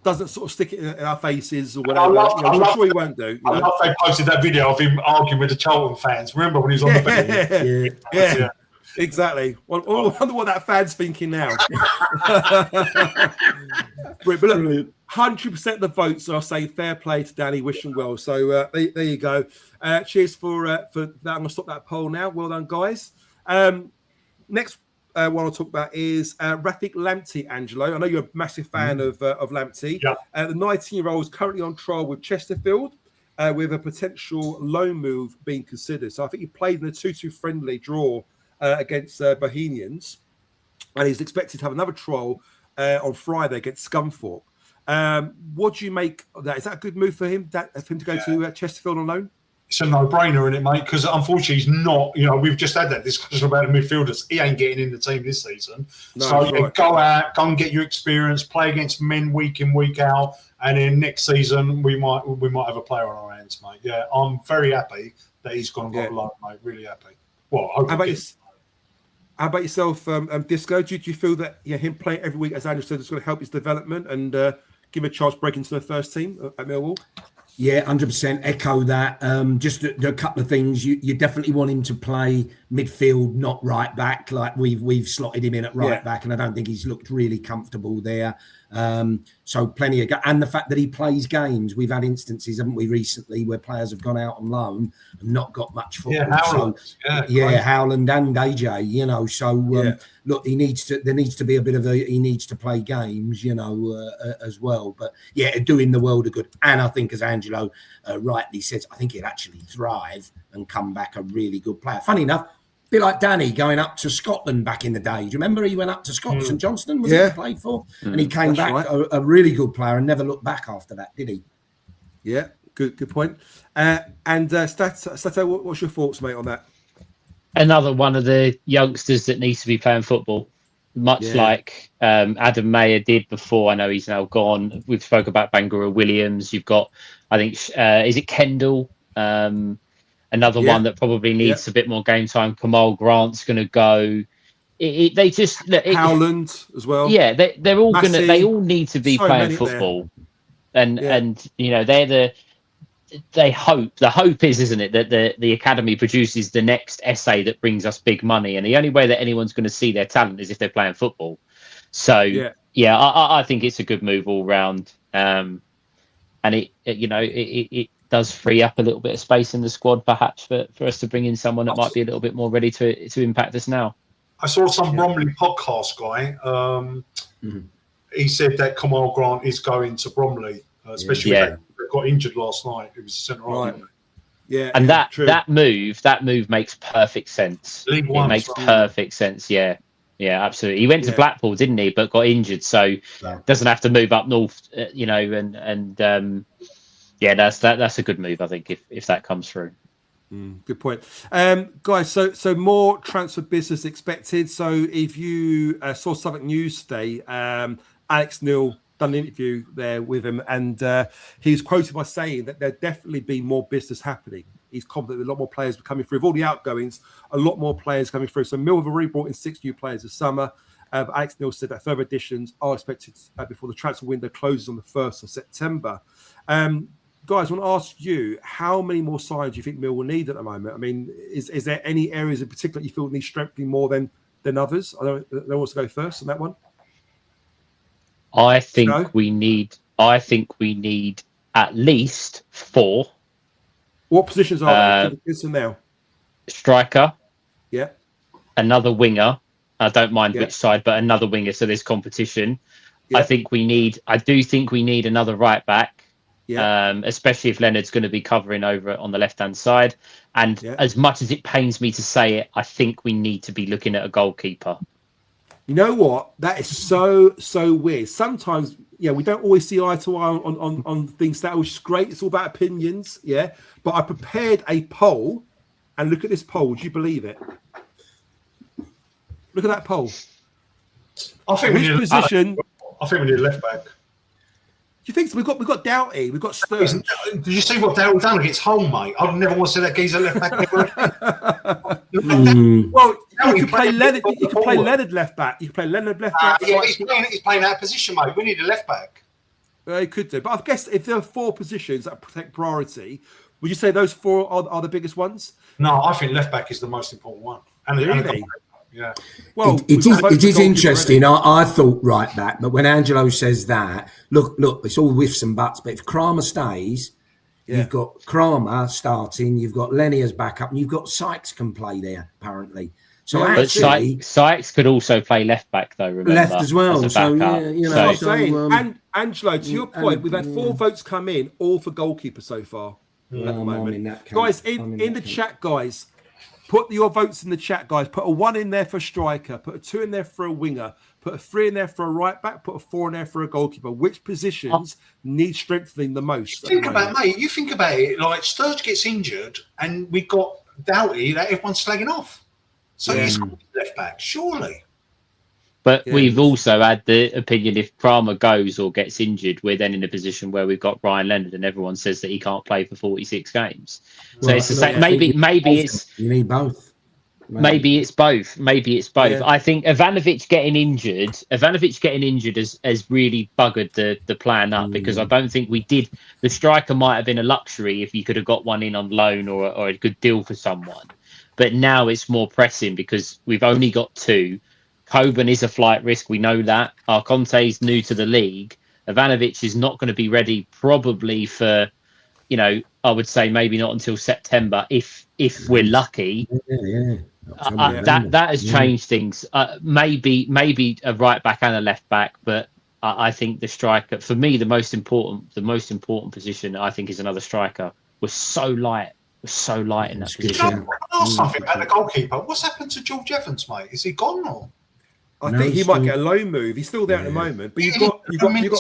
doesn't sort of stick it in our faces or whatever. I'm sure he won't do. I love they posted that video of him arguing with the Charlton fans. Remember when he was on the bench? Yeah. Exactly. Well, I wonder what that fan's thinking now. Brilliant. 100% of the votes are saying fair play to Danny. Wish him well. So there you go. Cheers for that. I'm going to stop that poll now. Well done, guys. Next one I'll talk about is Rafik Lamptey, Angelo. I know you're a massive fan of Lamptey. Yeah. The 19-year-old is currently on trial with Chesterfield with a potential loan move being considered. So I think he played in a 2-2 friendly draw against Bohemians, and he's expected to have another trial on Friday against Scunthorpe. What do you make of that? Is that a good move for him? For him to go to Chesterfield on loan? It's a no-brainer in it, mate, because unfortunately he's not, we've just had that discussion about the midfielders. He ain't getting in the team this season. No, so right. go out, go and get your experience, play against men week in, week out, and then next season we might have a player on our hands, mate. Yeah, I'm very happy that he's gone and got a loan, mate. Really happy. Well, I hope how about yourself, Disco? Do you feel that him playing every week, as Andrew said, is going to help his development and give him a chance to break into the first team at Millwall? Yeah, 100% echo that. Just a couple of things. You definitely want him to play midfield, not right back. Like we've slotted him in at right back, and I don't think he's looked really comfortable there. So plenty of and the fact that he plays games. We've had instances, haven't we, recently where players have gone out on loan and not got much football. Yeah, Howland. So, Howland and AJ. So look, there needs to be a bit of he needs to play games, as well. But yeah, doing the world of good. And I think, as Angelo rightly says, I think he'd actually thrive and come back a really good player. Funny enough, a bit like Danny going up to Scotland back in the day. Do you remember he went up to Scotland? St Johnstone, was it he played for? And he came back a really good player and never looked back after that, did he? Yeah, good point. Stato, what's your thoughts, mate, on that? Another one of the youngsters that needs to be playing football, much like Adam Mayer did before. I know he's now gone. We've spoke about Bangura Williams. You've got, I think, is it Kendall? Another one that probably needs a bit more game time. Kamal Grant's going to go. They just Howland as well. Yeah, they're all going to. They all need to be So playing football, and they're they hope. The hope is, isn't it, that the academy produces the next essay that brings us big money, and the only way that anyone's going to see their talent is if they're playing football. So I think it's a good move all round, and it does free up a little bit of space in the squad, perhaps for us to bring in someone that might be a little bit more ready to impact us now. I saw some Bromley podcast guy. He said that Kamal Grant is going to Bromley, especially when they got injured last night. It was a centre right. Yeah, and that move makes perfect sense. League One, it makes perfect sense. Yeah, absolutely. He went to Blackpool, didn't he? But got injured, so doesn't have to move up north. That's a good move, I think, if that comes through. Good point, guys. So more transfer business expected. So if you saw Southwark News today, Alex Neil done an interview there with him, and he was quoted by saying that there'll definitely be more business happening. He's confident that a lot more players are coming through. With all the outgoings, a lot more players coming through. So Mill have already brought in 6 new players this summer. Alex Neil said that further additions are expected before the transfer window closes on the 1st of September. Guys, I want to ask you, how many more signs do you think Mill will need at the moment? I mean, is there any areas in particular you feel need strengthening more than others? I don't know who wants to go first on that one. I think we need at least 4. What positions are they? Give them now. Striker. Yeah. Another winger. I don't mind which side, but another winger. So there's competition. Yeah. I do think we need another right back. Yeah. Especially if Leonard's going to be covering over on the left-hand side. And as much as it pains me to say it, I think we need to be looking at a goalkeeper. You know what? That is so weird. Sometimes, we don't always see eye to eye on things, which is great. It's all about opinions, But I prepared a poll, and look at this poll. Do you believe it? Look at that poll. I think we need a left back. Do you think so? We've got Doughty, we've got Stearns. Did you see what Doughty done against Hull, mate? I'd never want to see that geezer left back. Well, you could play Leonard. You could play Leonard left back. You could play Leonard left back. He's playing out of position, mate. We need a left back. He could do, but I guess if there are 4 positions that protect priority, would you say those 4 are the biggest ones? No, I think left back is the most important one. And really? Yeah. Well, it is interesting. I thought right back, but when Angelo says that, look, it's all whiffs and buts. But if Kramer stays, you've got Kramer starting, you've got Lenny as backup, and you've got Sykes can play there apparently. So actually, Sykes could also play left back though. Remember, left as well. As So yeah, you know. So I'm saying, and Angelo, to your point, we've had 4 votes come in, all for goalkeeper so far at the moment. Guys, in the chat, guys. Put your votes in the chat, guys. Put a 1 in there for a striker. Put a 2 in there for a winger. Put a 3 in there for a right back. Put a 4 in there for a goalkeeper. Which positions need strengthening the most? You think about it. Like Sturge gets injured, and we've got Doughty that everyone's slagging off. So he's left back, surely. But we've also had the opinion if Kramer goes or gets injured, we're then in a position where we've got Ryan Leonard and everyone says that he can't play for 46 games. So it's the same. Maybe it's you need both. Maybe it's both. Yeah. I think Ivanovic getting injured has really buggered the plan up because I don't think we did. The striker might have been a luxury if you could have got one in on loan or a good deal for someone. But now it's more pressing because we've only got 2. Coburn is a flight risk. We know that. Conte's new to the league. Ivanovic is not going to be ready probably for, I would say maybe not until September if we're lucky. That has changed things. Maybe a right back and a left back, but I think the striker, for me, the most important position I think is another striker. We're so light in that position. Can I ask something about the goalkeeper? What's happened to George Evans, mate? Is he gone or? I think he might get a loan move. He's still there at the moment, but you've got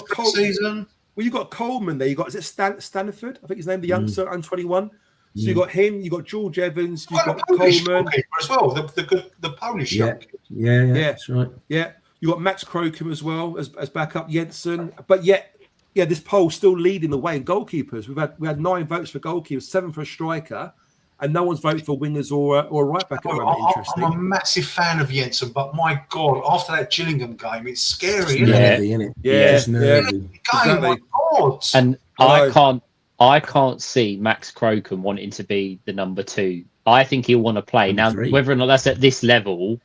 Coleman. Well, you've got Coleman there. Is it Stanford? I think his name, the youngster, under 21. So you've got him. You've got George Evans. You've got Coleman as well. The Polish young kid. Yeah, that's right. Yeah, you got Max Crocombe as well as backup Jensen. But yet, this poll's still leading the way in goalkeepers. We had 9 votes for goalkeepers, 7 for a striker. And no one's voted for wingers or right back. I'm a massive fan of Jensen, but my God, after that Gillingham game, it's scary, isn't it? My God. And I can't see Max Crocombe wanting to be the number 2. I think he'll want to play. Now, whether or not that's at this level,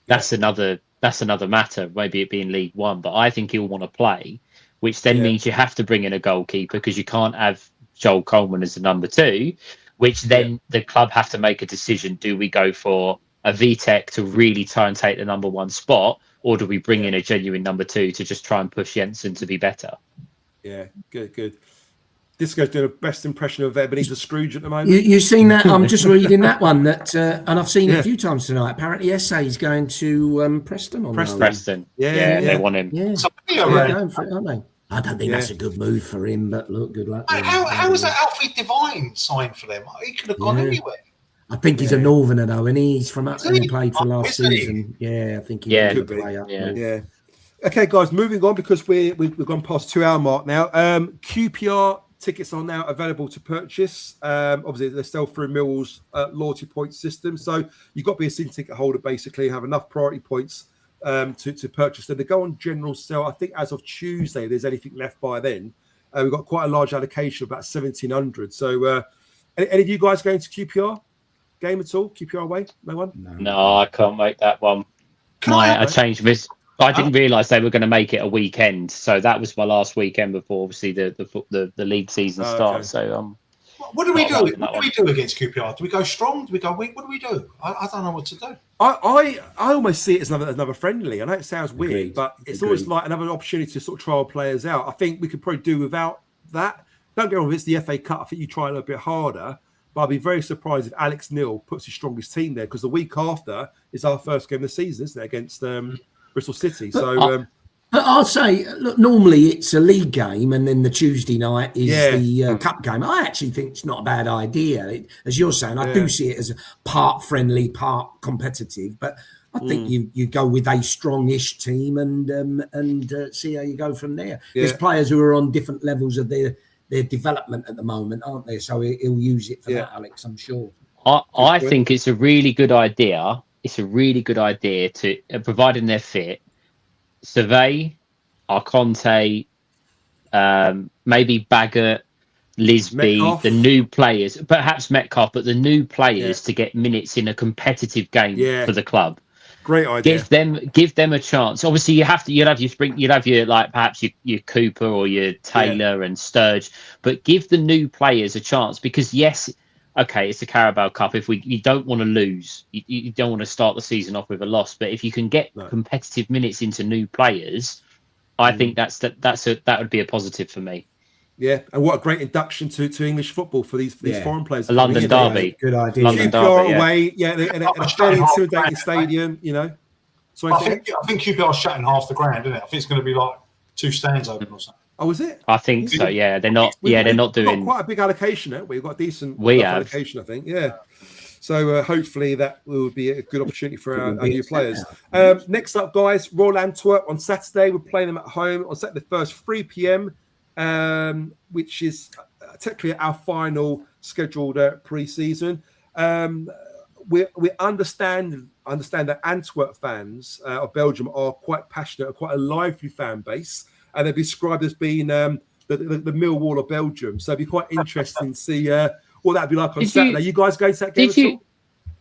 that's another matter. Maybe it being League One, but I think he'll want to play, which then means you have to bring in a goalkeeper because you can't have Joel Coleman as the number 2. Which then the club have to make a decision. Do we go for a VTech to really try and take the number 1 spot, or do we bring in a genuine number 2 to just try and push Jensen to be better? Yeah, good. Disco's doing a best impression of Ebenezer Scrooge at the moment. You've seen that? I'm just reading that one, and I've seen it a few times tonight. Apparently, SA is going to Preston on Preston. Yeah, they want him. Yeah, going for it, aren't they? I don't think that's a good move for him, but look, good luck. How was that Alfie Devine signed for them? He could have gone anywhere. I think he's a Northerner, though, and he's from up and he played for last season. Yeah, I think he could play up. Yeah. Okay, guys, moving on because we've gone past 2 hour mark now. QPR tickets are now available to purchase. Obviously, they sell through Millwall's loyalty point system, so you've got to be a season ticket holder, basically, have enough priority points to purchase them. They go on general sale. I think as of Tuesday, if there's anything left by then. We've got quite a large allocation, about 1,700. So, any of you guys going to QPR game at all? QPR away? No one? No, I can't make that one. I changed this. I didn't realise they were going to make it a weekend, so that was my last weekend before obviously the league season starts. Okay. So what do we do? What do we do against QPR? Do we go strong? Do we go weak? What do we do? I don't know what to do. I almost see it as another friendly. I know it sounds weird, but it's always like another opportunity to sort of trial players out. I think we could probably do without that. Don't get me wrong, if it's the FA Cup, I think you try a little bit harder. But I'd be very surprised if Alex Neil puts his strongest team there because the week after is our first game of the season, isn't it, against Bristol City? So. But I'll say, look, normally it's a league game and then the Tuesday night is the cup game. I actually think it's not a bad idea. As you're saying, I do see it as a part friendly, part competitive. But I think you go with a strongish team and see how you go from there. There's players who are on different levels of their development at the moment, aren't there? So he'll use it for that, Alex, I'm sure. I think it's a really good idea. It's a really good idea to, providing they're fit, survey Arconte, maybe Baggett, Lisby, Metcalf. The new players, perhaps Metcalf, but the new players to get minutes in a competitive game for the club. Great idea. Give them a chance. Obviously, you'll have your like perhaps your Cooper or your Taylor and Sturge, but give the new players a chance because yes, okay, it's the Carabao Cup. If you don't want to lose, you don't want to start the season off with a loss. But if you can get competitive minutes into new players, I think that would be a positive for me. Yeah, and what a great induction to English football for these foreign players. A London derby. Good idea. London QPR derby, away, in a very intimidating stadium, you know. So I think QPR shutting half the ground, isn't it? I think it's going to be like 2 stands open or something. Oh, is it? I think so. Yeah, they're not. They're not doing. Got quite a big allocation. We've got a decent allocation, I think. Yeah. So hopefully that will be a good opportunity for our new players. Next up, guys, Royal Antwerp on Saturday. We're playing them at home on Saturday the 1st, 3 p.m., which is technically our final scheduled pre-season. We understand that Antwerp fans of Belgium are quite passionate, quite a lively fan base, and they're described as being the Millwall of Belgium. So it'd be quite interesting to see what that'd be like on Saturday. You guys going to that game at all?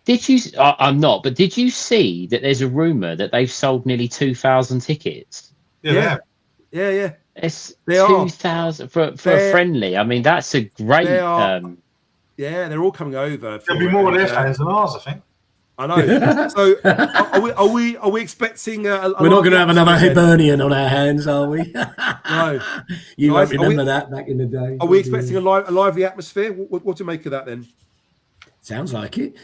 Did you? I'm not, but did you see that there's a rumor that they've sold nearly 2,000 tickets? Yeah. It's 2,000 for a friendly. I mean, that's a great. They're all coming over. There'll be more of their fans than ours, I think. I know. So, are we expecting? We're not going to have another Hibernian on our hands, are we? No. You guys, won't remember that back in the day. Are we expecting a lively atmosphere? What do you make of that then? Sounds like it.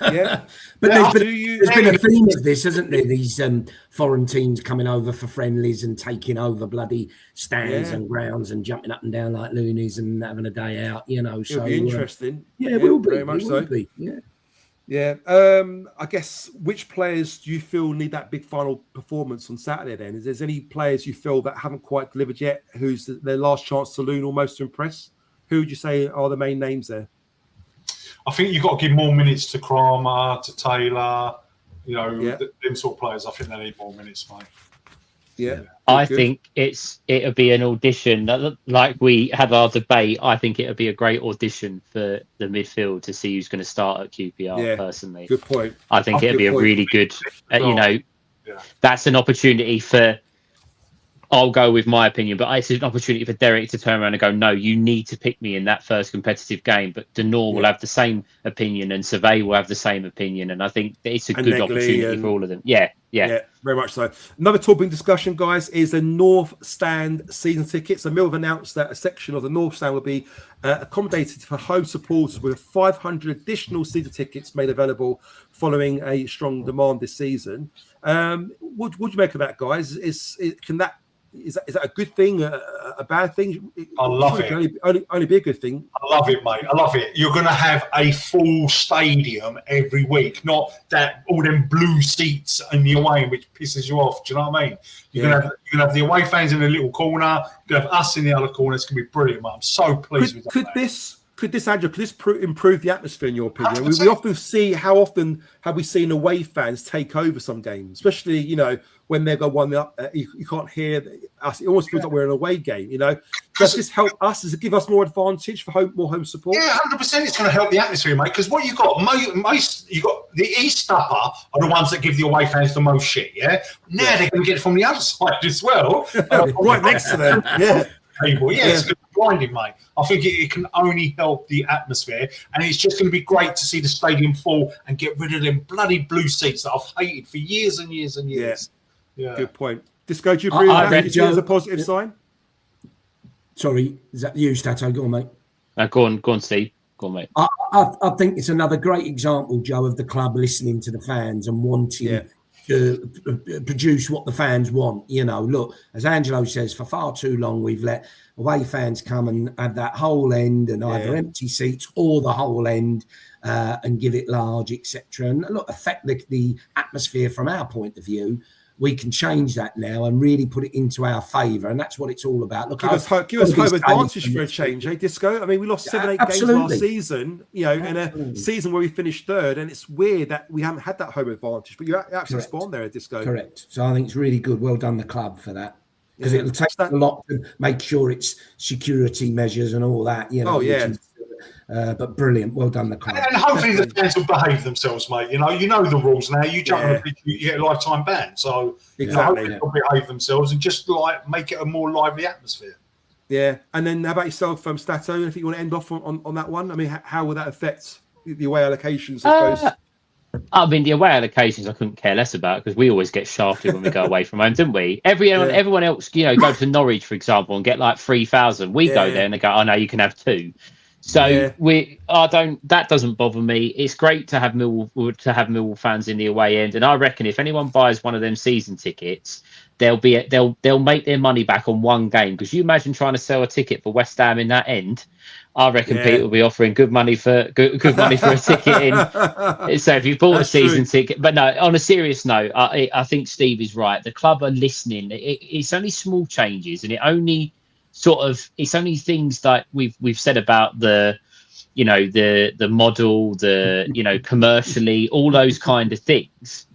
Yeah, but there's been a theme of this, hasn't there? These foreign teams coming over for friendlies and taking over bloody stands and grounds and jumping up and down like loonies and having a day out. You know, it'll be interesting. It will be very much so. Yeah. I guess which players do you feel need that big final performance on Saturday? Then, is there any players you feel that haven't quite delivered yet? Who's their last chance to loon almost to impress? Who would you say are the main names there? I think you've got to give more minutes to Kramer, to Taylor, them sort of players. I think they need more minutes, mate. Yeah. I think it'll be an audition. Like we had our debate, I think it'll be a great audition for the midfield to see who's going to start at QPR, personally. Good point. I think it'll be a really good, that's an opportunity for, I'll go with my opinion, but it's an opportunity for Derek to turn around and go, no, you need to pick me in that first competitive game. But Denor will have the same opinion and Survey will have the same opinion. And I think it's a good opportunity for all of them. Yeah, very much so. Another topic discussion, guys, is the North Stand season tickets. So Mill have announced that a section of the North Stand will be accommodated for home supporters with 500 additional season tickets made available following a strong demand this season. What do you make of that, guys? Is that a good thing, a bad thing? I love it. Only be a good thing. I love it, mate. I love it. You're going to have a full stadium every week, not that all them blue seats in the away, which pisses you off. Do you know what I mean? You're going to have the away fans in a little corner. You're going to have us in the other corner. It's going to be brilliant, mate. I'm so pleased with that. Could this improve the atmosphere, in your opinion? We often see, how often have we seen away fans take over some games, especially, when they go 1-up, you can't hear us. It almost feels like we're in an away game, Does this help us? Does it give us more advantage for more home support? Yeah, 100%. It's going to help the atmosphere, mate, because what you got, you got the East Upper are the ones that give the away fans the most shit, yeah? Now they're going to get it from the other side as well. Right next to them, People. It's going to be blinding, mate. I think it can only help the atmosphere, and it's just going to be great to see the stadium full and get rid of them bloody blue seats that I've hated for years and years and years. Yeah. Good point. Disco, do you agree with that? Do you see it as a positive sign? Sorry, is that you, Stato? Go on, mate. Go on, Steve. Go on, mate. I think it's another great example, Joe, of the club listening to the fans and wanting to produce what the fans want. Look, as Angelo says, for far too long we've let away fans come and have that whole end and either empty seats or the whole end and give it large, etc. And look, affect the atmosphere from our point of view. We can change that now and really put it into our favour, and that's what it's all about. Look, give us home advantage for a change, Disco? I mean, we lost 7-8 games last season, in a season where we finished third, and it's weird that we haven't had that home advantage. But you're absolutely spot on there, Disco. Correct. So I think it's really good. Well done, the club, for that. Because it'll take a lot to make sure it's security measures and all that, But brilliant. Well done, the club. And hopefully the fans will behave themselves, mate. You know the rules now. You jump on a pitch, you get a lifetime ban. So hopefully they'll behave themselves and just like make it a more lively atmosphere. Yeah. And then how about yourself, Stato? If you want to end off on that one, I mean, how will that affect the away allocations, I suppose? I mean, the away allocations I couldn't care less about because we always get shafted when we go away from home, didn't we? Everyone else, go to Norwich, for example, and get like 3,000. We go there and they go, "Oh no, you can have 2." So that doesn't bother me. It's great to have Millwall fans in the away end, and I reckon if anyone buys one of them season tickets, they'll make their money back on one game. Because you imagine trying to sell a ticket for West Ham in that end. I reckon Pete will be offering good money for a ticket in. So if you bought a season ticket, but no, on a serious note, I think Steve is right. The club are listening. It's only small changes, and it's only things like we've said about the model, commercially, all those kind of things.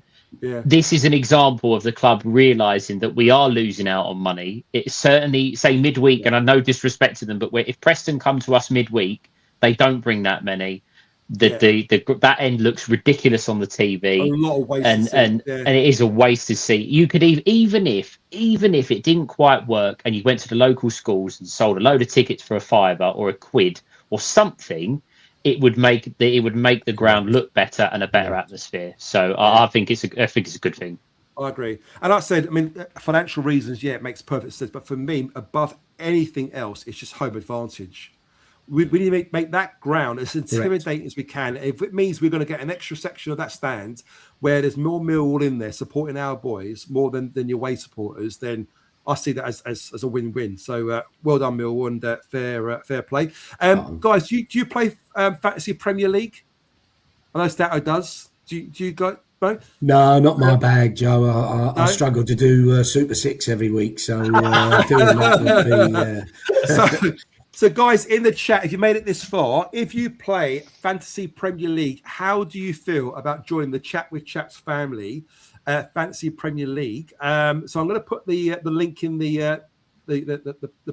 Yeah. This is an example of the club realizing that we are losing out on money. It's certainly, say, midweek, and I no disrespect to them, but if Preston come to us midweek, they don't bring that many. That end looks ridiculous on the TV. A lot of wasted and it is a wasted seat. You could even if it didn't quite work, and you went to the local schools and sold a load of tickets for £5 or £1 or something. It would make the ground look better and a better atmosphere. So I think it's a good thing. I agree. And like I said, I mean, financial reasons, it makes perfect sense. But for me, above anything else, it's just home advantage. We need to make that ground as intimidating as we can. If it means we're going to get an extra section of that stand where there's more Millwall in there supporting our boys more than your away supporters, then I see that as a win-win. So well done, Millwall, and fair play. Guys, do you play Fantasy Premier League? I know Stato does. Do you guys both? No, not my bag, Joe. I struggle to do Super 6 every week. So doing that would be... So, guys, in the chat, if you made it this far, if you play Fantasy Premier League, how do you feel about joining the Chat with Chaps family, Fantasy Premier League? So I'm going to put the link in the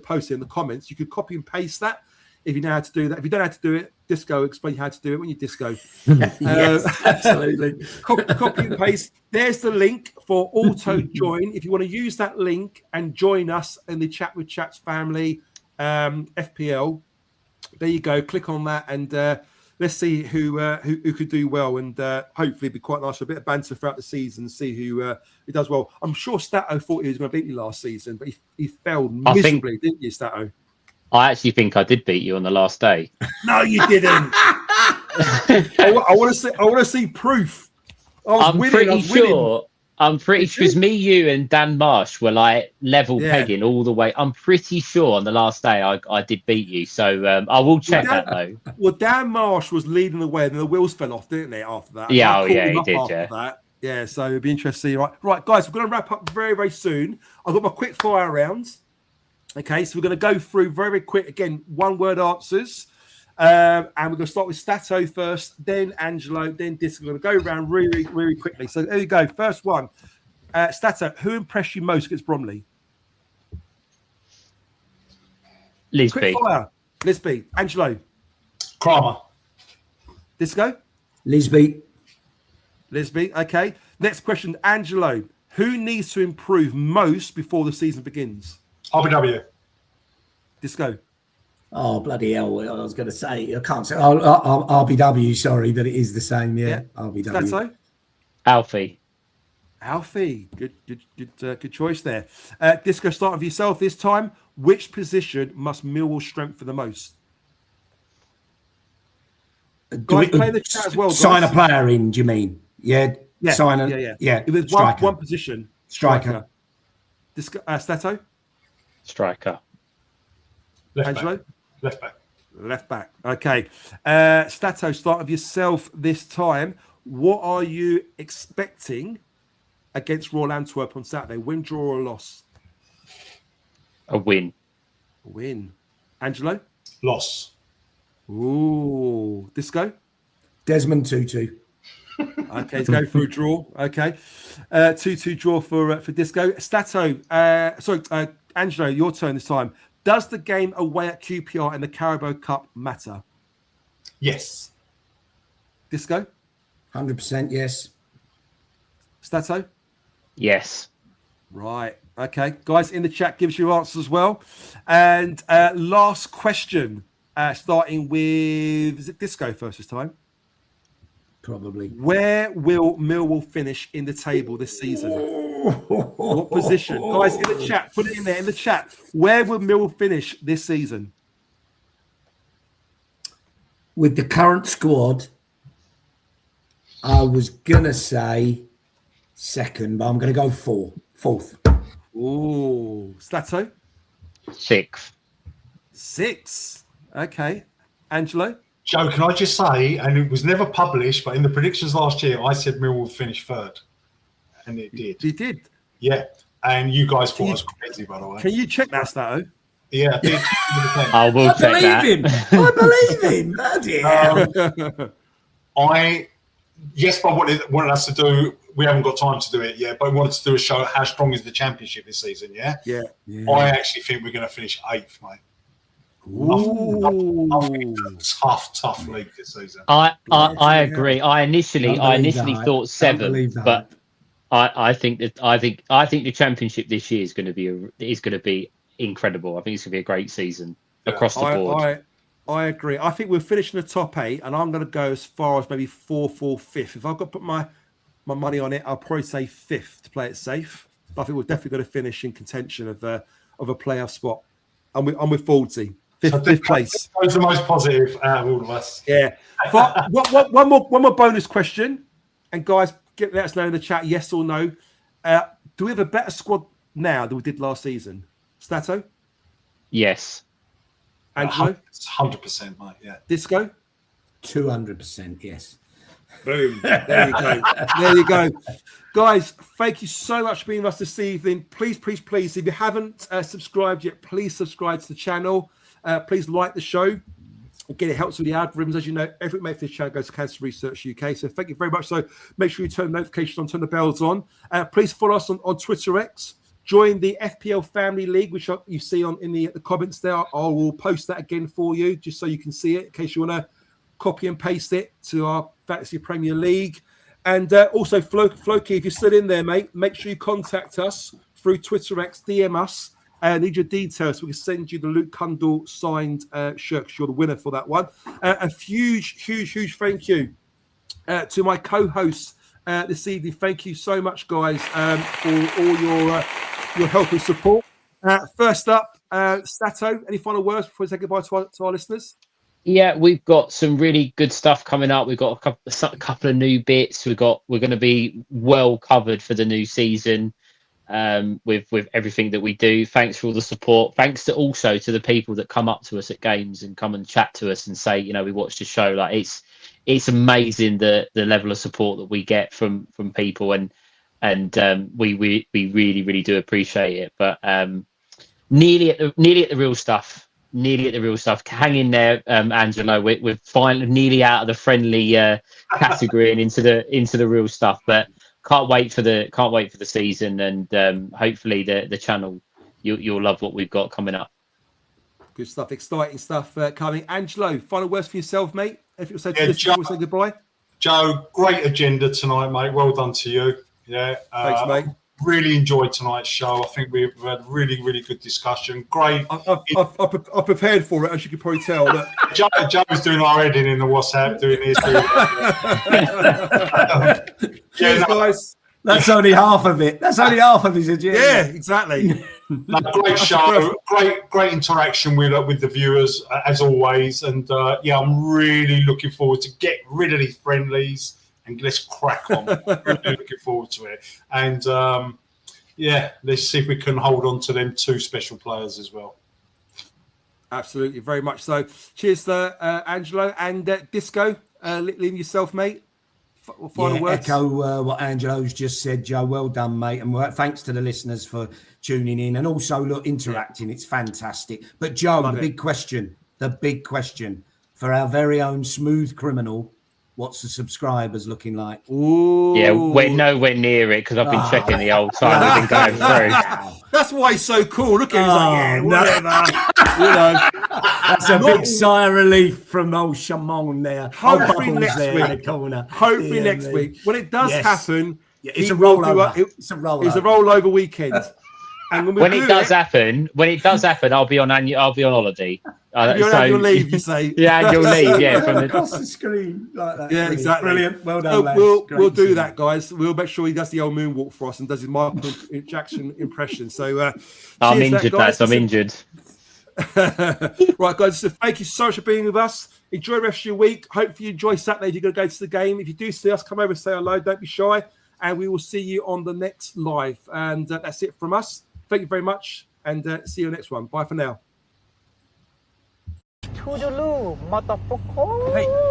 post in the comments. You could copy and paste that if you know how to do that. If you don't know how to do it, Disco will explain how to do it when you Disco. Yes, absolutely. Copy and paste. There's the link for auto join. If you want to use that link and join us in the Chat with Chaps family, FPL, there you go. Click on that and let's see who could do well, and hopefully it'd be quite nice for a bit of banter throughout the season. See who does well. I'm sure Stato thought he was going to beat you last season, but he failed miserably, didn't you, Stato? I actually think I did beat you on the last day. No, you didn't. I want to see proof. I'm pretty sure because me, you, and Dan Marsh were like level pegging all the way. I'm pretty sure on the last day I did beat you. So I will check that though. Well, Dan Marsh was leading the way, and the wheels fell off, didn't they? After that, he did. Yeah. So it'd be interesting. Right, guys, we're going to wrap up very, very soon. I've got my quick fire rounds. Okay, so we're going to go through very, very quick again, one-word answers. And we're going to start with Stato first, then Angelo, then Disco. We're going to go around really, really quickly. So there you go. First one. Stato, who impressed you most against Bromley? Lisby. Quick fire. Lisby. Angelo. Kramer. Disco. Lisby. Okay. Next question. Angelo, who needs to improve most before the season begins? RBW. Disco. Oh, bloody hell. I was going to say, I can't say. RBW, sorry, but it is the same. Yeah. RBW. Stato. Alfie. Good choice there. Disco, start with yourself this time. Which position must Millwall strengthen the most? Guys, play the chat as well. Guys. Sign a player in, do you mean? Yeah. Sign a. Yeah. If there's one position. Striker. Disco, Stato. Striker. Angelo. Left back. Okay. Stato, start with yourself this time. What are you expecting against Royal Antwerp on Saturday? Win, draw, or loss? A win. Angelo? Loss. Ooh. Disco? Desmond Tutu. Okay, let's go for a draw. Okay. 2-2 draw for Disco. Stato, Angelo, your turn this time. Does the game away at QPR in the Carabao Cup matter? Yes. Disco? 100% yes. Stato? Yes. Right. Okay. Guys, in the chat, give us your answers as well. And last question, starting with, is it Disco first this time? Probably. Where will Millwall finish in the table this season? What position? Guys, in the chat, put it in there in the chat. Where will Millwall finish this season? With the current squad, I was going to say second, but I'm going to go fourth. Ooh. Stato? Sixth. Okay. Angelo? Joe, can I just say, and it was never published, but in the predictions last year, I said Millwall would finish third. And it did. You did? Yeah. And you guys thought I was crazy, by the way. Can you check that, Stato? Yeah, I did. I will take that. I believe him. Bloody hell. Jesper wanted us to do, we haven't got time to do it yet, but we wanted to do a show how strong is the championship this season, yeah? Yeah. I actually think we're going to finish 8th, mate. I think it's a tough league this season. I agree. I initially thought 7th, but I think the championship this year is going to be incredible. I think it's going to be a great season across the board. I agree. I think we'll finish in the top 8, and I'm going to go as far as maybe 4th or 5th. If I've got to put my money on it, I'll probably say 5th to play it safe. But I think we're definitely going to finish in contention of a playoff spot. I'm with Fawdsy. Fifth place. That was the most positive out of all of us. Yeah. But one more bonus question, and guys, let us know in the chat, yes or no. Do we have a better squad now than we did last season? Stato? Yes. Angelo? 100%, mate. Yeah. Disco? 200% yes. Boom. There you go. There you go. Guys, thank you so much for being with us this evening. Please, if you haven't subscribed yet, please subscribe to the channel. Please like the show. Again, it helps with the algorithms. As you know, everything made for this channel goes to Cancer Research UK. So thank you very much. So make sure you turn notifications on, turn the bells on. Please follow us on Twitter X. Join the FPL Family League, which you see in the comments there. I will post that again for you, just so you can see it, in case you want to copy and paste it to our Fantasy Premier League. And also, Floki, if you're still in there, mate, make sure you contact us through Twitter X, DM us. Need your details so we can send you the Luke Cundall signed shirt, because you're the winner for that one. A huge thank you to my co-hosts this evening. Thank you so much, guys, for all your help and support. First up, Stato, any final words before we say goodbye to our listeners? Yeah, we've got some really good stuff coming up. We've got a couple of new bits. We're going to be well covered for the new season. With everything that we do. Thanks for all the support. Thanks also to the people that come up to us at games and come and chat to us and say, we watched the show. Like it's amazing the level of support that we get from people, and we really do appreciate it. But nearly at the real stuff. Hang in there, Angelo. We're finally nearly out of the friendly category and into the real stuff. But can't wait for the season, and hopefully the channel you'll love what we've got coming up. Good stuff, exciting stuff coming. Angelo, final words for yourself, mate. If you say before we say goodbye. Joe, great agenda tonight, mate. Well done to you. Yeah, thanks, mate. Really enjoyed tonight's show. I think we've had really good discussion. Great. I prepared for it, as you can probably tell. Joe's doing our editing in the WhatsApp, doing this. Cheers, guys. That's only half of it. That's only half of his agenda. Yeah, exactly. Great show. Great interaction with the viewers, as always. And I'm really looking forward to get rid of these friendlies and let's crack on. Really looking forward to it. And let's see if we can hold on to them 2 special players as well. Absolutely, very much so. Cheers to Angelo and Disco. Leave yourself, mate. Final words. Echo what Angelo's just said, Joe. Well done, mate. And thanks to the listeners for tuning in and also interacting. It's fantastic. But Joe, the big question for our very own smooth criminal. What's the subscribers looking like? Ooh. Yeah, we're nowhere near it because I've been checking the old time we've been going through. That's why he's so cool. Look at him. He's like, whatever. That's a big sigh of relief from old Shamon there. Hopefully next there week. in the corner. Hopefully next week. When it does happen, it's a rollover. It's a rollover weekend. And when it does happen, I'll be on holiday. You're on annual leave, you say? Yeah, annual leave. Yeah, from across the screen like that. Yeah, exactly. Brilliant. Well done, lads. We'll do that, guys. We'll make sure he does the old moonwalk for us and does his Michael Jackson impression. So I'm injured, lads. I'm injured. Right, guys. So thank you so much for being with us. Enjoy the rest of your week. Hopefully you enjoy Saturday if you're going to go to the game. If you do see us, come over and say hello. Don't be shy. And we will see you on the next live. And that's it from us. Thank you very much. And see you next one. Bye for now. Toodaloo, motherfucker.